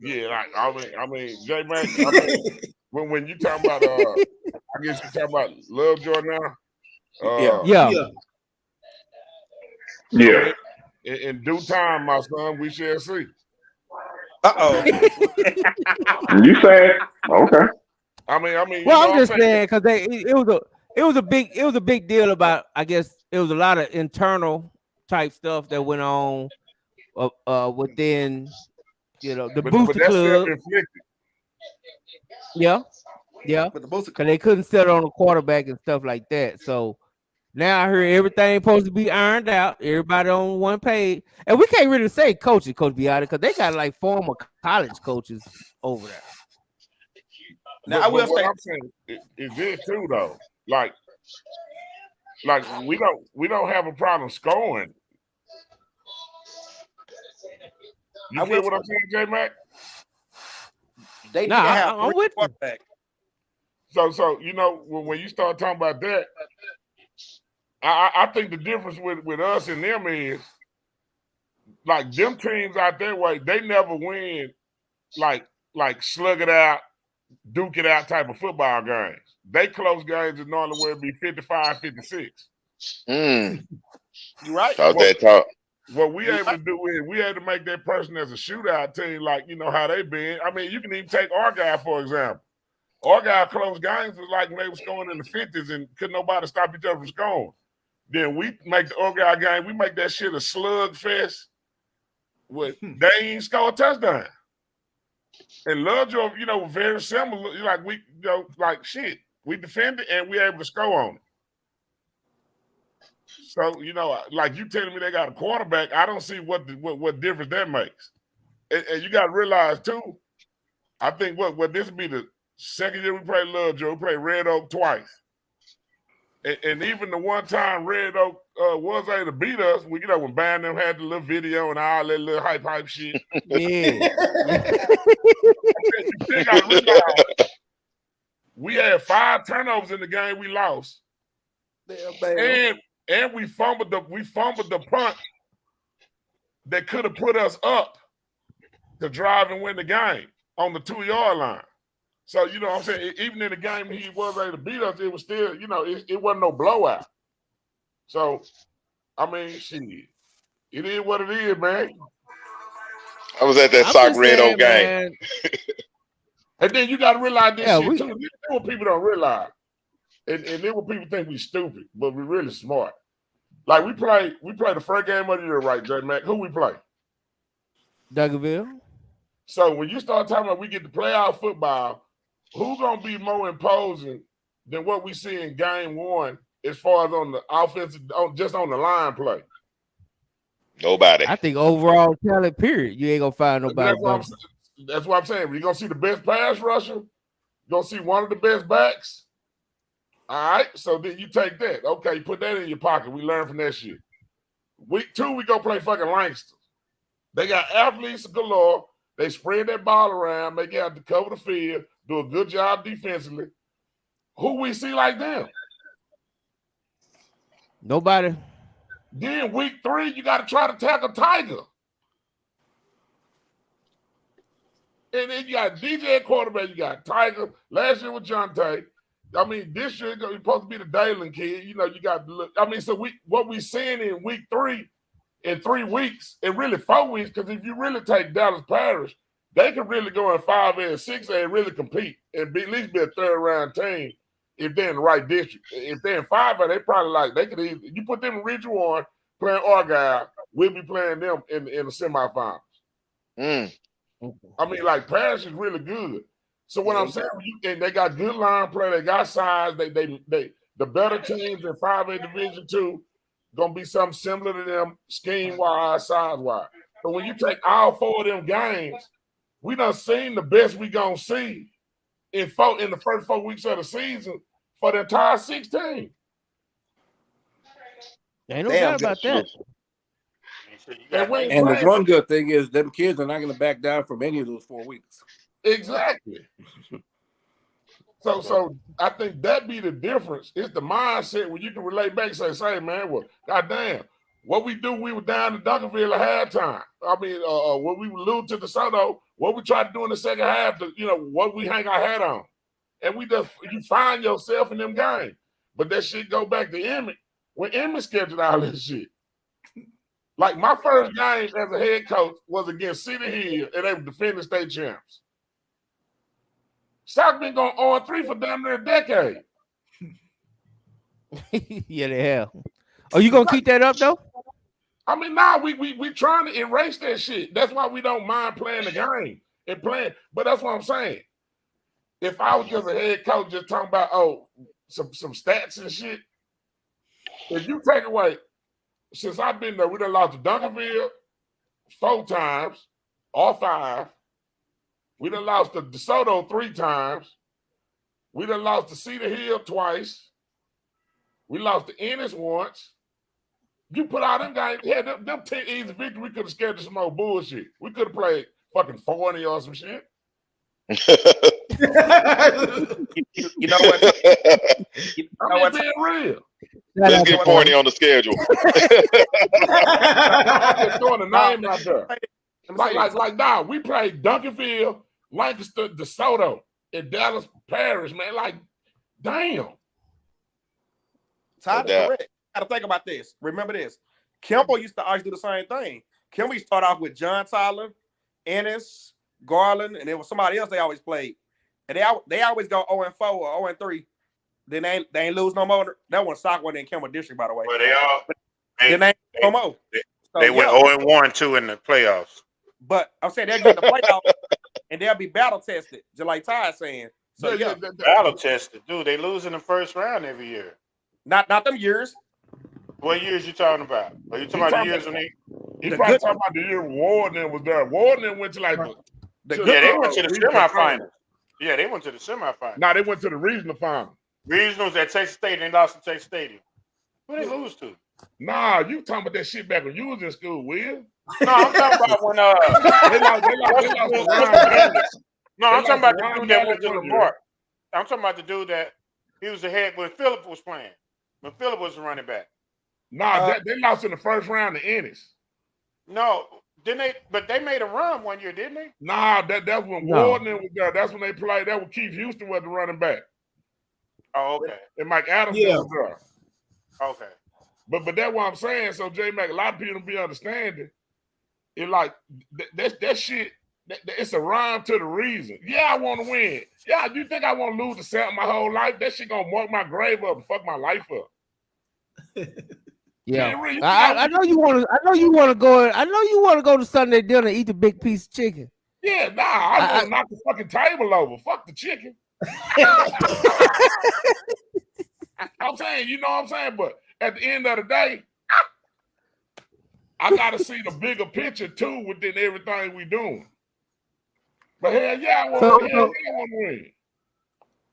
Yeah, like I mean, J Mac. When you talk about, I guess you talking about Lovejoy now. Yeah. In due time, my son, we shall see. You said okay. I mean. Well, I'm just saying because it was a big deal about. I guess it was a lot of internal type stuff that went on within, the booster club. Yeah. Because they couldn't settle on a quarterback and stuff like that. So now I heard everything supposed to be ironed out. Everybody on one page, and we can't really say Coach Beattie, because they got like former college coaches over there. Now I will say, what I'm saying is this too, though. Like we don't have a problem scoring. You feel what I'm saying, J Mac? They need to have I'm with quarterback. So when you start talking about that, I think the difference with us and them is like them teams out that way, they never win like slug it out, duke it out type of football games. They close games is normally where it be 55-56. You right. Talk that talk. What we able to do is we able to make that person as a shootout team, like how they been. I mean, you can even take Argyle for example. Argyle close games was like when they was scoring in the 50s and couldn't nobody stop each other from scoring. Then we make the Argyle game, we make that shit a slug fest. They ain't score a touchdown. And Lovejoy, very similar. Like we, shit. We defended and we able to score on it. So, like you telling me they got a quarterback, I don't see what difference that makes. And you got to realize too, I think what this will be the second year we played Lovejoy, we played Red Oak twice. And even the one time Red Oak was able to beat us, when Bam them had the little video and all that little hype shit. Yeah. You gotta realize, we had 5 turnovers in the game we lost. And we fumbled the punt that could have put us up to drive and win the game on the 2-yard line. So, what I'm saying? Even in the game he was able to beat us, it was still, it wasn't no blowout. So, I mean, shit, it is what it is, man. I was at that Sock Red Oak game. And then you got to realize this shit, too. This is what people don't realize. And then what people think we stupid, but we really smart. Like, we play the first game of the year, right, J Mac? Who we play? Duncanville. So, when you start talking about we get to playoff football, who's going to be more imposing than what we see in game one as far as on the offensive, just on the line play? Nobody. I think overall talent, period. You ain't going to find nobody. That's what I'm saying. You're going to see the best pass rusher. You're going to see one of the best backs. All right? So then you take that. Okay, put that in your pocket. We learn from that shit. Week 2, we go play fucking Langston. They got athletes galore. They spread that ball around, make it have to cover the field, do a good job defensively. Who we see like them? Nobody. Then week 3, you got to try to tackle Tiger. And then you got DJ at quarterback, you got Tiger. Last year with Jonte. I mean, this year it's supposed to be the Dalen kid. You got to look. I mean, so what we seeing in week 3, in 3 weeks, and really 4 weeks, because if you really take Dallas Parish, they can really go in 5A and 6A and really compete and at least be a third-round team if they're in the right district. If they're in 5A, they probably like they could either you put them in Region 1 playing Argyle, we'll be playing them in the semifinals. I mean, like Parish is really good. So what I'm saying, and they got good line play, they got size, they the better teams in 5A Division 2 gonna be something similar to them scheme wise, size wise. So when you take all 4 of them games, we done seen the best we gonna see in the first 4 weeks of the season for the entire 16. Ain't no doubt about that. And the one good thing is them kids are not going to back down from any of those 4 weeks. Exactly. So I think that be the difference. It's the mindset when you can relate back and say, man, well, goddamn, what we do, we were down in Duncanville at halftime. I mean, when we lose to DeSoto, what we tried to do in the second half, what we hang our hat on. And you find yourself in them games. But that shit go back to Emmett. When Emmett scheduled all this shit. Like my first game as a head coach was against City Hill, and they were defending state champs. Stock been going on 3 for damn near a decade. Yeah, they have. Are you gonna keep that up though? I mean, we trying to erase that shit. That's why we don't mind playing the game and playing. But that's what I'm saying. If I was just a head coach, just talking about some stats and shit, if you take away. Since I've been there, we done lost to Duncanville 4 times, all 5. We done lost to DeSoto 3 times. We done lost to Cedar Hill twice. We lost to Ennis once. You put all them guys, them 10 easy victories, we could have scared some more bullshit. We could have played fucking 40 or some shit. You know what? I'm being real. Let's get Porty on the schedule. I'm just throwing a name out there. Like, we played Duncanville, Lancaster, DeSoto, and Dallas Parish, man. Like, damn. Todd is correct. You gotta think about this. Remember this. Kimball used to always do the same thing. Kimball used to start off with John Tyler, Ennis, Garland, and there was somebody else they always played. And they always go 0-4 or 0-3. Then they ain't lose no more. That one stock one in Kimball District, by the way. Well, they all then they ain't no more. They went 0-1 too in the playoffs. But I'm saying they'll get in the playoffs and they'll be battle tested, just like Ty's saying. So battle tested, dude. They lose in the first round every year. Not them years. What years you talking about? Are you talking about the years when He's probably talking about the year Warden was there. Warden went to like they went to the semifinals. Yeah, they went to the semifinals. No, they went to the regional final. Regionals at Texas State, they lost to Texas Stadium. Who they lose to? Nah, you talking about that shit back when you was in school, Will? No, I'm talking about when they lost No, I'm talking about the dude that went to the mark. I'm talking about the dude that he was the head when Phillip was playing. When Phillip was the running back. Nah, they lost in the first round to Ennis. No, didn't they? But they made a run one year, didn't they? Nah, that's when Warden was there. That's when they played. That was Keith Houston was the running back. Oh, okay. And Mike Adams was there. Okay. But that's what I'm saying. So J Mac, a lot of people don't be understanding. It like that shit. It's a rhyme to the reason. Yeah, I want to win. Yeah, do you think I want to lose to Sample my whole life? That shit gonna mark my grave up and fuck my life up. Yeah, I know you want to. I know you want to go. I know you want to go to Sunday dinner and eat a big piece of chicken. Yeah, nah, I want to knock the fucking table over. Fuck the chicken. I'm saying, you know what I'm saying? But at the end of the day, I got to see the bigger picture too within everything we doing. But hell yeah, I want to win.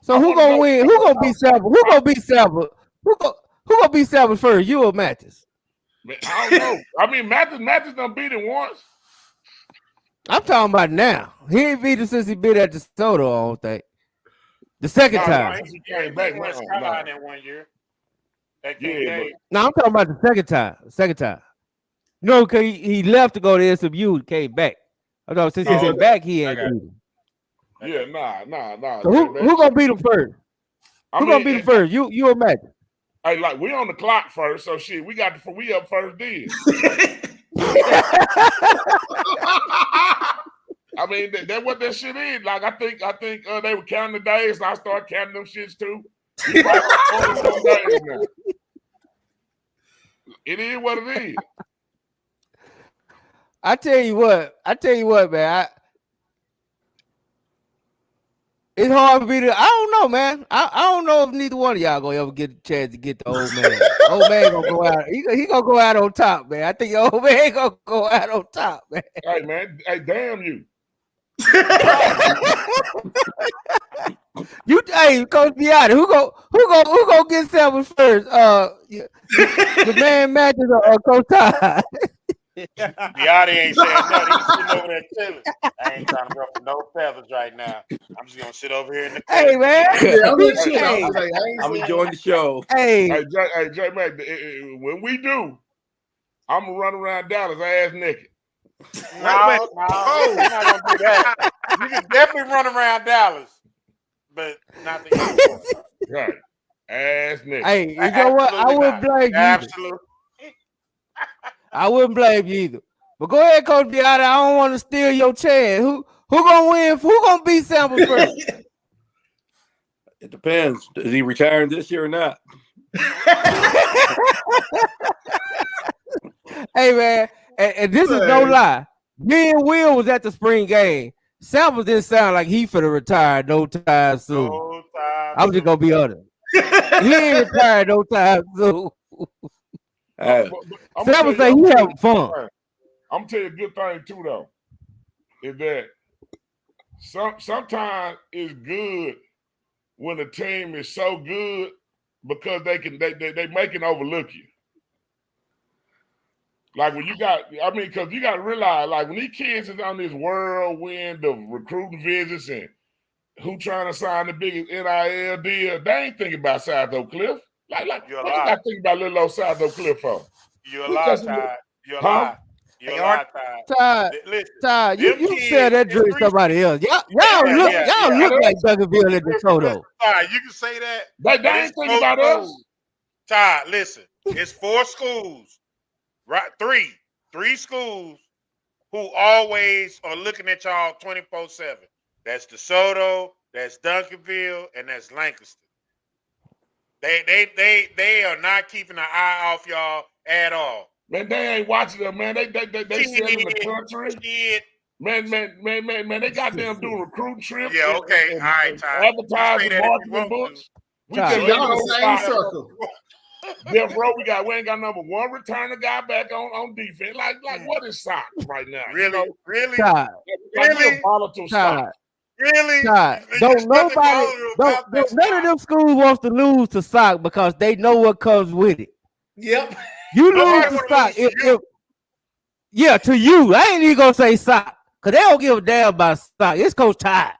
So who gonna win? Who gonna beat Salva? Who gonna beat Salva? Who gonna beat Salva first? You or Mathis? I don't know. I mean, Mathis done beat him once. I'm talking about now. He ain't beat him since he beat at DeSoto, I don't think. The second time. He came back. That 1 year. No, I'm talking about the second time. Second time. You know, because he left to go to SMU and came back. I thought since he's back, he ain't beat him. Yeah, nah. So who gonna beat him first? Who gonna beat him first? You or Matt? Hey, like we on the clock first, so shit, we up first then. I mean, that's what that shit is. Like I think they were counting the days, and I started counting them shits too. It is what it is. I tell you what, man. It's hard for me to. I don't know, man. I don't know if neither one of y'all gonna ever get a chance to get the old man. Old man gonna go out. He gonna go out on top, man. I think the old man gonna go out on top, man. Hey, man. Hey, damn you. Hey, Coach Beattie, who go get samples first? The man matches or Coach Todd? Beattie ain't saying nothing. He's sitting over there chilling. I ain't trying to ruffle no feathers right now. I'm just gonna sit over here in the corner. Hey, man. I'm enjoying the show. Hey, J Mac, when we do, I'm gonna run around Dallas ass naked. No, we're not gonna do that. You can definitely run around Dallas, but not the right. Ass naked. Hey, you know what? I wouldn't blame you. Absolutely. I wouldn't blame you either. But go ahead, Coach Beattie. I don't want to steal your chance. Who gonna win? Who gonna beat Samples first? It depends. Is he retiring this year or not? Hey, man, and this is no lie. Me and Will was at the spring game. Samples didn't sound like he finna retire no time soon. I'm just gonna be honest. He ain't retired no time soon. Samples say he having fun. I'm gonna tell you a good thing too, though, is that sometimes it's good when a team is so good because they make it overlook you. Like when you got, because you got to realize, like when these kids is on this whirlwind of recruiting visits and who trying to sign the biggest NIL deal, they ain't thinking about South Oak Cliff. Like what you got to think about little old South Oak Cliff for? You're a lie, Todd. You're a lie. You're a lie, Todd. Todd, you sell that dream to somebody else. Y'all look like Duncanville and DeSoto. Todd, you can say that. They ain't thinking about us. Todd, listen, it's 4 schools. Right, three schools who always are looking at y'all 24/7. That's DeSoto, that's Duncanville, and that's Lancaster. They are not keeping an eye off y'all at all. Man, they ain't watching them, man. They selling the country. Man, they got them doing recruiting trips. Yeah, okay, all right, Todd. Advertising, marketing books. We just y'all the same circle. Death Row, we ain't got number 1 returner guy back on defense. Like what is soccer right now? Really? Todd, really? Todd, really? Todd, none of them schools wants to lose to Sock because they know what comes with it. Yep. You lose to Sock. Yeah, to you. I ain't even gonna say Sock because they don't give a damn about Sock. It's Coach Todd.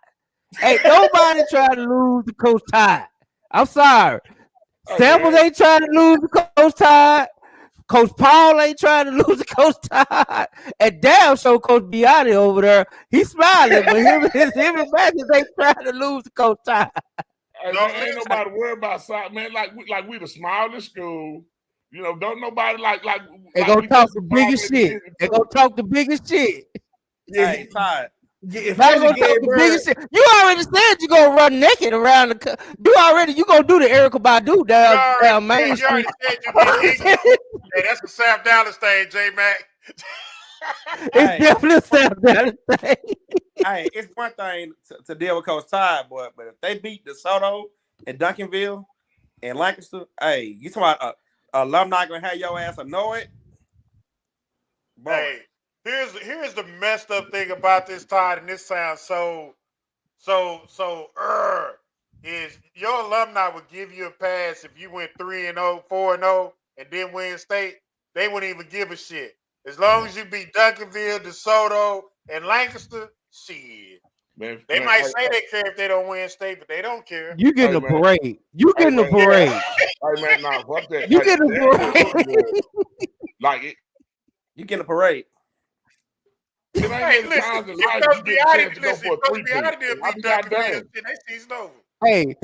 Ain't nobody trying to lose to Coach Todd. I'm sorry. Samples ain't trying to lose to Coach Todd. Coach Paul ain't trying to lose to Coach Todd. And damn sure Coach Beattie over there, he's smiling, but him and Matthews ain't trying to lose to Coach Todd. Hey, ain't nobody worried about soccer, man. Like we the smallest school. You know, don't nobody like they gonna talk the biggest shit. They gonna talk the biggest shit. Yeah, hey, Todd. If I gonna talk the biggest shit, you already said you gonna run naked around the. You gonna do the Erykah Badu down Main Street. Hey, that's a South Dallas thing, J Mac. It's definitely a South Dallas thing. Hey, it's one thing to deal with Coach Todd, but if they beat DeSoto and Duncanville and Lancaster, hey, you talking about alumni gonna have your ass annoyed? Bro. Hey. Here's the messed up thing about this, Todd, and this sounds so is your alumni would give you a pass if you went 3-0, 4-0, and then win state. They wouldn't even give a shit. As long as you beat Duncanville, DeSoto, and Lancaster, shit. Man, might say they care if they don't win state, but they don't care. You getting a parade. You getting a parade. Hey man, nah, fuck that. You getting a parade. Like it. You getting a parade. It ain't many times in life you get a chance to go for a 3-peat.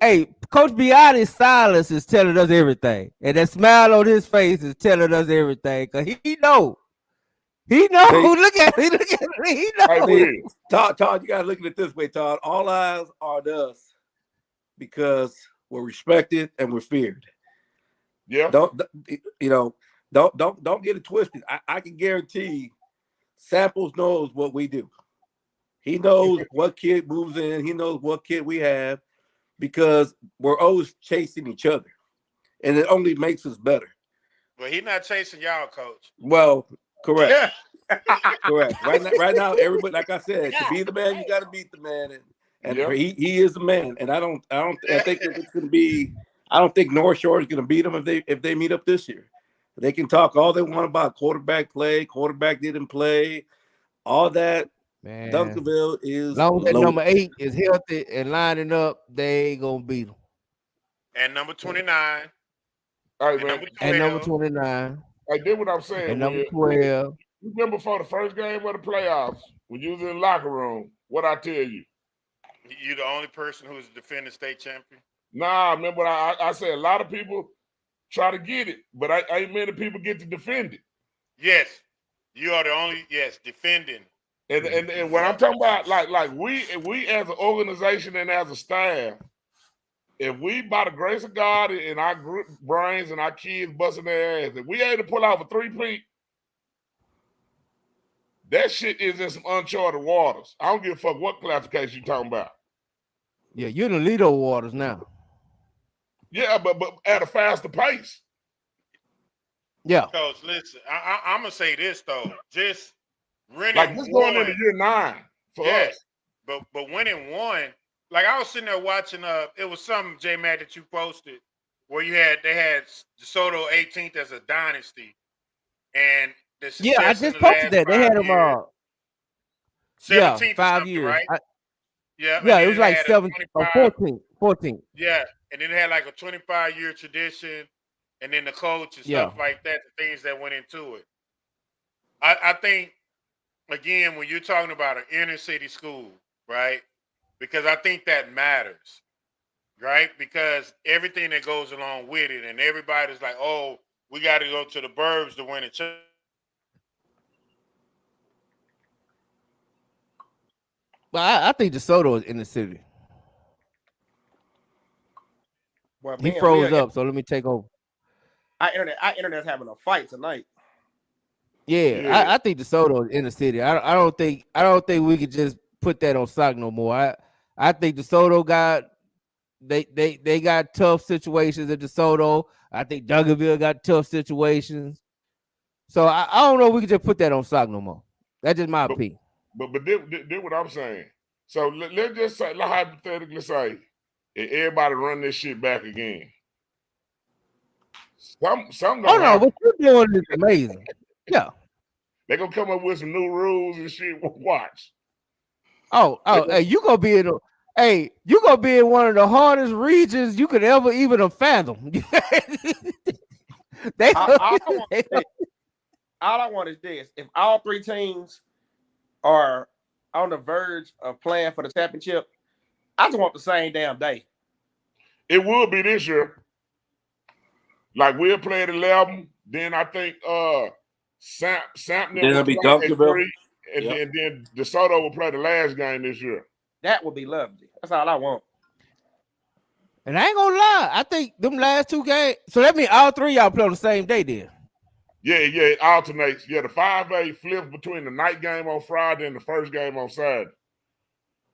Hey, Coach Beattie's silence is telling us everything. And that smile on his face is telling us everything. Because he know. He know. Hey, look at me. He know. Hey, Todd, you got to look at it this way, Todd. All eyes are on us because we're respected, and we're feared. Yeah. Don't get it twisted. I can guarantee Samples knows what we do. He knows what kid moves in. He knows what kid we have because we're always chasing each other, and it only makes us better. But he's not chasing y'all, Coach. Well, correct. Correct. Right now, everybody, like I said, to be the man, you got to beat the man, and he is the man. And I think that it's going to be. I don't think North Shore is going to beat them if they meet up this year. They can talk all they want about quarterback play. Quarterback didn't play. All that. Man. Duncanville is as long as that number 8 is healthy and lining up, they ain't gonna beat them. And number 29. All right, man. And number 29. I did what I'm saying. And number 12. You remember for the first game of the playoffs, when you was in the locker room, what I tell you? You the only person who's defending state champion? Nah, remember I said a lot of people try to get it, but ain't many people get to defend it. Yes. You are the only, defending. And what I'm talking about, like we as an organization and as a staff, if we, by the grace of God and our brains and our kids busting their ass, if we able to pull off a 3-peat, that shit is in some uncharted waters. I don't give a fuck what classification you talking about. Yeah, you're in the Lido waters now. Yeah, but at a faster pace. Yeah. Coach, listen, I'm gonna say this though, just winning like this going into year 9 for us. But winning 1, like I was sitting there watching. It was some J-Mac that you posted where they had DeSoto 18th as a dynasty, and I just posted that they had them 17th 5 years, right? It was like 14. Yeah, and then it had like a 25-year tradition. And then the coach and stuff like that, the things that went into it. I think, again, when you're talking about an inner city school, right? Because I think that matters, right? Because everything that goes along with it, and everybody's like, oh, we got to go to the burbs to win a championship. Well, I think DeSoto is in the city. Well, he froze up, so let me take over. Our internet's having a fight tonight. Yeah. I think DeSoto is in the city. I don't think we could just put that on Sock no more. I think DeSoto got they got tough situations at DeSoto. I think Duncanville got tough situations. So I don't know if we could just put that on Sock no more. That's just my opinion. But did what I'm saying. So let's just say, hypothetically say, if everybody run this shit back again. Some gonna happen. What you're doing is amazing. Yeah. They're gonna come up with some new rules and shit. Watch. Hey, you gonna be in one of the hardest regions you could ever even fathom. All I want is this. If all 3 teams are on the verge of playing for the championship, I just want the same damn day. It will be this year. Like we'll play at 11, then I think Sampson will play at 3, and then DeSoto will play the last game this year. That would be lovely. That's all I want. And I ain't gonna lie, I think them last 2 games. So that means all 3 y'all play on the same day then. Yeah, it alternates. Yeah, the 5A flips between the night game on Friday and the first game on Saturday.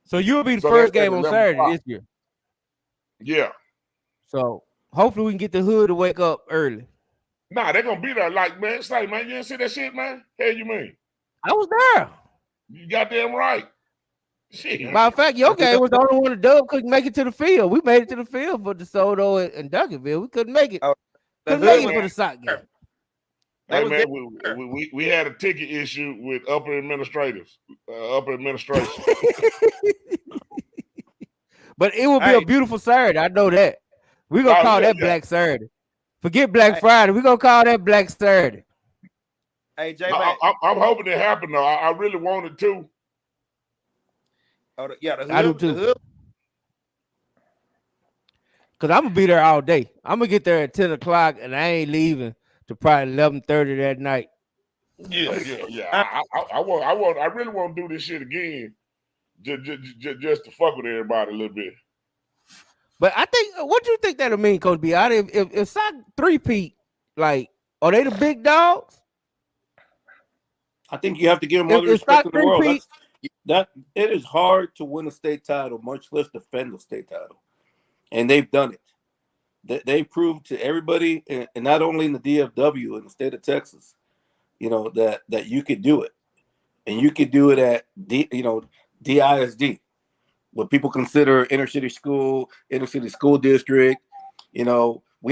So you'll be the first game on Saturday this year. Yeah. So hopefully we can get the hood to wake up early. Nah, they're gonna be there. Like, man, it's like, man, you didn't see that shit, man? Hell you mean? I was there. You goddamn right. Shit. Matter of fact, your game was the only one the Dub couldn't make it to the field. We made it to the field for DeSoto and Duncanville. We couldn't make it. Couldn't make it for the Sock game. Hey man, we had a ticket issue with upper administration. But it will be a beautiful Saturday. I know that. We're gonna call that Black Saturday. Forget Black Friday. We're gonna call that Black Saturday. Hey, Jay, I'm hoping it happened though. I really wanted to. I do too. Cause I'm gonna be there all day. I'm gonna get there at 10 o'clock, and I ain't leaving to probably 11:30 that night. Yeah. I really want to do this shit again, just to fuck with everybody a little bit. But I think, what do you think that'll mean, Coach Beattie? If Sock three-peat, like, are they the big dogs? I think you have to give them all the respect in the world. That it is hard to win a state title, much less defend the state title, and they've done it. They proved to everybody, and not only in the DFW in the state of Texas, that you could do it, and you could do it at DISD, what people consider inner city school district. We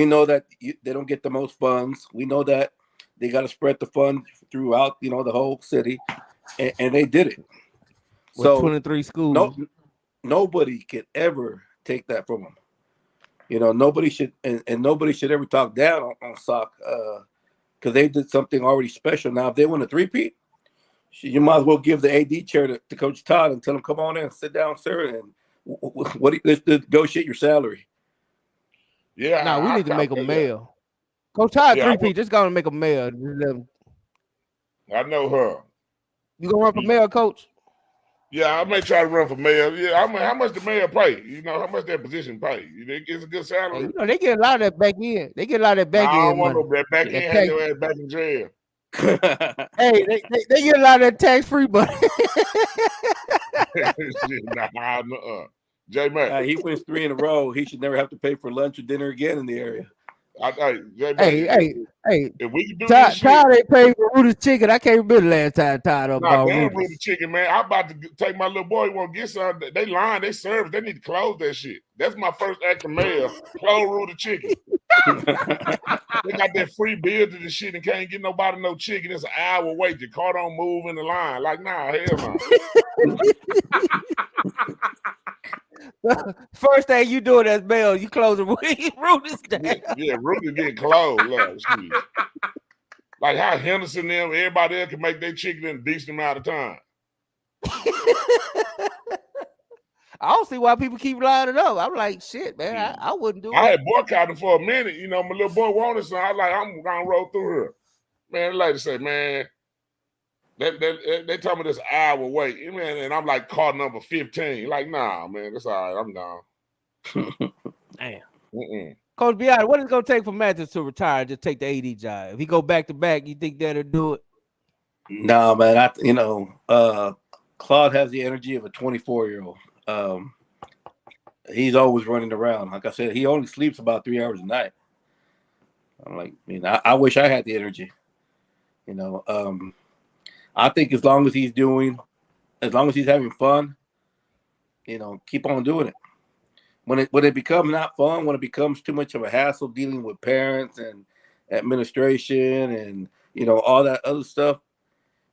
know that they don't get the most funds. We know that they got to spread the funds throughout, the whole city, and they did it. With So 23 schools, nobody could ever take that from them. Nobody should, and nobody should ever talk down on Sock because they did something already special. Now, if they win a three-peat, you might as well give the AD chair to Coach Todd and tell him, "Come on in, sit down, sir, and let's negotiate your salary." Yeah, no, we need to make a mail. Coach Todd three-peat, just go and make a mail. I know her. You gonna run for mayor, Coach? Yeah, I may try to run for mayor. Yeah, how much the mayor pay? How much that position pay? It's a good salary. Hey, they get a lot of that back in. They get a lot of that back in. I don't want money. no back in. Have your ass back in jail. Hey, they get a lot of that tax-free money. J Mac. He wins 3 in a row. He should never have to pay for lunch or dinner again in the area. Hey, if we can do Todd, this shit, Todd ain't paid for Rudy's chicken. I can't remember the last time Todd up about damn Rudy's. Rudy chicken, man. I'm about to take my little boy. He want to get some. They lying. They serve. They need to close that shit. That's my first act of mayor. Close Rudy chicken. They got that free bill to the shit and can't get nobody no chicken. It's an hour wait. Your car don't move in the line. Like, nah, hell no. First thing you doing as mayor, you closing Rudy's down. Yeah, Rudy getting closed. Like how Henderson them, everybody else can make their chicken in a decent amount of time. I don't see why people keep lining up. I'm like, shit, man, I wouldn't do it. I had boycotted for a minute. My little boy wanted some. I was like, I'm gonna roll through here. Man, the lady say, man, they tell me this hour wait, man, and I'm like car number 15. Like, nah, man, that's all right. I'm gone. Damn. Coach Beattie, what is it gonna take for Mathis to retire and just take the AD job? If he go back to back, you think that'll do it? No, man. Claude has the energy of a 24-year-old. He's always running around. Like I said, he only sleeps about 3 hours a night. I'm like, I wish I had the energy. I think as long as he's having fun, keep on doing it. When it becomes not fun, when it becomes too much of a hassle dealing with parents and administration and all that other stuff,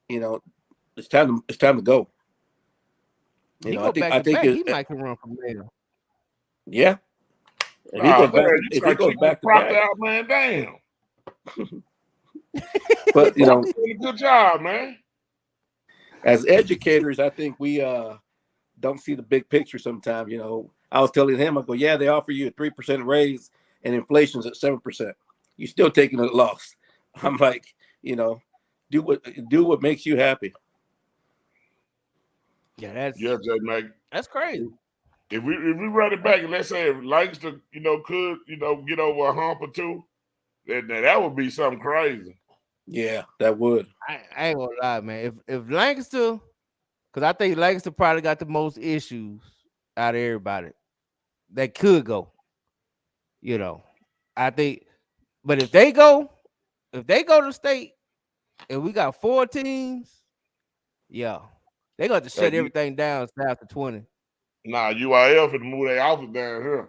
it's time to go. I think he might can run from there. Yeah. If he goes back to back, out, man, damn. But doing a good job, man. As educators, I think we don't see the big picture sometimes. I was telling him, I go, yeah, they offer you a 3% raise and inflation's at 7%. You're still taking a loss. I'm like, do what makes you happy. Yeah, J Mac. That's crazy. If we run it back and let's say if Lancaster, could, get over a hump or two, that would be something crazy. Yeah, that would. I ain't gonna lie, man. If Lancaster, because I think Lancaster probably got the most issues out of everybody that could go. I think, but if they go to state and we got 4 teams, yeah, they got to shut everything down south to 20. Nah, UIL for to move their office down here.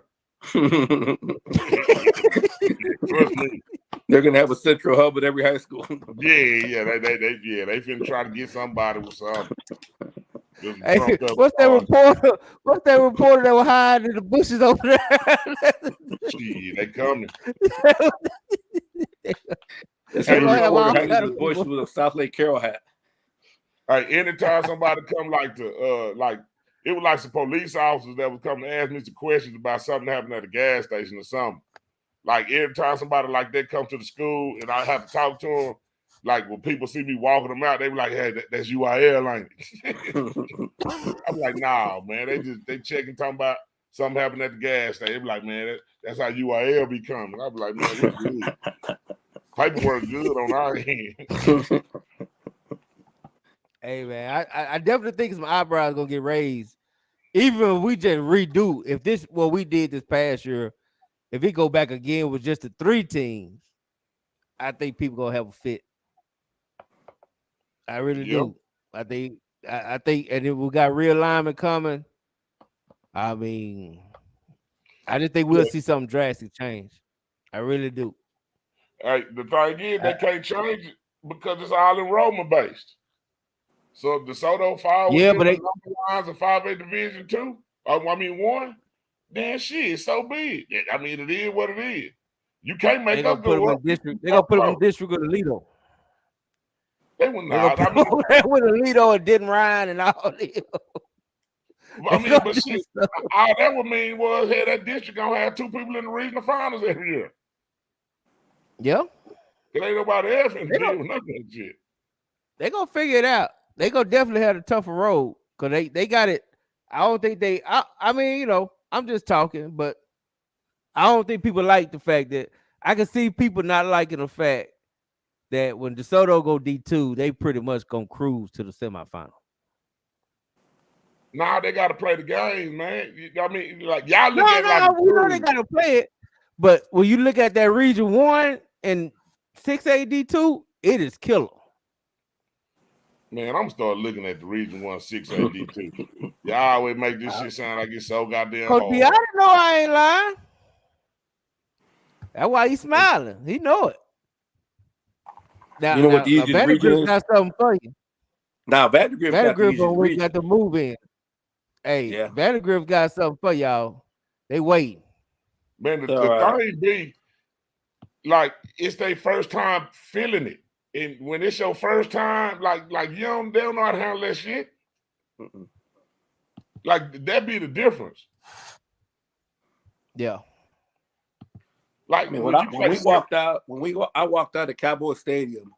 Trust me. They're gonna have a central hub at every high school. Yeah, they finna try to get somebody with something. Hey, what's that reporter? What's that reporter that was hiding in the bushes over there? Gee, they coming. That's how reporter hiding in the bush with a South Lake Carroll hat. All right, anytime somebody come it was like some police officers that would come and ask me some questions about something happening at a gas station or something. Like every time somebody like that come to the school and I have to talk to them, like when people see me walking them out, they be like, "Hey, that's UIL, ain't it?" I'm like, "Nah, man. They checking talking about something happened at the gas station. They be like, man, that's how UIL be coming. I be like, man, we good. Paperwork good on our end. Hey man, I definitely think some eyebrows gonna get raised. Even if we just redo, if this what we did this past year, if we go back again with just the 3 teams, I think people gonna have a fit. I really do. I think, and if we got realignment coming, I mean, I just think we'll see something drastic change. I really do. Hey, the thing is, they can't change it because it's all enrollment based. So if DeSoto fall within the number lines of 5A Division 2, I mean 1, then shit, so be it. I mean, it is what it is. You can't make us go up. They're gonna put them in district with Alito. They were not. I mean, with Alito and didn't Ryan and all this. I mean, but shit, all that would mean was, hey, that district gonna have 2 people in the regional finals every year. Yeah. Cause ain't nobody else in the deal with none of that shit. They gonna figure it out. They gonna definitely have a tougher road because they got it. I don't think they. I mean, you know, I'm just talking, but I don't think people like the fact that I can see people not liking the fact that when DeSoto go D2, they pretty much gonna cruise to the semifinal. Nah, they gotta play the game, man. I mean, like y'all look at it like we know they gotta play it, but when you look at that Region 1 and 6A D2, it is killer. Man, I'm start looking at the Region 1 6A D2. Y'all always make this shit sound like it's so goddamn hard. Coach B, I didn't know I ain't lying. That's why he's smiling. He know it. Now, you know what the easiest region is? Got something for you. Now, Vandergrift got to move in. Hey, yeah. Vandergrift got something for y'all. They wait. Man, the thing be, like, it's their first time feeling it. And when it's your first time, like they don't know how to handle that shit. Like, that be the difference. Yeah. Like, I mean, I walked out of Cowboy Stadium.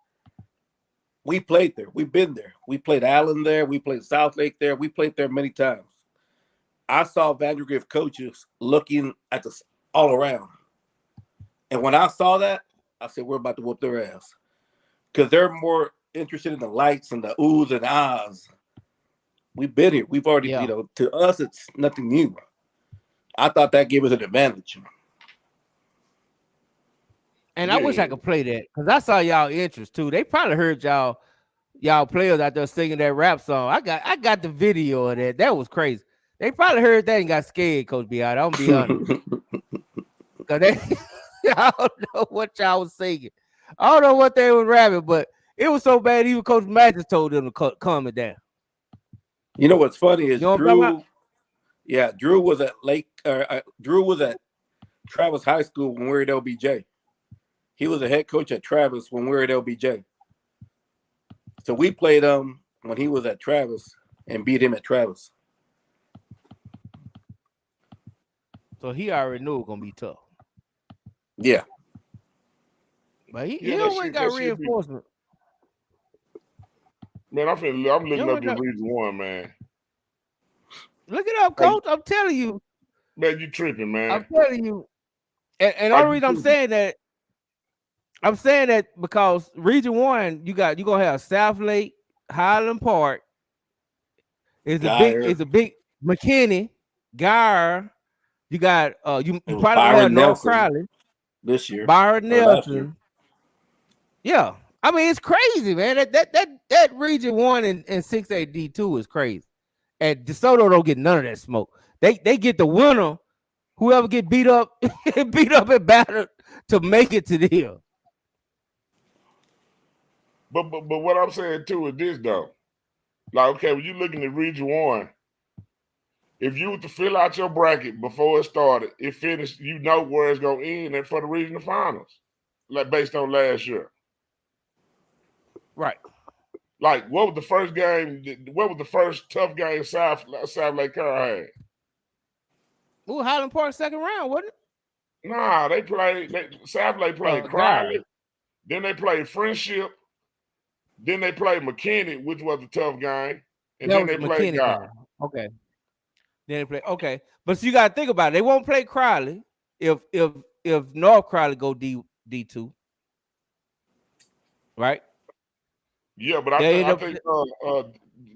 We played there. We've been there. We played Allen there. We played South Lake there. We played there many times. I saw Vandergrift coaches looking at us all around. And when I saw that, I said, we're about to whoop their ass. Because they're more interested in the lights and the oohs and ahs. We've been here. We've already, you know, to us, it's nothing new. I thought that gave us an advantage. And I wish I could play that because I saw y'all interest too. They probably heard y'all players out there singing that rap song. I got the video of that. That was crazy. They probably heard that and got scared, Coach Beattie. I'm be honest. Because I don't know what y'all was singing. I don't know what they was rapping, but it was so bad even Coach Mathis told them to calm it down. You know what's funny is Drew. Yeah, Drew was at Drew was at Travis High School when we were at LBJ. He was a head coach at Travis when we were at LBJ. So we played him when he was at Travis and beat him at Travis. So he already knew it was gonna be tough. Yeah. But he always got reinforcement. Man, I'm looking up this Region 1, man. Look it up, Coach. I'm telling you. Man, you tripping, man. I'm telling you. And the only reason I'm saying that because Region 1, you're gonna have South Lake, Highland Park. It's a big McKinney, Guyer. You got you probably have North Crowley this year. Byron Nelson. Yeah. I mean, it's crazy, man. That Region 1 and 6A D2 is crazy. And DeSoto don't get none of that smoke. They get the winner, whoever get beat up and battered to make it to the hill. But what I'm saying too is this though. Like, okay, when you looking at Region 1, if you were to fill out your bracket before it started, it finished, you know where it's gonna end and for the regional finals. Like based on last year. Right. Like, what was the first game? What was the first tough game South Lake Carroll had? Ooh, Highland Park second round, wasn't it? Nah, South Lake played Crowley. Then they played Friendship. Then they played McKinney, which was a tough game. And then they played Guy. Okay. Then they play. Okay, but so you got to think about it. They won't play Crowley if North Crowley go D2, right? Yeah, but I think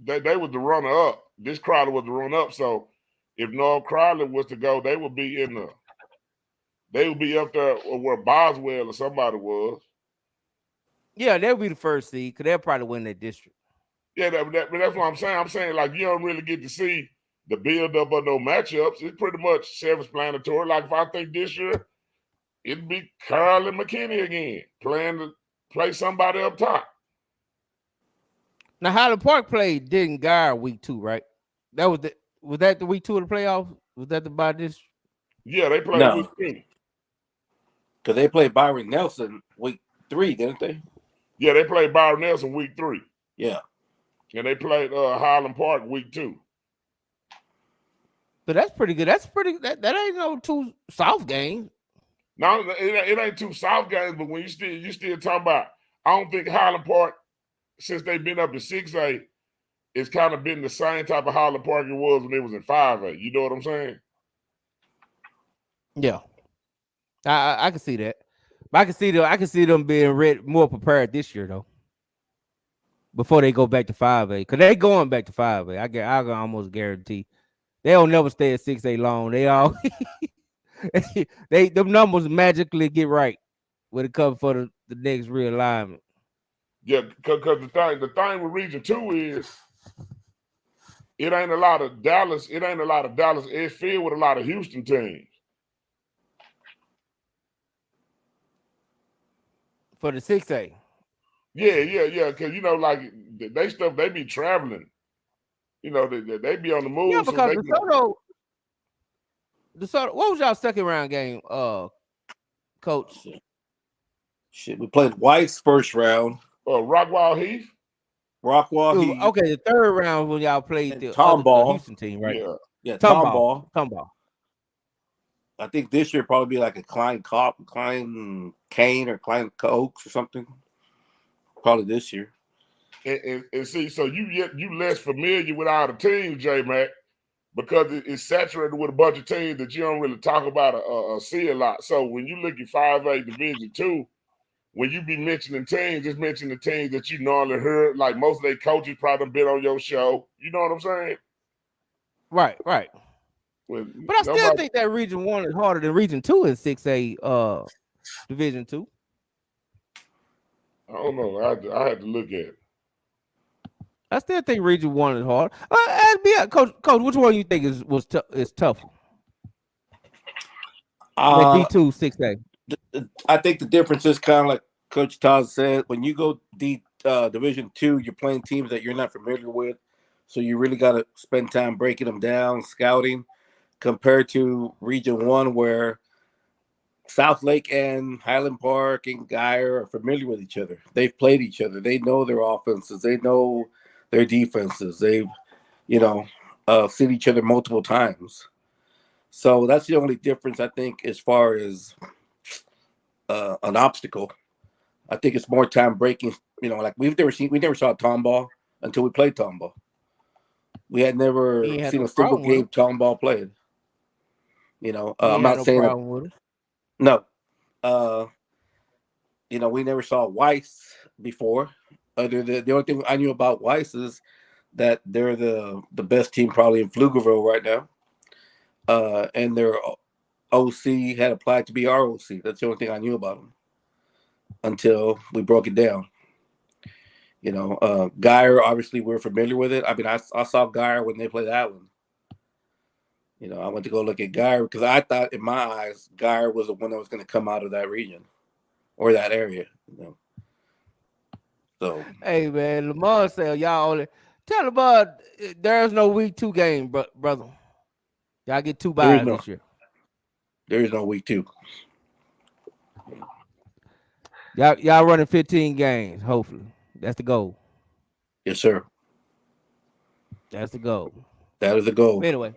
they was the runner up. This Crowley was the runner up. So if North Crowley was to go, they would be up there where Boswell or somebody was. Yeah, they'll be the first seed because they'll probably win that district. Yeah, but that's what I'm saying. I'm saying like you don't really get to see the build up of no matchups. It's pretty much self-explanatory. Like if I think this year it'd be Carl and McKinney again play somebody up top. Now Highland Park played Denton Guard week 2, right? Was that the week 2 of the playoffs? Was that the bye district? Yeah, they played week 2. Because they played Byron Nelson week 3, didn't they? Yeah, they played Byron Nelson week 3. Yeah. And they played Highland Park week 2. So that's pretty good. That ain't no 2 soft games. No, it ain't 2 soft games, but when you still talking about, I don't think Highland Park, since they've been up to 6A, it's kind of been the same type of Highland Park it was when it was in 5A. You know what I'm saying? Yeah. I can see that. But I can see them being more prepared this year though. Before they go back to 5A. Because they going back to 5A. I can almost guarantee. They don't never stay at 6A long. They all them numbers magically get right when it comes for the next realignment. Yeah, because the thing with Region 2 is it ain't a lot of Dallas. It's filled with a lot of Houston teams. For the 6A. Yeah. Because like they be traveling. They be on the move. Yeah, because DeSoto, what was y'all second round game, Coach? Shit, we played Weiss first round. Rockwall Heath. Heath. Okay, the third round when y'all played the Houston team, right? Yeah, Tomball. I think this year probably be like a Klein Kane or Klein Oaks or something. Probably this year. And see, so you less familiar with all the teams, J-Mac, because it's saturated with a bunch of teams that you don't really talk about or see a lot. So when you look at 5A Division 2, when you be mentioning teams, just mention the teams that you normally heard. Like most of their coaches probably been on your show. You know what I'm saying? Right. But I still think that Region 1 is harder than Region 2 in 6A Division 2. I don't know. I had to look at it. I still think Region 1 is hard. Coach, which one you think is tougher? D2, 6A. I think the difference is kind of like Coach Todd said. When you go Division 2, you're playing teams that you're not familiar with, so you really got to spend time breaking them down, scouting, compared to Region 1 where South Lake and Highland Park and Geyer are familiar with each other. They've played each other. They know their offenses. They know their defenses. They've, seen each other multiple times. So that's the only difference, I think, as far as an obstacle. I think it's more time breaking. Like we never saw Tomball until we played Tomball. We had never seen a single game Tomball played. I'm not saying that. No. We never saw Weiss before. The only thing I knew about Weiss is that they're the best team probably in Pflugerville right now. And their OC had applied to be our OC. That's the only thing I knew about them until we broke it down. Geyer, obviously we're familiar with it. I mean, I saw Geyer when they played Allen. I went to go look at Geyer because I thought in my eyes, Geyer was the one that was going to come out of that region or that area. So, hey man, Lamar said y'all only tell about there's no week 2 game, brother. Y'all get 2 byes this year. There is no week 2. Y'all running 15 games. Hopefully, that's the goal. Yes, sir. That's the goal. That is the goal. But anyway,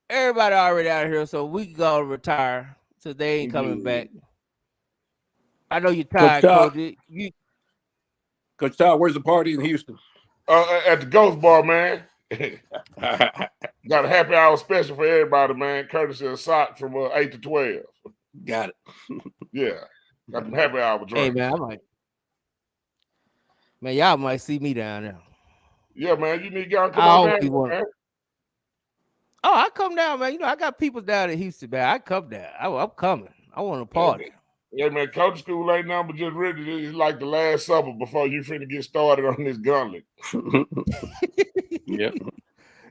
everybody already out of here, so we can go retire since they ain't coming back. I know you're tired, Coach. Coach Todd, where's the party in Houston? At the Ghost Bar, man. Got a happy hour special for everybody, man. Courtesy of Sock from 8 to 12. Got it. Yeah. Got them happy hour drinks. Hey, man, y'all might see me down there. Yeah, man. You need y'all come on down, man. Oh, I come down, man. You know, I got people down in Houston, man. I come down. I'm coming. I want to party. Yeah, man. Coach school ain't nothing but just really it's like the last supper before you finna get started on this gauntlet. Yep.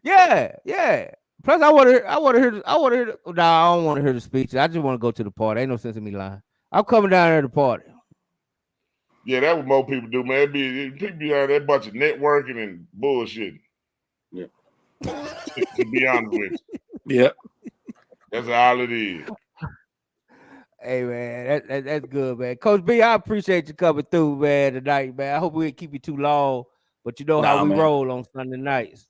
Yeah. Plus, I want to hear. No, I don't want to hear the speech. I just want to go to the party. Ain't no sense in me lying. I'm coming down there to party. Yeah, that's what more people do, man. People be out there a bunch of networking and bullshitting. Yeah. To be honest with you. Yeah. That's all it is. Hey, man, that's good, man. Coach B, I appreciate you coming through, man, tonight, man. I hope we didn't keep you too long, but you know how we roll on Sunday nights.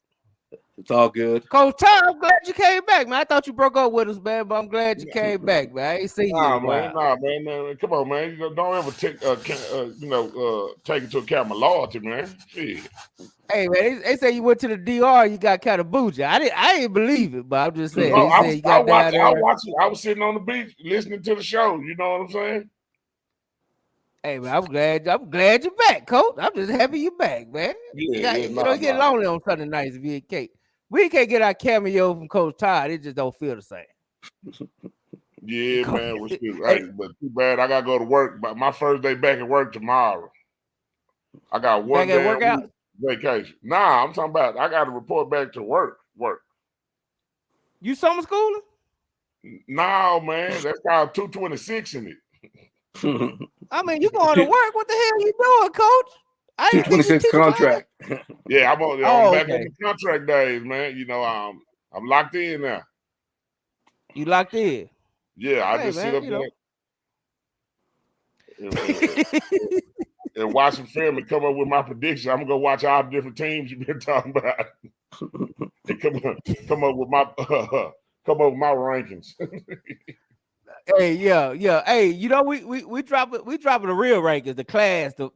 It's all good. Coach Ty, I'm glad you came back, man. I thought you broke up with us, man, but I'm glad you came back, man. I ain't seen you in a while. Man. Come on, man. You don't ever take into account my loyalty, man. Shit. Hey, man, they say you went to the DR, you got kind of bougie. I didn't believe it, but I'm just saying. I was sitting on the beach listening to the show. You know what I'm saying? Hey, man, I'm glad you're back, Coach. I'm just happy you're back, man. You get lonely on Sunday nights if you can't. We can't get our cameo from Coach Todd. It just don't feel the same. Yeah, man. But too bad I gotta go to work. But my first day back at work tomorrow. I got one day workout vacation. Nah, I'm talking about I got to report back to work. You summer schooling? No, man. That's got 226 in it. I mean, you going to work? What the hell you doing, Coach? 226 contract. Yeah, I'm back on the contract days, man. You know, I'm locked in now. You locked in? Yeah, I just sit up there and watch some film and come up with my prediction. I'm gonna go watch all the different teams you've been talking about and come up with my rankings. Hey, yeah. Hey, you know, we dropping the real rankings, the class, the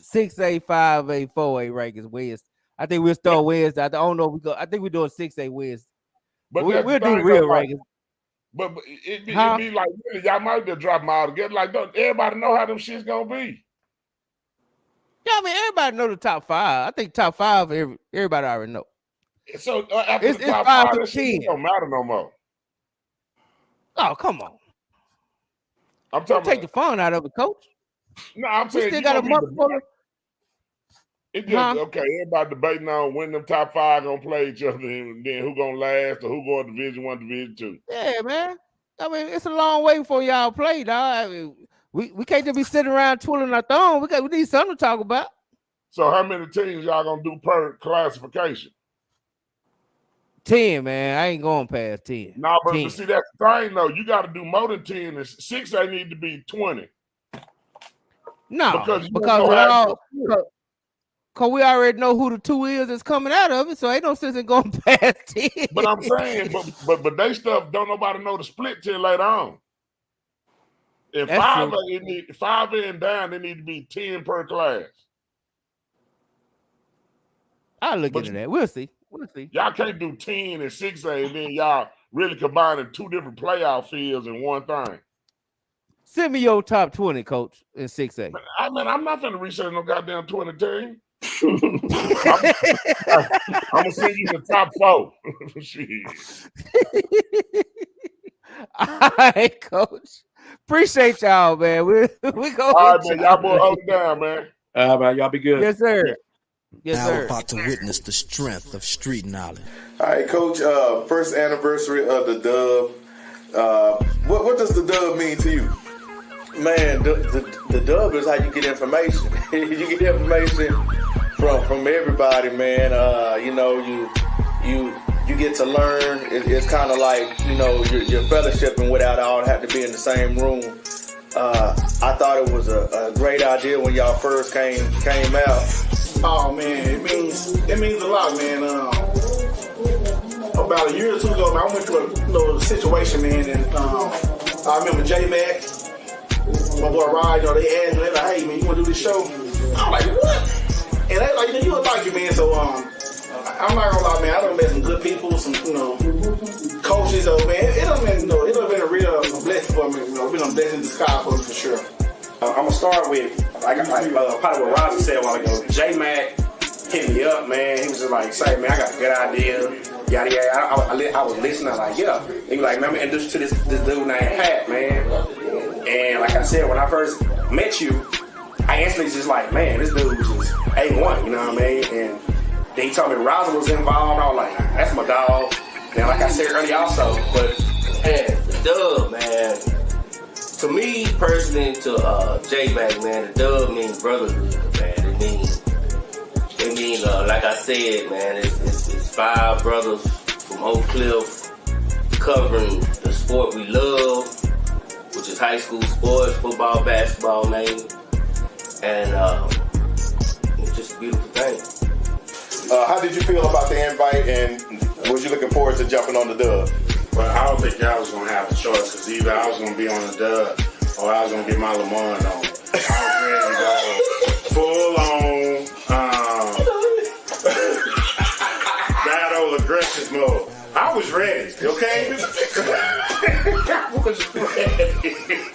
6A, 5A, 4A rankings Wednesday. I think we'll start Wednesday. I don't know if we go. I think we're doing 6A Wednesday. But we'll do the real rankings. But it'd be like, really, y'all might just drop them all together. Like, don't everybody know how them shit's gonna be? Yeah, I mean, everybody know the top 5. I think top 5, everybody already know. So after it's the top 5 5, to 10. It don't matter no more. Oh, come on. I'm talking take the fun out of it, Coach. No, I'm saying we still got a month for it. It just okay. Everybody debating on when them top 5 gonna play each other, and then who gonna last, or who going Division 1, Division 2. Yeah, man. I mean, it's a long way before y'all play, dog. I mean, we can't just be sitting around twiddling our thumb. We need something to talk about. So, how many teams y'all gonna do per classification? 10, man. I ain't going past 10. No, but see, that's the thing, though. You got to do more than 10. And 6A need to be 20. No, because we already know who the 2 is that's coming out of it, so ain't no sense in going past 10. But I'm saying, but they stuff don't nobody know the split till later on. And 5A and down, they need to be 10 per class. I'll look into that. We'll see. Y'all can't do 10 and 6A, and then y'all really combining 2 different playoff fields in one thing. Send me your top 20, Coach, in 6A. I'm not going to research no goddamn 20 team. I'm going to send you the top 4. All right, Coach. Appreciate y'all, man. We go. All right, man. Y'all boy hold it down, man. Man. Y'all be good. Yes, sir. Yes, now sir. we're about to witness the strength of street knowledge. All right, Coach. First anniversary of the Dub. What does the Dub mean to you? Man, the Dub is how you get information. You get information from everybody, man. You get to learn. It's kind of like, you're fellowshipping without all have to be in the same room. I thought it was a great idea when y'all first came out. Oh man, it means a lot, man. About a year or two ago, man, I went through a situation, man, and I remember J-Mac, my boy Rod, they asked me, they like, hey man, you wanna do this show? I'm like, what? And they like, you would like it, man. So I'm not gonna lie, man. I done met some good people, some coaches. So man, it done been a real blessing for me. It's been a blessing in disguise for me for sure. I'm gonna start with probably what Roger said a while ago. J-Mac hit me up, man. He was just like, "Say, man, I got a good idea." Yada yada. I was listening. Like, yeah. He was like, "Man, I'm introduced to this dude named Pat, man." And like I said, when I first met you, I instantly just like, man, this dude was just A1. You know what I mean? And then he told me Roger was involved. I was like, that's my dog. And like I said earlier, also, but man, the dub, man. To me personally, to J-Back, man, the dub means brotherhood, man. It means like I said, man, it's 5 brothers from Oak Cliff covering the sport we love, which is high school sports, football, basketball, man. And it's just a beautiful thing. How did you feel about the invite, and was you looking forward to jumping on the dub? Well, I don't think y'all was going to have a choice, because either I was going to be on the dub or I was going to get my Lamont on. I was ready to go full on battle aggressive mode. I was ready, okay? I was ready.